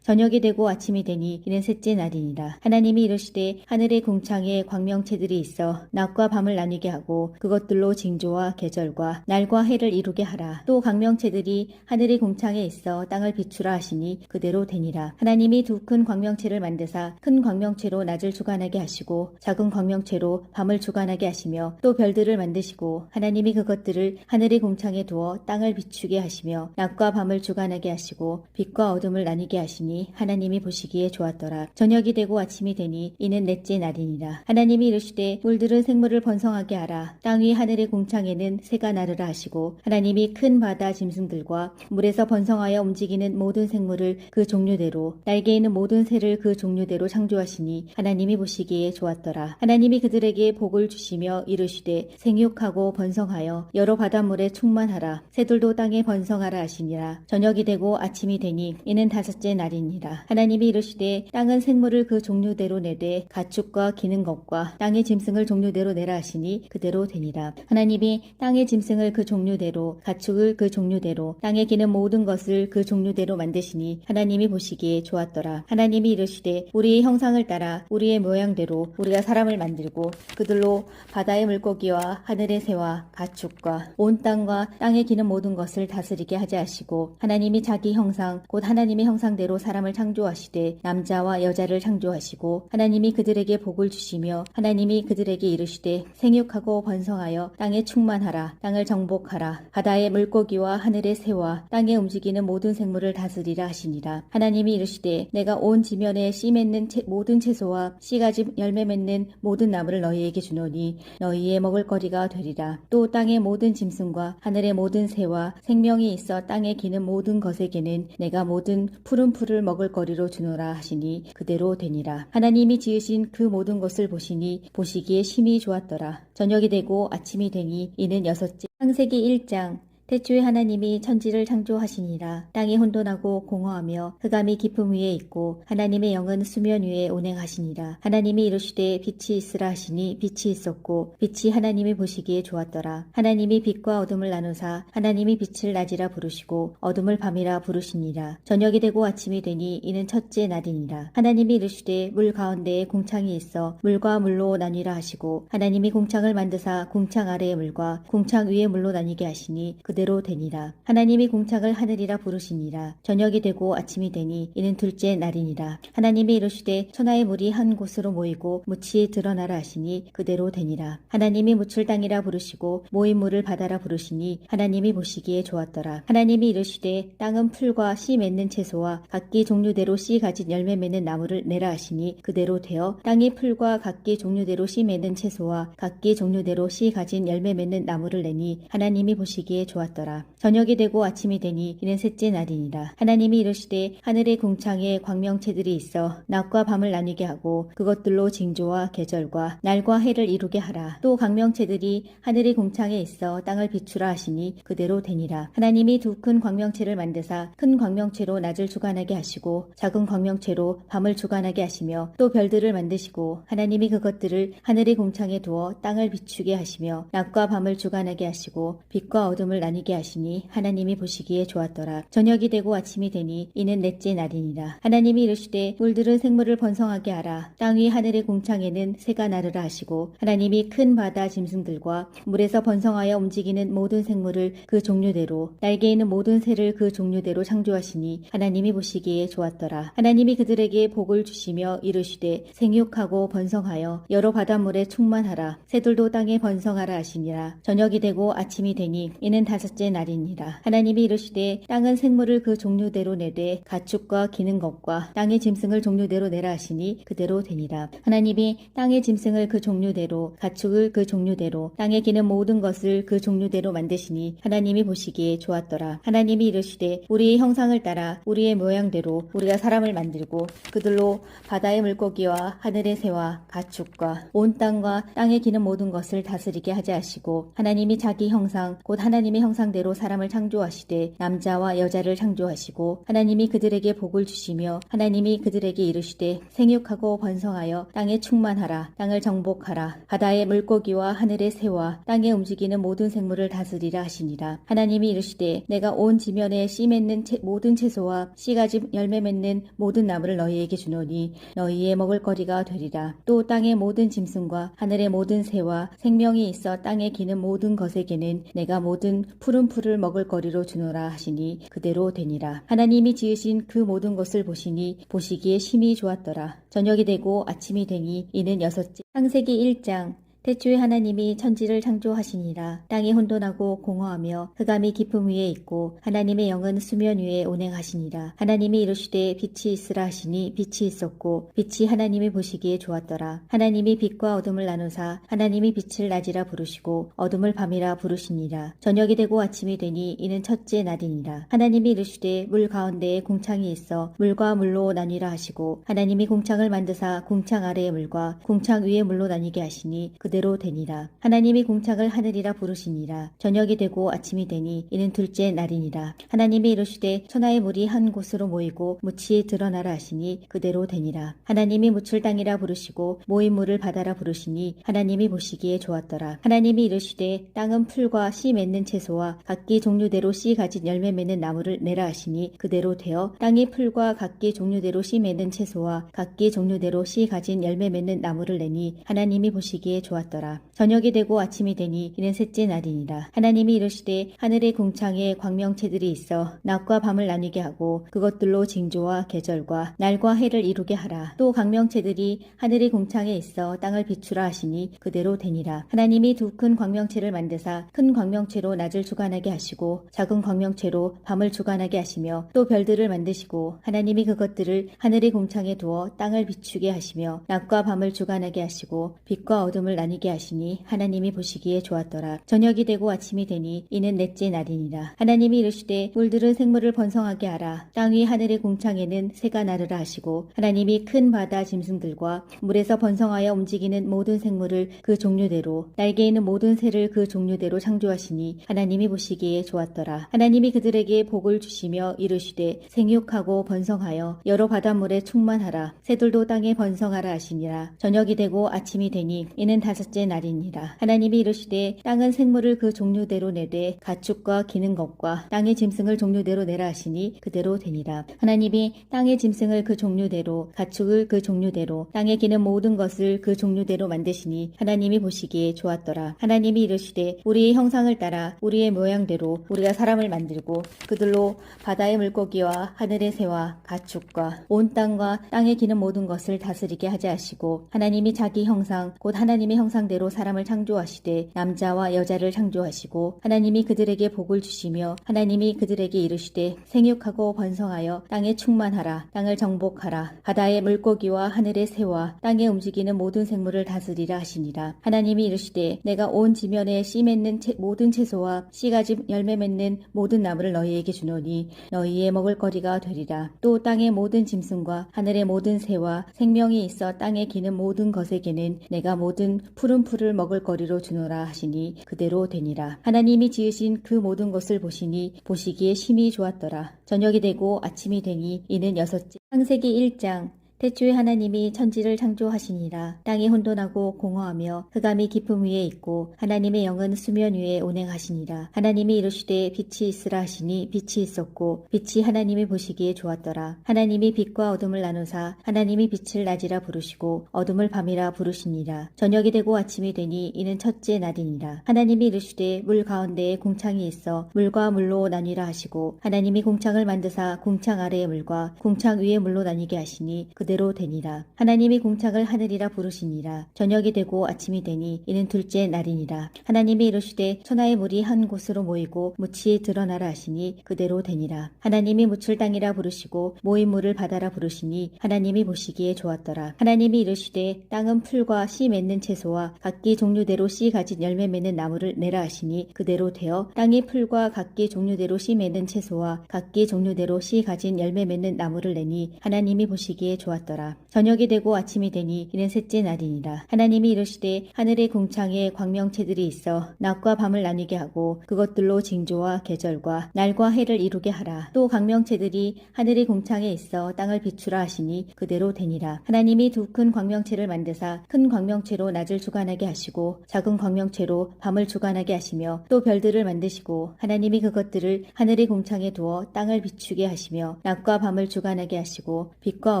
저녁이 되고 아침이 되니 이는 셋째 날이니라. 하나님이 이르시되 하늘의 궁창에 광명체들이 있어 낮과 밤을 나뉘게 하고 그것들로 징조와 계절과 날과 해를 이루게 하라. 또 광명체들이 하늘의 궁창에 있어 땅을 비추라 하시니 그대로 되니라. 하나님이 두 큰 광명체를 만드사 큰 광명체로 낮을 주관하게 하시고 작은 광명체로 밤을 주관하게 하시며 또 별들을 만드시고 하나님이 그것들을 하늘의 궁창에 두어 땅을 비추게 하시며 낮과 밤을 주관하게 하시고 빛과 어둠을 나뉘게 나뉘게 하시니 하나님이 보시기에 좋았더라. 저녁이 되고 아침이 되니 이는 넷째 날이니라. 하나님이 이르시되 물들은 생물을 번성하게 하라. 땅 위 하늘의 공창에는 새가 나르라 하시고 하나님이 큰 바다 짐승들과 물에서 번성하여 움직이는 모든 생물을 그 종류대로 날개 있는 모든 새를 그 종류대로 창조하시니 하나님이 보시기에 좋았더라. 하나님이 그들에게 복을 주시며 이르시되 생육하고 번성하여 여러 바닷물에 충만하라. 새들도 땅에 번성하라 하시니라. 저녁이 되고 아침이 되니 이는 다섯째 날이니라. 하나님이 이르시되 땅은 생물을 그 종류대로 내되 가축과 기는 것과 땅의 짐승을 종류대로 내라 하시니 그대로 되니라. 하나님이 땅의 짐승을 그 종류대로 가축을 그 종류대로 땅에 기는 모든 것을 그 종류대로 만드시니 하나님이 보시기에 좋았더라. 하나님이 이르시되 우리의 형상을 따라 우리의 모양대로 우리가 사람을 만들고 그들로 바다의 물고기와 하늘의 새와 가축과 온 땅과 땅에 기는 모든 것을 다스리게 하지 하시고 하나님이 자기 형상 곧 하나님의 형상대로 사람을 창조하시되 남자와 여자를 창조하시고 하나님이 그들에게 복을 주시며 하나님이 그들에게 이르시되 생육하고 번성하여 땅에 충만하라. 땅을 정복하라. 바다의 물고기와 하늘의 새와 땅에 움직이는 모든 생물을 다스리라 하시니라. 하나님이 이르시되 내가 온 지면에 씨 맺는 모든 채소와 씨가지 열매 맺는 모든 나무를 너희에게 주노니 너희의 먹을거리가 되리라. 또 땅의 모든 짐승과 하늘의 모든 새와 생명이 있어 땅에 기는 모든 것에게는 내가 모든 푸른 풀을 먹을거리로 주노라 하시니 그대로 되니라. 하나님이 지으신 그 모든 것을 보시니 보시기에 심히 좋았더라. 저녁이 되고 아침이 되니 이는 여섯째. 창세기 1장. 태초에 하나님이 천지를 창조하시니라. 땅이 혼돈하고 공허하며 흑암이 깊음 위에 있고 하나님의 영은 수면 위에 운행하시니라. 하나님이 이르시되 빛이 있으라 하시니 빛이 있었고 빛이 하나님이 보시기에 좋았더라. 하나님이 빛과 어둠을 나누사 하나님이 빛을 낮이라 부르시고 어둠을 밤이라 부르시니라. 저녁이 되고 아침이 되니 이는 첫째 날이니라. 하나님이 이르시되 물 가운데에 공창이 있어 물과 물로 나뉘라 하시고 하나님이 공창을 만드사 공창 아래의 물과 공창 위의 물로 나뉘게 하시니 그대로 되니라. 하나님이 공창을 하늘이라 부르시니라. 저녁이 되고 아침이 되니 이는 둘째 날이니라. 하나님이 이르시되 천하의 물이 한 곳으로 모이고 묻이 드러나라 하시니 그대로 되니라. 하나님이 묻을 땅이라 부르시고 모인 물을 바다라 부르시니 하나님이 보시기에 좋았더라. 하나님이 이르시되 땅은 풀과 씨 맺는 채소와 각기 종류대로 씨 가진 열매 맺는 나무를 내라 하시니 그대로 되어 땅이 풀과 각기 종류대로 씨 맺는 채소와 각기 종류대로 씨 가진 열매 맺는 나무를 내니 하나님이 보시기에 좋았더라. 저녁이 되고 아침이 되니 이는 셋째 날이니라. 하나님이 이르시되 하늘의 궁창에 광명체들이 있어 낮과 밤을 나뉘게 하고 그것들로 징조와 계절과 날과 해를 이루게 하라. 또 광명체들이 하늘의 궁창에 있어 땅을 비추라 하시니 그대로 되니라. 하나님이 두 큰 광명체를 만드사 큰 광명체로 낮을 주관하게 하시고 작은 광명체로 밤을 주관하게 하시며 또 별들을 만드시고 하나님이 그것들을 하늘의 궁창에 두어 땅을 비추게 하시며 낮과 밤을 주관하게 하시고 빛과 어둠을 나뉘게 하시니 하나님이 보시기에 좋았더라. 저녁이 되고 아침이 되니 이는 넷째 날이니라. 하나님이 이르시되 물들은 생물을 번성하게 하라. 땅 위 하늘의 공창에는 새가 나르라 하시고 하나님이 큰 바다 짐승들과 물에서 번성하여 움직이는 모든 생물을 그 종류대로 날개 있는 모든 새를 그 종류대로 창조하시니 하나님이 보시기에 좋았더라. 하나님이 그들에게 복을 주시며 이르시되 생육하고 번성하여 여러 바닷물에 충만하라. 새들도 땅에 번성하라 하시니라. 저녁이 되고 아침이 되니 이는 다섯째 날이니라. 하나님이 이르시되 땅은 생물을 그 종류대로 내되 가축과 기는 것과 땅의 짐승을 종류대로 내라 하시니 그대로 되니라. 하나님이 땅의 짐승을 그 종류대로 가축을 그 종류대로 땅에 기는 모든 것을 그 종류대로 만드시니 하나님이 보시기에 좋았더라. 하나님이 이르시되 우리의 형상을 따라 우리의 모양대로 우리가 사람을 만들고 그들로 바다의 물고기와 하늘의 새와 가축과 온 땅과 땅에 기는 모든 것을 다스리게 하지 하시고 하나님이 자기 형상 곧 하나님의 형상대로 사람을 창조하시되 남자와 여자를 창조하시고 하나님이 그들에게 복을 주시며 하나님이 그들에게 이르시되 생육하고 번성하여 땅에 충만하라. 땅을 정복하라. 바다의 물고기와 하늘의 새와 땅에 움직이는 모든 생물을 다스리라 하시니라. 하나님이 이르시되 내가 온 지면에 씨 맺는 모든 채소와 씨가지 열매 맺는 모든 나무를 너희에게 주노니 너희의 먹을거리가 되리라. 또 땅의 모든 짐승과 하늘의 모든 새와 생명이 있어 땅에 기는 모든 것에게는 내가 모든 푸른 풀을 먹을거리로 주노라 하시니 그대로 되니라. 하나님이 지으신 그 모든 것을 보시니 보시기에 심히 좋았더라. 저녁이 되고 아침이 되니 이는 여섯째. 창세기 1장. 태초에 하나님이 천지를 창조하시니라. 땅이 혼돈하고 공허하며 흑암이 깊음 위에 있고 하나님의 영은 수면 위에 운행하시니라. 하나님이 이르시되 빛이 있으라 하시니 빛이 있었고 빛이 하나님이 보시기에 좋았더라. 하나님이 빛과 어둠을 나누사 하나님이 빛을 낮이라 부르시고 어둠을 밤이라 부르시니라. 저녁이 되고 아침이 되니 이는 첫째 날이니라. 하나님이 이르시되 물 가운데에 궁창이 있어 물과 물로 나뉘라 하시고 하나님이 궁창을 만드사 궁창 아래의 물과 궁창 위의 물로 나뉘게 하시니 그대로 되니라. 하나님이 궁창을 하늘이라 부르시니라. 저녁이 되고 아침이 되니 이는 둘째 날이니라. 하나님이 이르시되 천하의 물이 한 곳으로 모이고 묻이 드러나라 하시니 그대로 되니라. 하나님이 묻을 땅이라 부르시고 모인 물을 바다라 부르시니 하나님이 보시기에 좋았더라. 하나님이 이르시되 땅은 풀과 씨 맺는 채소와 각기 종류대로 씨 가진 열매 맺는 나무를 내라 하시니 그대로 되어 땅이 풀과 각기 종류대로 씨 맺는 채소와 각기 종류대로 씨 가진 열매 맺는 나무를 내니 하나님이 보시기에 좋았더라. 저녁이 되고 아침이 되니 이는 셋째 날이니라. 하나님이 이르시되 하늘의 궁창에 광명체들이 있어 낮과 밤을 나뉘게 하고 그것들로 징조와 계절과 날과 해를 이루게 하라. 또 광명체들이 하늘의 궁창에 있어 땅을 비추라 하시니 그대로 되니라. 하나님이 두 큰 광명체를 만드사 큰 광명체로 낮을 주관하게 하시고 작은 광명체로 밤을 주관하게 하시며 또 별들을 만드시고 하나님이 그것들을 하늘의 궁창에 두어 땅을 비추게 하시며 낮과 밤을 주관하게 하시고 빛과 어둠을 나뉘게 하시니 하나님이 보시기에 좋았더라. 저녁이 되고 아침이 되니 이는 넷째 날이니라. 하나님이 이르시되 물들은 생물을 번성하게 하라. 땅 위 하늘의 궁창에는 새가 나르라 하시고 하나님이 큰 바다 짐승들과 물에서 번성하여 움직이는 모든 생물을 그 종류대로 날개 있는 모든 새를 그 종류대로 창조하시니 하나님이 보시기에 좋았더라. 하나님이 그들에게 복을 주시며 이르시되 생육하고 번성하여 여러 바닷물에 충만하라. 새들도 땅에 번성하라 하시니라. 저녁이 되고 아침이 되니 이는 다섯째 날이니라. 하나님이 이르시되 땅은 생물을 그 종류대로 내되 가축과 기는 것과 땅의 짐승을 종류대로 내라 하시니 그대로 되니라. 하나님이 땅의 짐승을 그 종류대로 가축을 그 종류대로 땅에 기는 모든 것을 그 종류대로 만드시니 하나님이 보시기에 좋았더라. 하나님이 이르시되 우리의 형상을 따라 우리의 모양대로 우리가 사람을 만들고 그들로 바다의 물고기와 하늘의 새와 가축과 온 땅과 땅에 기는 모든 것을 다스리게 하자 하시고 하나님이 자기 형상 곧 하나님의 형상대로 사람을 창조하시되 남자와 여자를 창조하시고 하나님이 그들에게 복을 주시며 하나님이 그들에게 이르시되 생육하고 번성하여 땅에 충만하라. 땅을 정복하라. 바다의 물고기와 하늘의 새와 땅에 움직이는 모든 생물을 다스리라 하시니라. 하나님이 이르시되 내가 온 지면에 씨 맺는 모든 채소와 씨 가진 열매 맺는 모든 나무를 너희에게 주노니 너희의 먹을거리가 되리라. 또 땅의 모든 짐승과 하늘의 모든 새와 생명이 있어 땅에 기는 모든 것에게는 내가 모든 푸른 풀을 먹을거리로 주노라 하시니 그대로 되니라. 하나님이 지으신 그 모든 것을 보시니 보시기에 심히 좋았더라. 저녁이 되고 아침이 되니 이는 여섯째. 창세기 1장. 태초에 하나님이 천지를 창조하시니라. 땅이 혼돈하고 공허하며 흑암이 깊음 위에 있고 하나님의 영은 수면 위에 운행하시니라. 하나님이 이르시되 빛이 있으라 하시니 빛이 있었고 빛이 하나님이 보시기에 좋았더라. 하나님이 빛과 어둠을 나누사 하나님이 빛을 낮이라 부르시고 어둠을 밤이라 부르시니라. 저녁이 되고 아침이 되니 이는 첫째 날이니라. 하나님이 이르시되 물 가운데에 궁창이 있어 물과 물로 나뉘라 하시고 하나님이 궁창을 만드사 궁창 아래의 물과 궁창 위의 물로 나뉘게 하시니 그대로 되니라. 하나님이 궁창을 하늘이라 부르시니라. 저녁이 되고 아침이 되니 이는 둘째 날이니라. 하나님이 이르시되 천하의 물이 한 곳으로 모이고 묻이 드러나라 하시니 그대로 되니라. 하나님이 묻을 땅이라 부르시고 모인 물을 바다라 부르시니 하나님이 보시기에 좋았더라. 하나님이 이르시되 땅은 풀과 씨 맺는 채소와 각기 종류대로 씨 가진 열매 맺는 나무를 내라 하시니 그대로 되어 땅이 풀과 각기 종류대로 씨 맺는 채소와 각기 종류대로 씨 가진 열매 맺는 나무를 내니 하나님이 보시기에 좋았더라. 저녁이 되고 아침이 되니 이는 셋째 날이니라. 하나님이 이르시되 하늘의 궁창에 광명체들이 있어 낮과 밤을 나뉘게 하고 그것들로 징조와 계절과 날과 해를 이루게 하라. 또 광명체들이 하늘의 궁창에 있어 땅을 비추라 하시니 그대로 되니라. 하나님이 두 큰 광명체를 만드사 큰 광명체로 낮을 주관하게 하시고 작은 광명체로 밤을 주관하게 하시며 또 별들을 만드시고 하나님이 그것들을 하늘의 궁창에 두어 땅을 비추게 하시며 낮과 밤을 주관하게 하시고 빛과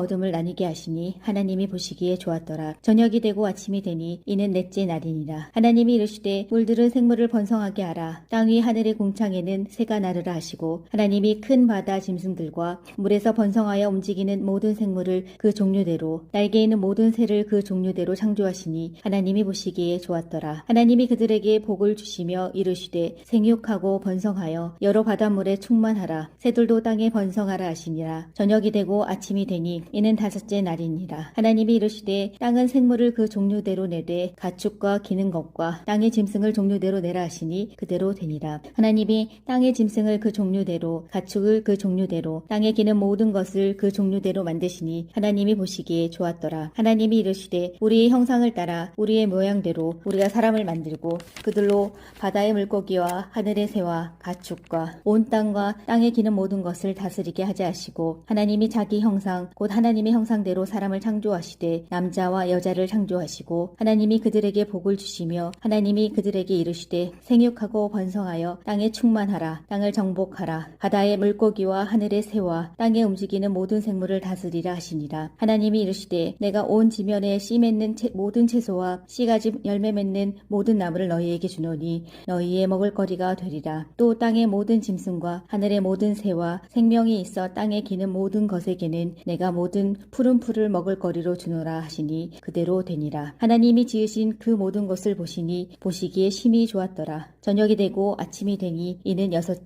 어둠을 나뉘게 아니게 하시니 하나님이 보시기에 좋았더라. 저녁이 되고 아침이 되니 이는 넷째 날이니라. 하나님이 이르시되 물들은 생물을 번성하게 하라. 땅 위 하늘의 공창에는 새가 나르라 하시고 하나님이 큰 바다 짐승들과 물에서 번성하여 움직이는 모든 생물을 그 종류대로 날개 있는 모든 새를 그 종류대로 창조하시니 하나님이 보시기에 좋았더라. 하나님이 그들에게 복을 주시며 이르시되 생육하고 번성하여 여러 바닷물에 충만하라. 새들도 땅에 번성하라 하시니라. 저녁이 되고 아침이 되니 이는 다섯째 날이니라. 하나님이 이르시되 땅은 생물을 그 종류대로 내되 가축과 기는 것과 땅의 짐승을 종류대로 내라 하시니 그대로 되니라. 하나님이 땅의 짐승을 그 종류대로 가축을 그 종류대로 땅에 기는 모든 것을 그 종류대로 만드시니 하나님이 보시기에 좋았더라. 하나님이 이르시되 우리의 형상을 따라 우리의 모양대로 우리가 사람을 만들고 그들로 바다의 물고기와 하늘의 새와 가축과 온 땅과 땅에 기는 모든 것을 다스리게 하자 하시고 하나님이 자기 형상 곧 하나님의 형상대로 사람을 창조하시되 남자와 여자를 창조하시고 하나님이 그들에게 복을 주시며 하나님이 그들에게 이르시되 생육하고 번성하여 땅에 충만하라. 땅을 정복하라. 바다의 물고기와 하늘의 새와 땅에 움직이는 모든 생물을 다스리라 하시니라. 하나님이 이르시되 내가 온 지면에 씨 맺는 모든 채소와 씨가지 열매 맺는 모든 나무를 너희에게 주노니 너희의 먹을거리가 되리라. 또 땅의 모든 짐승과 하늘의 모든 새와 생명이 있어 땅에 기는 모든 것에게는 내가 모든 푸른 풀을 먹을거리로 주노라 하시니 그대로 되니라. 하나님이 지으신 그 모든 것을 보시니 보시기에 심히 좋았더라. 저녁이 되고 아침이 되니 이는 여섯째